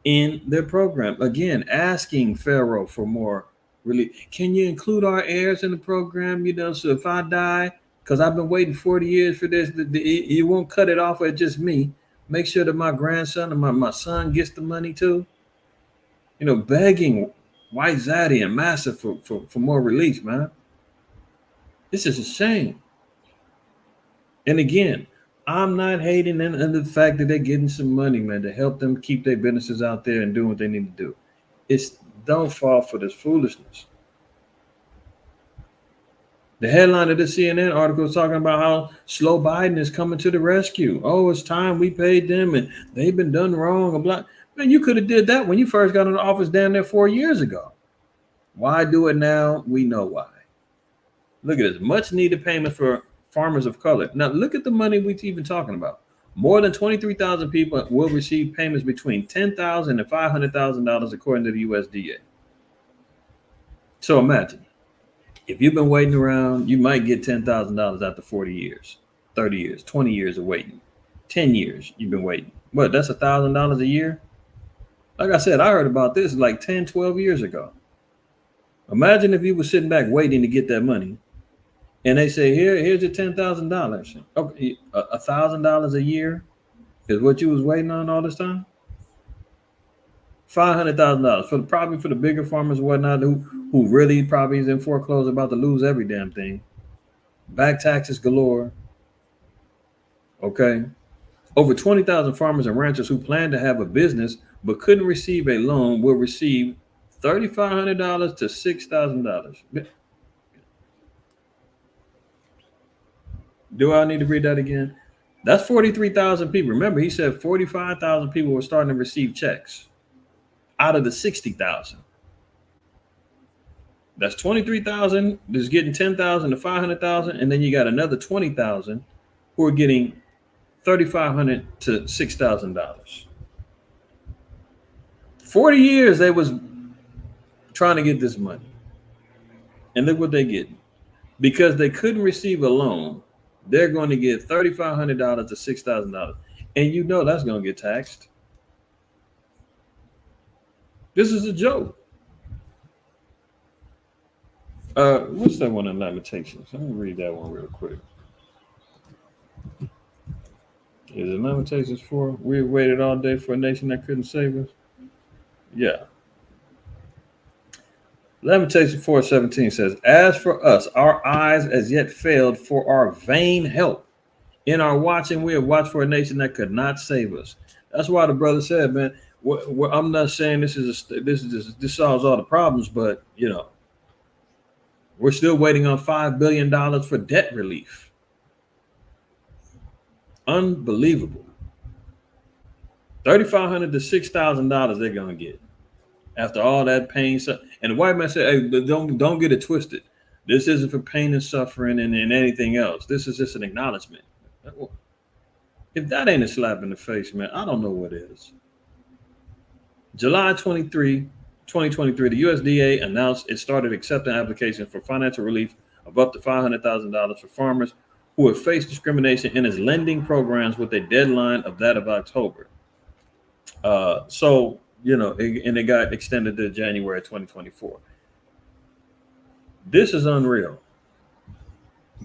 in their program. Again, asking Pharaoh for more relief. Can you include our heirs in the program? So if I die, because I've been waiting 40 years for this, you won't cut it off at just me. Make sure that my grandson and my son gets the money too. Begging White Zaddy and Massa for more relief, man. This is a shame. And again, I'm not hating on the fact that they're getting some money, man, to help them keep their businesses out there and doing what they need to do. Don't fall for this foolishness. The headline of the CNN article is talking about how slow Biden is coming to the rescue. Oh, it's time we paid them and they've been done wrong. Man, you could have did that when you first got in the office down there 4 years ago. Why do it now? We know why. Look at this. Much needed payment for farmers of color. Now, look at the money we're even talking about. More than 23,000 people will receive payments between $10,000 and $500,000 according to the USDA. So imagine, if you've been waiting around, you might get $10,000 after 40 years, 30 years, 20 years of waiting. 10 years you've been waiting. What, that's $1,000 a year? Like I said, I heard about this like 10, 12 years ago. Imagine if you were sitting back waiting to get that money. And they say, here's your $10,000. Okay, $1,000 a year is what you was waiting on all this time. $500,000 probably for the bigger farmers and whatnot who really probably is in foreclosure, about to lose every damn thing. Back taxes galore. Okay, over 20,000 farmers and ranchers who plan to have a business but couldn't receive a loan will receive $3,500 to $6,000. Do I need to read that again? That's 43,000 people. Remember, he said 45,000 people were starting to receive checks out of the 60,000. That's 23,000 that's getting 10,000 to 500,000, and then you got another 20,000 who are getting $3,500 to $6,000. 40 years they was trying to get this money, and look what they get. Because they couldn't receive a loan, they're going to get $3,500 to $6,000, and that's going to get taxed. This is a joke. What's that one in Lamentations? Let me read that one real quick. Is it Lamentations 4? We waited all day for a nation that couldn't save us. Yeah. Lamentations 4:17 says, as for us, our eyes as yet failed for our vain help. In our watching, we have watched for a nation that could not save us. That's why the brother said, man, I'm not saying this solves all the problems, but we're still waiting on $5 billion for debt relief. Unbelievable. $3,500 to $6,000 they're gonna get after all that pain. And the white man said, hey, don't get it twisted. This isn't for pain and suffering and anything else. This is just an acknowledgement. If that ain't a slap in the face, man, I don't know what is. July 23, 2023, the USDA announced it started accepting applications for financial relief of up to $500,000 for farmers who have faced discrimination in its lending programs with a deadline of that of October. So and it got extended to January 2024. This is unreal.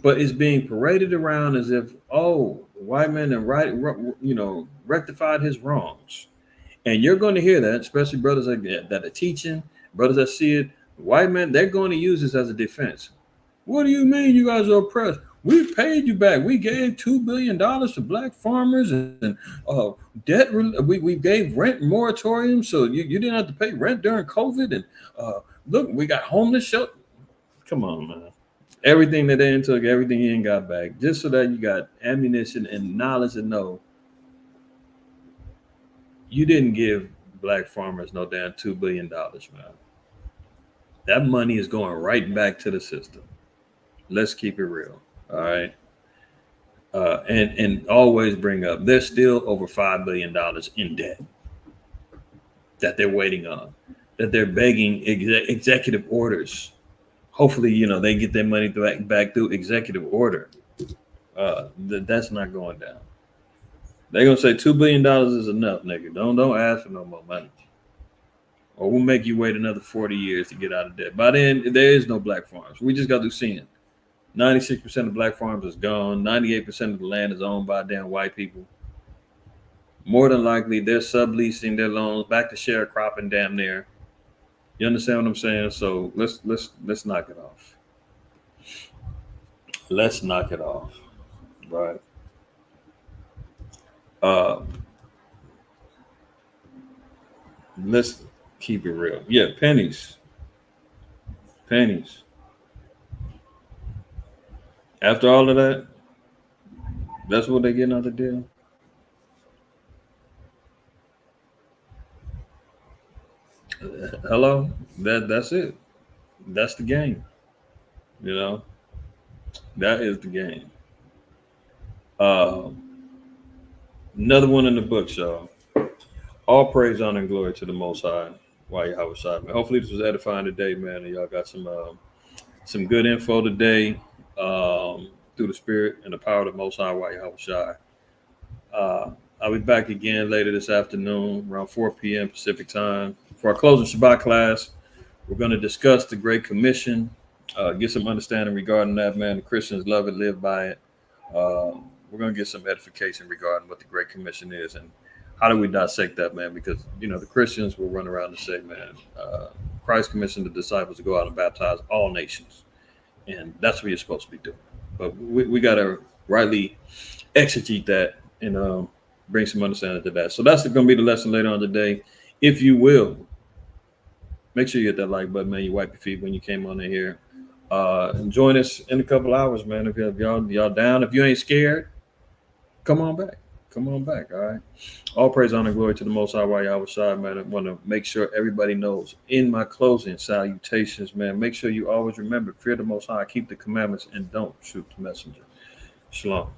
But it's being paraded around as if, the white man rectified his wrongs. And you're going to hear that, especially brothers that are teaching, brothers that see it. White men, they're going to use this as a defense. What do you mean you guys are oppressed? We paid you back. We gave $2 billion to black farmers and debt. We gave rent moratorium, so you didn't have to pay rent during COVID. And look, we got homeless shelter. Come on, man. Everything that they took, everything you ain't got back, just so that you got ammunition and knowledge to know you didn't give black farmers no damn $2 billion, man. That money is going right back to the system. Let's keep it real. All right. And always bring up, there's still over $5 billion in debt that they're waiting on, that they're begging executive orders. Hopefully, they get their money back through executive order. That's not going down. They're gonna say $2 billion is enough, nigga. Don't ask for no more money, or we'll make you wait another 40 years to get out of debt. By then, there is no black farms. We just got through seeing 96% of black farms is gone. 98% of the land is owned by damn white people. More than likely, they're subleasing their loans back to sharecropping damn near. You understand what I'm saying? So let's knock it off. Let's knock it off, right? Let's keep it real. Yeah, pennies. After all of that, that's what they're getting out the deal. Hello, that's it. That's the game. That is the game. Another one in the books, y'all. All praise, honor, and glory to the Most High. IQAhmath. Hopefully this was edifying today, man. And y'all got some good info today through the Spirit and the power of the Most High. IQAhmath. I'll be back again later this afternoon around 4 p.m. Pacific time for our closing Shabbat class. We're going to discuss the Great Commission, get some understanding regarding that, man. The Christians love it, live by it. We're going to get some edification regarding what the Great Commission is and how do we dissect that, man? Because, the Christians will run around and say, man, Christ commissioned the disciples to go out and baptize all nations. And that's what you're supposed to be doing. But we got to rightly exegete that and bring some understanding to that. So that's going to be the lesson later on today. If you will, make sure you hit that like button, man. You wipe your feet when you came on in here. And join us in a couple hours, man. If y'all down, if you ain't scared, come on back. All right. All praise, honor, and glory to the Most High. IQAhmath, man. I want to make sure everybody knows in my closing salutations, man. Make sure you always remember, fear the Most High, keep the commandments, and don't shoot the messenger. Shalom.